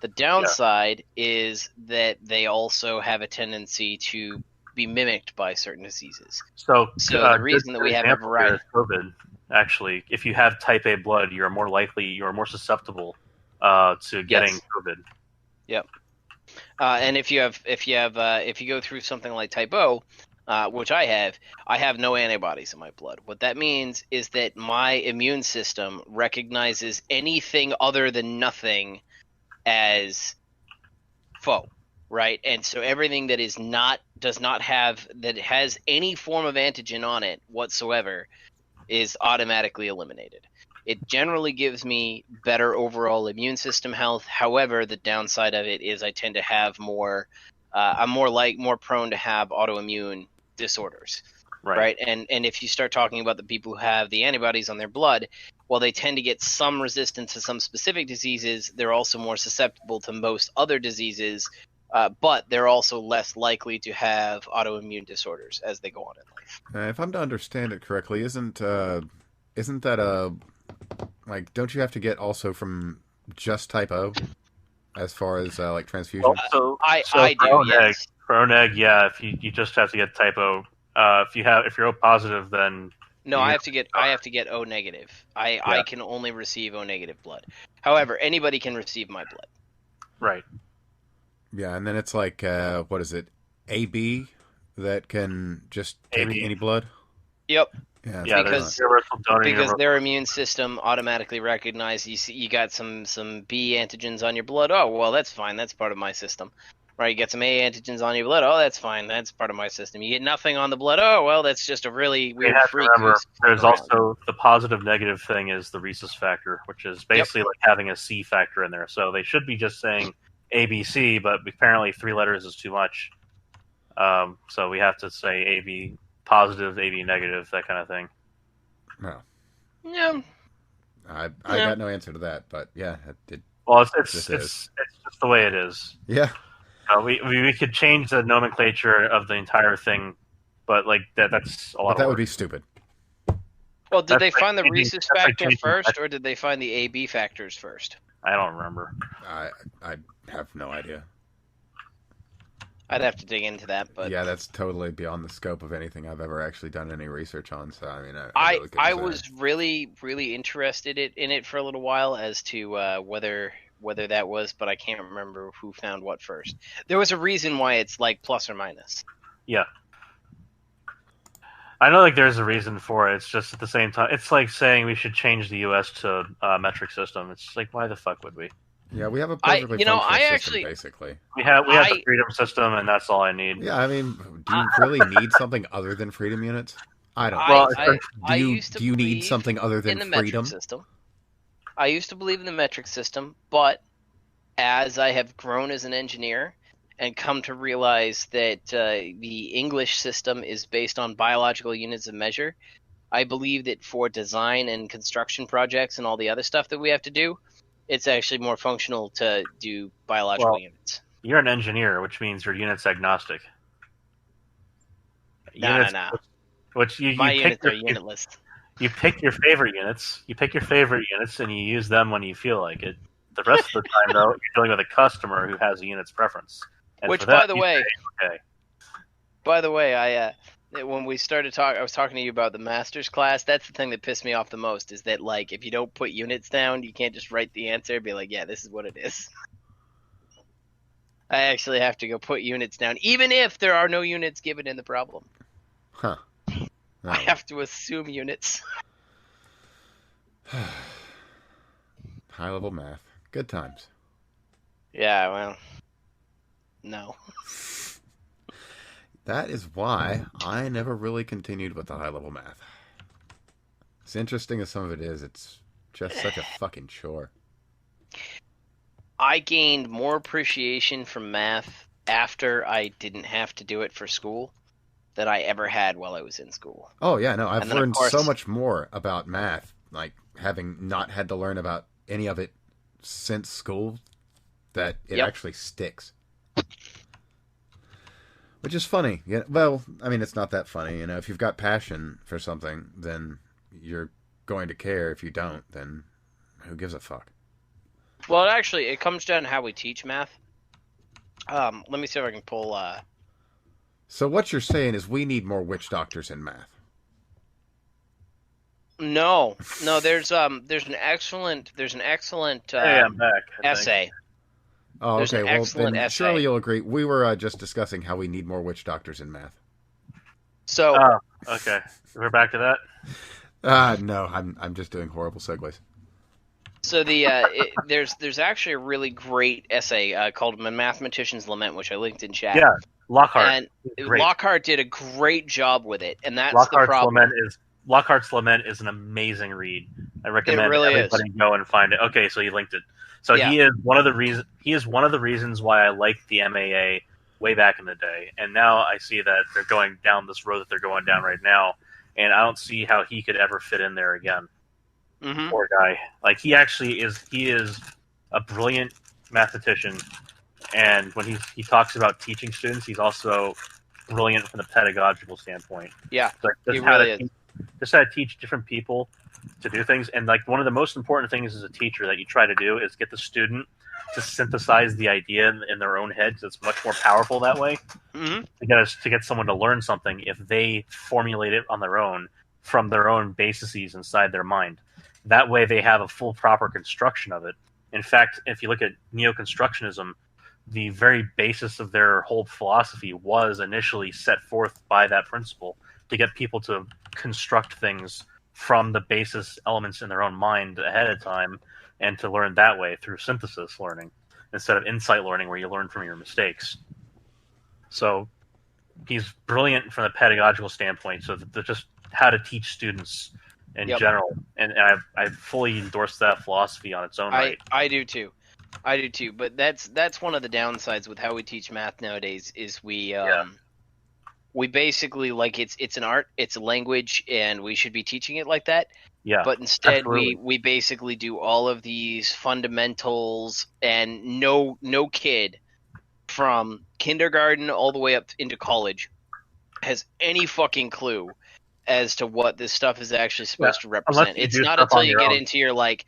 The downside is that they also have a tendency to be mimicked by certain diseases. So the reason that we have a variety of COVID, actually, if you have type A blood, you're more susceptible to getting COVID. Yep. And if you go through something like type O, which I have no antibodies in my blood. What that means is that my immune system recognizes anything other than nothing as foe, right? And so everything that has any form of antigen on it whatsoever is automatically eliminated. It generally gives me better overall immune system health. However, the downside of it is I tend to have I'm more prone to have autoimmune disorders, right? And if you start talking about the people who have the antibodies on their blood, while they tend to get some resistance to some specific diseases, they're also more susceptible to most other diseases, but they're also less likely to have autoimmune disorders as they go on in life. If I'm to understand it correctly, isn't that don't you have to get also from just type O as far as transfusion? Well, I do. Yes. For O neg, yeah. If you just have to get type O. If you're O positive, then no, I have to get O negative. I can only receive O negative blood. However, anybody can receive my blood. Right. Yeah, and then it's like, what is it? AB that can just take AB. any blood? Yep. Yeah, that's Yeah, what I there's thought. universal donor, Because universal. their immune system automatically recognizes you got some B antigens on your blood. Oh, well, that's fine. That's part of my system. Right? You get some A antigens on your blood. Oh, that's fine. That's part of my system. You get nothing on the blood. Oh, well, that's just a really You weird have to freak remember, who's there's around. also the positive negative thing is the rhesus factor, which is basically like having a C factor in there. So they should be just saying ABC, but apparently 3 letters is too much. So we have to say AB positive, AB negative, that kind of thing. No, Yeah. I Yeah. got no answer to that, but yeah, it Well, just it's is. just the way it is. Yeah, We could change the nomenclature of the entire thing, but like that's a lot but of that would work. be stupid. Well, did That's they like find the changing- rhesus that's like factor changing- first, or did they find the AB factors first? I don't remember. I have no idea. I'd have to dig into that, but Yeah, that's totally beyond the scope of anything I've ever actually done any research on. So I mean, I really couldn't I say. was really interested in it for a little while as to whether that was, but I can't remember who found what first. There was a reason why it's like plus or minus. Yeah. I know like there's a reason for it. It's just at the same time, it's like saying we should change the U.S. to a metric system. It's like, why the fuck would we? Yeah, we have a perfectly functional system, basically. We have the freedom system, and that's all I need. Yeah, I mean, do you really need something other than freedom units? I don't. Well, do you need something other than in the freedom? metric system. I used to believe in the metric system, but as I have grown as an engineer and come to realize that the English system is based on biological units of measure, I believe that for design and construction projects and all the other stuff that we have to do, it's actually more functional to do biological units. You're an engineer, which means you're units agnostic. No. Which My units are unitless. You pick your favorite units. You pick your favorite units, and you use them when you feel like it. The rest of the time, though, you're dealing with a customer who has a unit's preference. And which, for that, by the way, okay. By the way, when we started talking, I was talking to you about the master's class. That's the thing that pissed me off the most, is that like if you don't put units down, you can't just write the answer and be like, yeah, this is what it is. I actually have to go put units down, even if there are no units given in the problem. Huh. I have to assume units. High level math. Good times. Yeah, well, no. That is why I never really continued with the high level math. As interesting as some of it is, it's just such a fucking chore. I gained more appreciation for math after I didn't have to do it for school than I ever had while I was in school. Oh yeah, no, I've learned course, so much more about math, like having not had to learn about any of it since school, that it actually sticks. Which is funny. Yeah, well, I mean, it's not that funny. You know, if you've got passion for something, then you're going to care. If you don't, then who gives a fuck? Well, actually, it comes down to how we teach math. Let me see if I can pull. So what you're saying is we need more witch doctors in math. No. There's an excellent Hey, I'm back. essay. Oh, There's okay. an Well, excellent then essay. surely you'll agree. We were just discussing how we need more witch doctors in math. So. Okay. We're back to that. No, I'm just doing horrible segues. So there's actually a really great essay called "Mathematician's Lament," which I linked in chat. Yeah, Lockhart. And Lockhart did a great job with it, and that's Lockhart's the problem. Lockhart's Lament is an amazing read. I recommend everybody go and find it. Okay, so you linked it. So he is one of the reasons why I liked the MAA way back in the day, and now I see that they're going down this road that they're going down right now, and I don't see how he could ever fit in there again. Mm-hmm. Poor guy. Like he is a brilliant mathematician, and when he talks about teaching students, he's also brilliant from the pedagogical standpoint. Yeah, he really is. Just how to teach different people to do things, and like one of the most important things as a teacher that you try to do is get the student to synthesize the idea in their own head, because it's much more powerful that way. Mm-hmm. To get someone to learn something if they formulate it on their own from their own bases inside their mind. That way they have a full proper construction of it. In fact, if you look at neo-constructionism, the very basis of their whole philosophy was initially set forth by that principle to get people to construct things from the basis elements in their own mind ahead of time, and to learn that way through synthesis learning instead of insight learning where you learn from your mistakes. So he's brilliant from a pedagogical standpoint, so that just how to teach students in general, and I fully endorse that philosophy on its own right. I do too. But that's one of the downsides with how we teach math nowadays is we basically, like, it's an art, it's a language, and we should be teaching it like that. Yeah, but instead absolutely. we basically do all of these fundamentals, and no kid from kindergarten all the way up into college has any fucking clue as to what this stuff is actually supposed to represent. It's not until you get into your, like,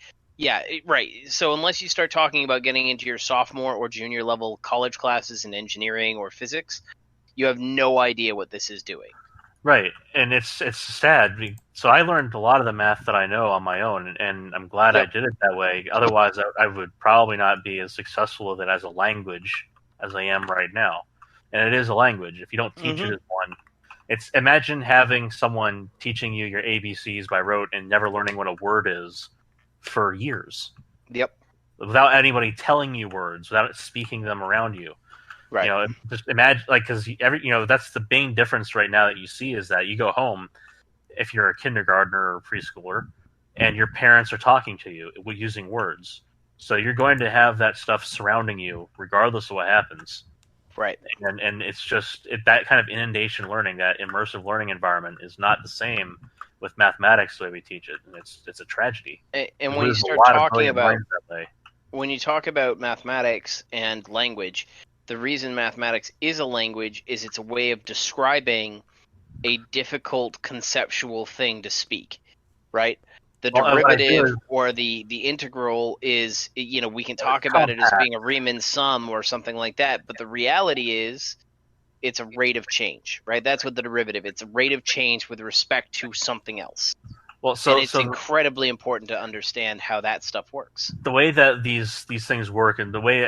right. So unless you start talking about getting into your sophomore or junior level college classes in engineering or physics, you have no idea what this is doing. Right, and it's sad. So I learned a lot of the math that I know on my own, and I'm glad I did it that way. Otherwise, I would probably not be as successful with it as a language as I am right now. And it is a language. If you don't teach it as one, imagine having someone teaching you your ABCs by rote and never learning what a word is for years. Yep. Without anybody telling you words, without speaking them around you. Right. You know, just imagine, like, because that's the main difference right now that you see is that you go home, if you're a kindergartner or preschooler, and your parents are talking to you using words. So you're going to have that stuff surrounding you, regardless of what happens. Right. And it's just that kind of inundation learning, that immersive learning environment, is not the same with mathematics the way we teach it, and it's a tragedy. And when you start talking about when you talk about mathematics and language, the reason mathematics is a language is it's a way of describing a difficult conceptual thing to speak, right? The derivative or the integral is, we can talk about it as being a Riemann sum or something like that, but the reality is it's a rate of change, right? That's what the derivative, it's a rate of change with respect to something else. Well, and it's incredibly important to understand how that stuff works. The way that these things work, and the way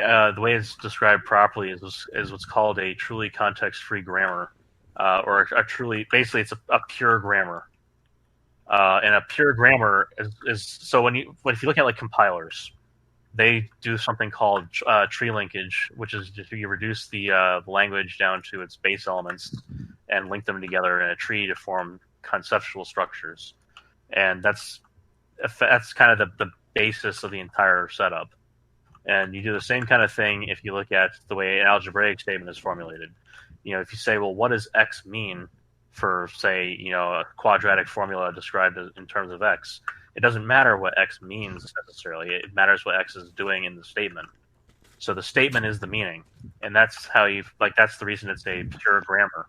it's described properly, is what's called a truly context-free grammar, or a truly, basically, it's a pure grammar. And a pure grammar is so if you look at, like, compilers, they do something called tree linkage, which is you reduce the language down to its base elements and link them together in a tree to form conceptual structures. And that's kind of the basis of the entire setup. And you do the same kind of thing if you look at the way an algebraic statement is formulated. If you say, well, what does x mean for, say, a quadratic formula described in terms of x? It doesn't matter what x means necessarily. It matters what x is doing in the statement. So the statement is the meaning, and that's how that's the reason it's a pure grammar.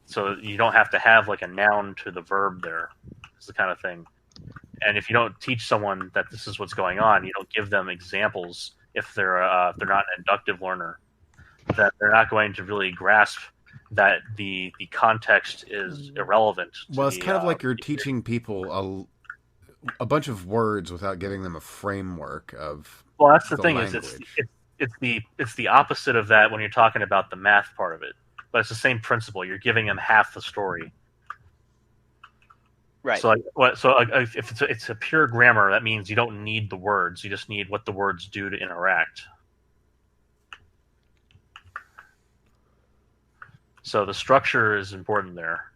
So you don't have to have, like, a noun to the verb there. It's the kind of thing. And if you don't teach someone that this is what's going on, you don't give them examples. If they're not an inductive learner, that they're not going to really grasp that the context is irrelevant. Well, it's kind of like you're teaching people a bunch of words without giving them a framework of. Well, that's the thing, language. It's the opposite of that when you're talking about the math part of it. But it's the same principle. You're giving them half the story. Right. So, if it's a pure grammar, that means you don't need the words. You just need what the words do to interact. So the structure is important there.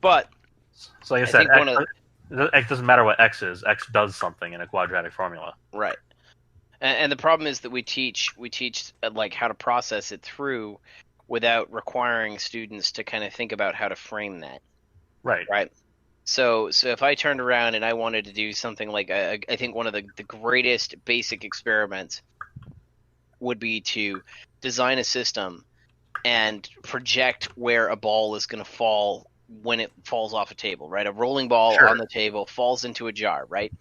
But so, like I said, it doesn't matter what x is. X does something in a quadratic formula. Right. And the problem is that we teach like how to process it through without requiring students to kind of think about how to frame that. Right. Right. So if I turned around and I wanted to do something like I think one of the greatest basic experiments would be to design a system and project where a ball is going to fall when it falls off a table, right? A rolling ball on the table falls into a jar, right?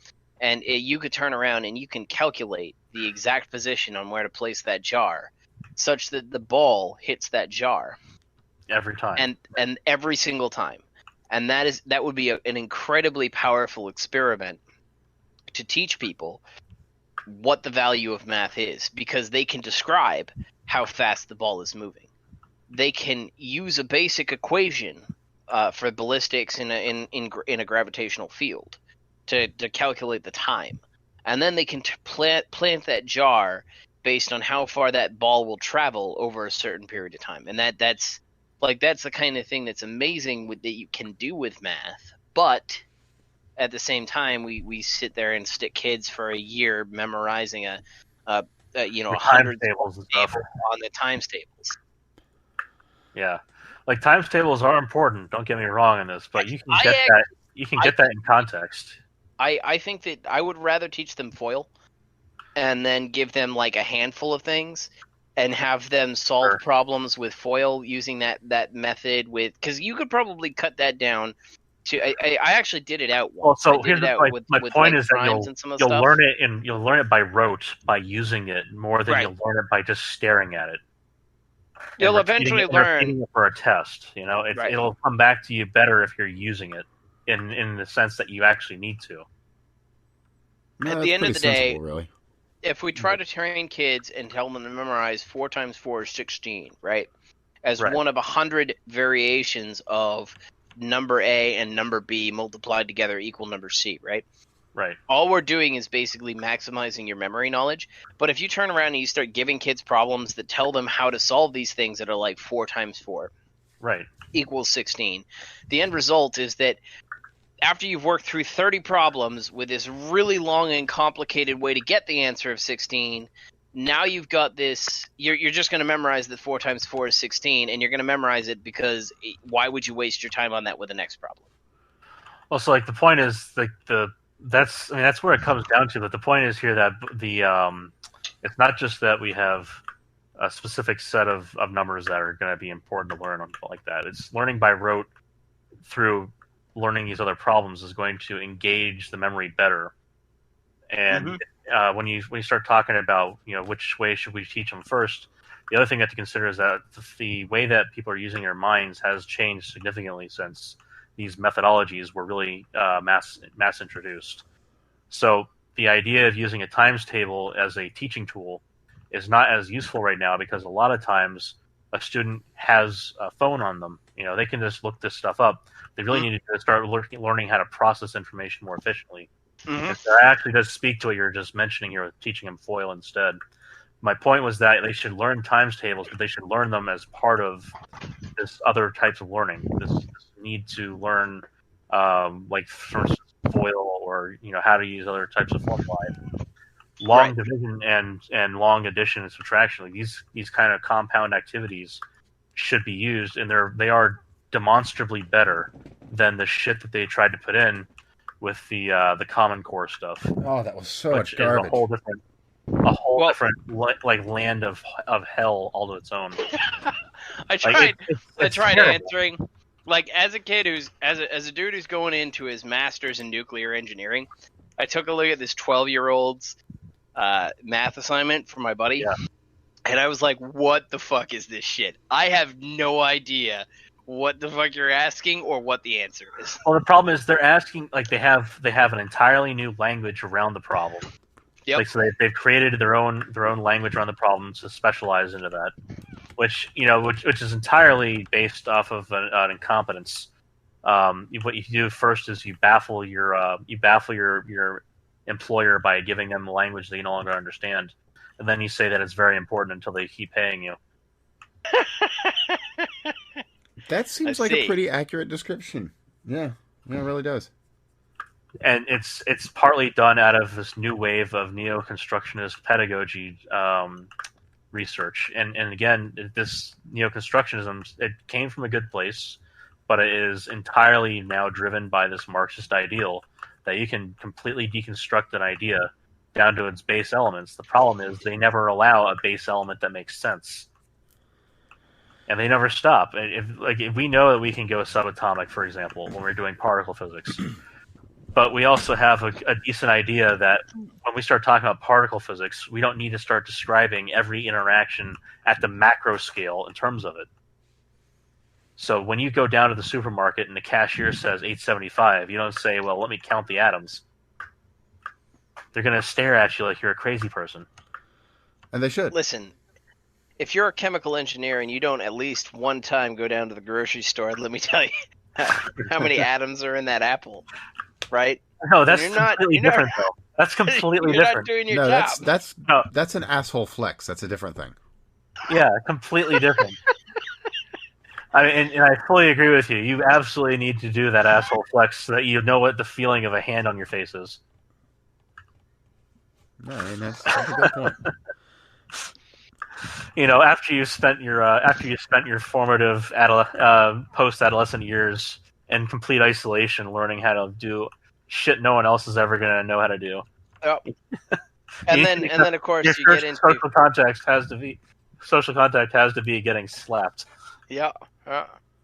And you could turn around and you can calculate the exact position on where to place that jar such that the ball hits that jar every time. And every single time. And that would be an incredibly powerful experiment to teach people what the value of math is, because they can describe how fast the ball is moving. They can use a basic equation for ballistics in a gravitational field to calculate the time, and then they can plant that jar based on how far that ball will travel over a certain period of time. And that's the kind of thing that's amazing that you can do with math. But at the same time, we sit there and stick kids for a year memorizing a 100 tables and stuff on the times tables. Yeah, like times tables are important. Don't get me wrong in this, but you can get that in context. I think that I would rather teach them FOIL, and then give them like a handful of things, and have them solve problems with FOIL using that method. Because you could probably cut that down to. I actually did it out once. Well, so here's my point is that you'll learn it by rote, by using it more than you'll learn it by just staring at it. You'll eventually learn it for a test. It'll come back to you better if you're using it in the sense that you actually need to. No, at the end of the day, really. If we try to train kids and tell them to memorize 4 times 4 is 16, right? As one of 100 variations of number A and number B multiplied together equal number C, right? Right. All we're doing is basically maximizing your memory knowledge. But if you turn around and you start giving kids problems that tell them how to solve these things that are like 4 times 4 equals 16, the end result is that after you've worked through 30 problems with this really long and complicated way to get the answer of 16, now you've got this, you're just going to memorize that 4 times 4 is 16, and you're going to memorize it because why would you waste your time on that with the next problem? Well, so like the point is that's where it comes down to. But the point is here that it's not just that we have a specific set of numbers that are going to be important to learn like that. It's learning by rote through learning these other problems is going to engage the memory better. And when you start talking about which way should we teach them first, the other thing you have to consider is that the way that people are using their minds has changed significantly since these methodologies were really mass introduced. So the idea of using a times table as a teaching tool is not as useful right now because a lot of times a student has a phone on them. They can just look this stuff up. They really need to start learning how to process information more efficiently. And so that actually does speak to what you're just mentioning here with teaching them FOIL instead. My point was that they should learn times tables, but they should learn them as part of this other types of learning. This need to learn, like first FOIL or how to use other types of formulae. Long division and long addition and subtraction. Like these kind of compound activities should be used, and they are demonstrably better than the shit that they tried to put in with the Common Core stuff. Oh, that was so much garbage. A whole different like land of hell all to its own. I tried answering, like, as a kid as a dude who's going into his master's in nuclear engineering. I took a look at this 12-year-old's math assignment for my buddy, and I was like, "What the fuck is this shit? I have no idea what the fuck you're asking or what the answer is." Well, the problem is they're asking, like, they have an entirely new language around the problem. Yep. Like, so they've created their own language around the problem to specialize into that, which is entirely based off of an incompetence. What you do first is you baffle your employer by giving them a language they no longer understand, and then you say that it's very important until they keep paying you. That seems like a pretty accurate description. Yeah, it really does. And it's partly done out of this new wave of neo-constructionist pedagogy research. And again, this neo-constructionism, it came from a good place, but it is entirely now driven by this Marxist ideal that you can completely deconstruct an idea down to its base elements. The problem is they never allow a base element that makes sense. And they never stop. If we know that we can go subatomic, for example, when we're doing particle physics, but we also have a decent idea that when we start talking about particle physics, we don't need to start describing every interaction at the macro scale in terms of it. So when you go down to the supermarket and the cashier says 875, you don't say, "Well, let me count the atoms." they're going to stare at you like you're a crazy person. And they should. Listen, if you're a chemical engineer and you don't at least one time go down to the grocery store, let me tell you how many atoms are in that apple, right? No, that's You're not- completely you're not- different, though. That's completely You're different. not doing your No, job. that's an asshole flex. That's a different thing. Yeah, completely different. I mean, and I fully agree with you. You absolutely need to do that asshole flex so that you know what the feeling of a hand on your face is. No, I mean, that's a good point. You know, after you spent your formative post-adolescent years in complete isolation, learning how to do shit no one else is ever going to know how to do. Yep. And then of course Your you first get into social contact has to be getting slapped. yeah.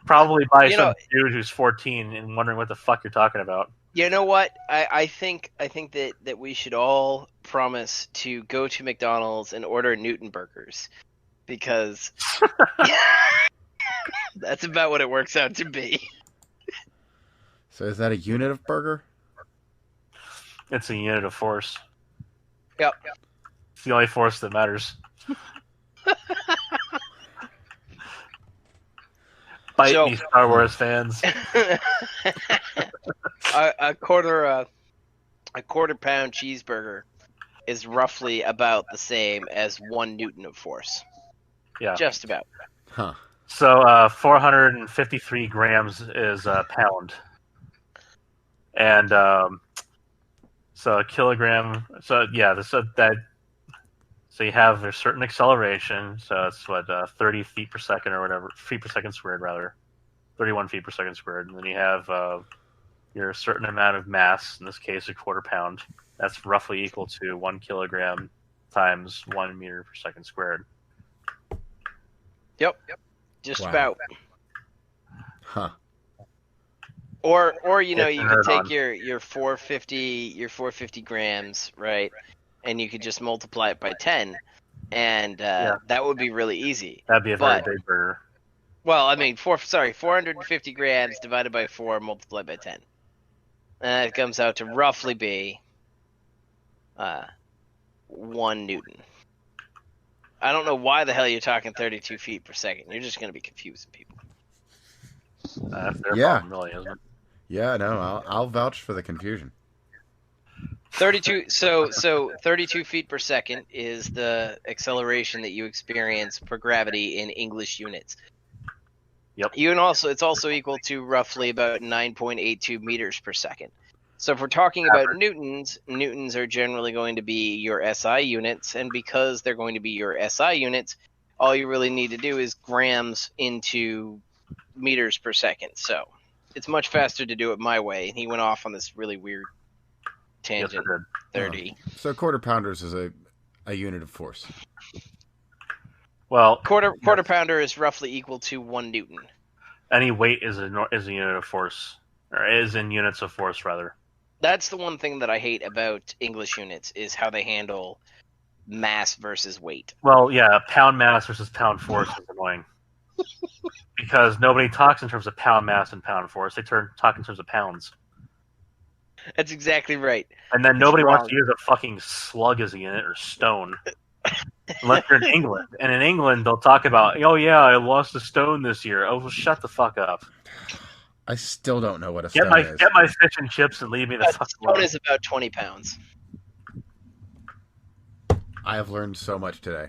Probably by You some know- dude who's 14 and wondering what the fuck you're talking about. You know what? I think that we should all promise to go to McDonald's and order Newton burgers, because that's about what it works out to be. So is that a unit of burger? It's a unit of force. Yep. It's the only force that matters. Bite So- me, Star Wars fans. a quarter pound cheeseburger is roughly about the same as 1 Newton of force. Yeah. Just about. Huh. So 453 grams is a pound, and so a kilogram. So yeah, so you have a certain acceleration. So it's 30 feet per second or whatever, feet per second squared rather, 31 feet per second squared, and then you have your certain amount of mass. In this case, a quarter pound. That's roughly equal to 1 kilogram times 1 meter per second squared. Yep. Just Wow. about. Huh. Or you It's can nerd take on. your 450 grams, right? And you could just multiply it by 10, and that would be really easy. That'd be a very But- big burger. Well, I mean, 450 grams divided by 4 multiplied by 10. And it comes out to roughly be 1 Newton. I don't know why the hell you're talking 32 feet per second. You're just going to be confusing people. That's their Yeah. problem, really, isn't it? Yeah, no, I'll vouch for the confusion. 32 so 32 feet per second is the acceleration that you experience per gravity in English units. Yep. It's also equal to roughly about 9.82 meters per second. So if we're talking about newtons are generally going to be your SI units, and because they're going to be your SI units, all you really need to do is grams into meters per second. So it's much faster to do it my way. And he went off on this really weird Yes, tangent. it did. 30. So quarter pounders is a unit of force. Well, Quarter pounder is roughly equal to 1 Newton. any weight is a unit of force, or is in units of force, rather. That's the one thing that I hate about English units is how they handle mass versus weight. Well, yeah, pound mass versus pound force is annoying. Because nobody talks in terms of pound mass and pound force. They talk in terms of pounds. That's exactly right. And then It's nobody wrong. wants to use a fucking slug as a unit or stone. Unless you're in England. And in England, they'll talk about, oh yeah, I lost a stone this year. Oh, well, shut the fuck up. I still don't know what a Get stone my is. fish and chips and leave me the A fuck stone alone. is about 20 pounds. I have learned so much today.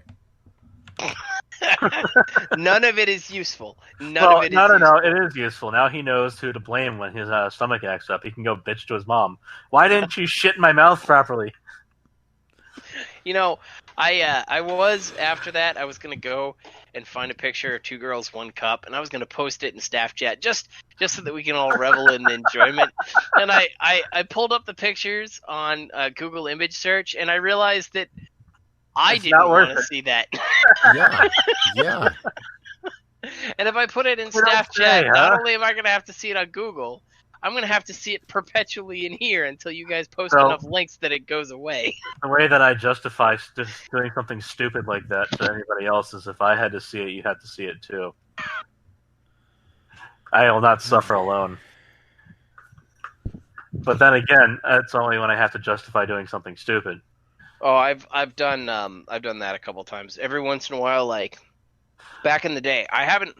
None of it is useful. No, Useful. it is useful. Now he knows who to blame when his stomach acts up. He can go bitch to his mom. Why didn't you shit in my mouth properly? You know, I was after that. I was gonna go and find a picture of 2 girls, 1 cup, and I was gonna post it in staff chat just so that we can all revel in the enjoyment. And I pulled up the pictures on Google image search, and I realized that I It's didn't not worth want to it. see that. Yeah. And if I put it in You don't staff say, chat, huh? not only am I gonna have to see it on Google, I'm gonna have to see it perpetually in here until you guys post So- enough links that it goes away. The way that I justify doing something stupid like that to anybody else is if I had to see it, you had to see it too. I will not suffer alone. But then again, it's only when I have to justify doing something stupid. Oh, I've done that a couple times. Every once in a while, like back in the day, it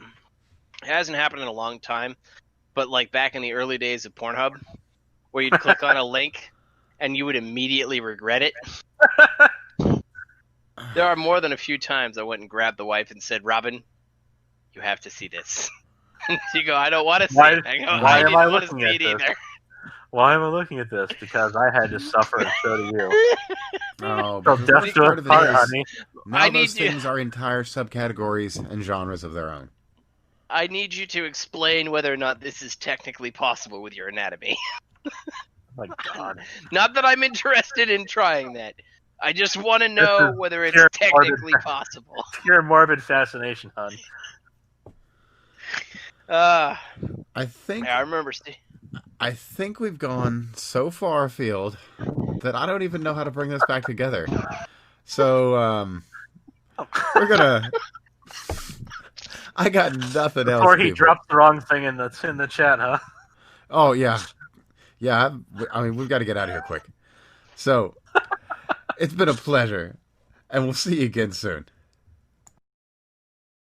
hasn't happened in a long time, but like back in the early days of Pornhub, where you'd click on a link and you would immediately regret it. There are more than a few times I went and grabbed the wife and said, "Robin, you have to see this." She go, "I don't want to see it." I go, why "I am I didn't want to looking see at it this? either." Why am I looking at this? Because I had to suffer, and so do you. Oh, So but the death worst to part us of it part, is, honey. now I those need you- things are entire subcategories and genres of their own. I need you to explain whether or not this is technically possible with your anatomy. My God. Not that I'm interested in trying that. I just want to know is whether it's pure technically morbid- possible. Pure morbid fascination, hon. I think I remember. I think we've gone so far afield that I don't even know how to bring this back together. So we're gonna. I got nothing else. Before he people. dropped the wrong thing in the chat, huh? Oh yeah. I mean, we've got to get out of here quick. So it's been a pleasure, and we'll see you again soon.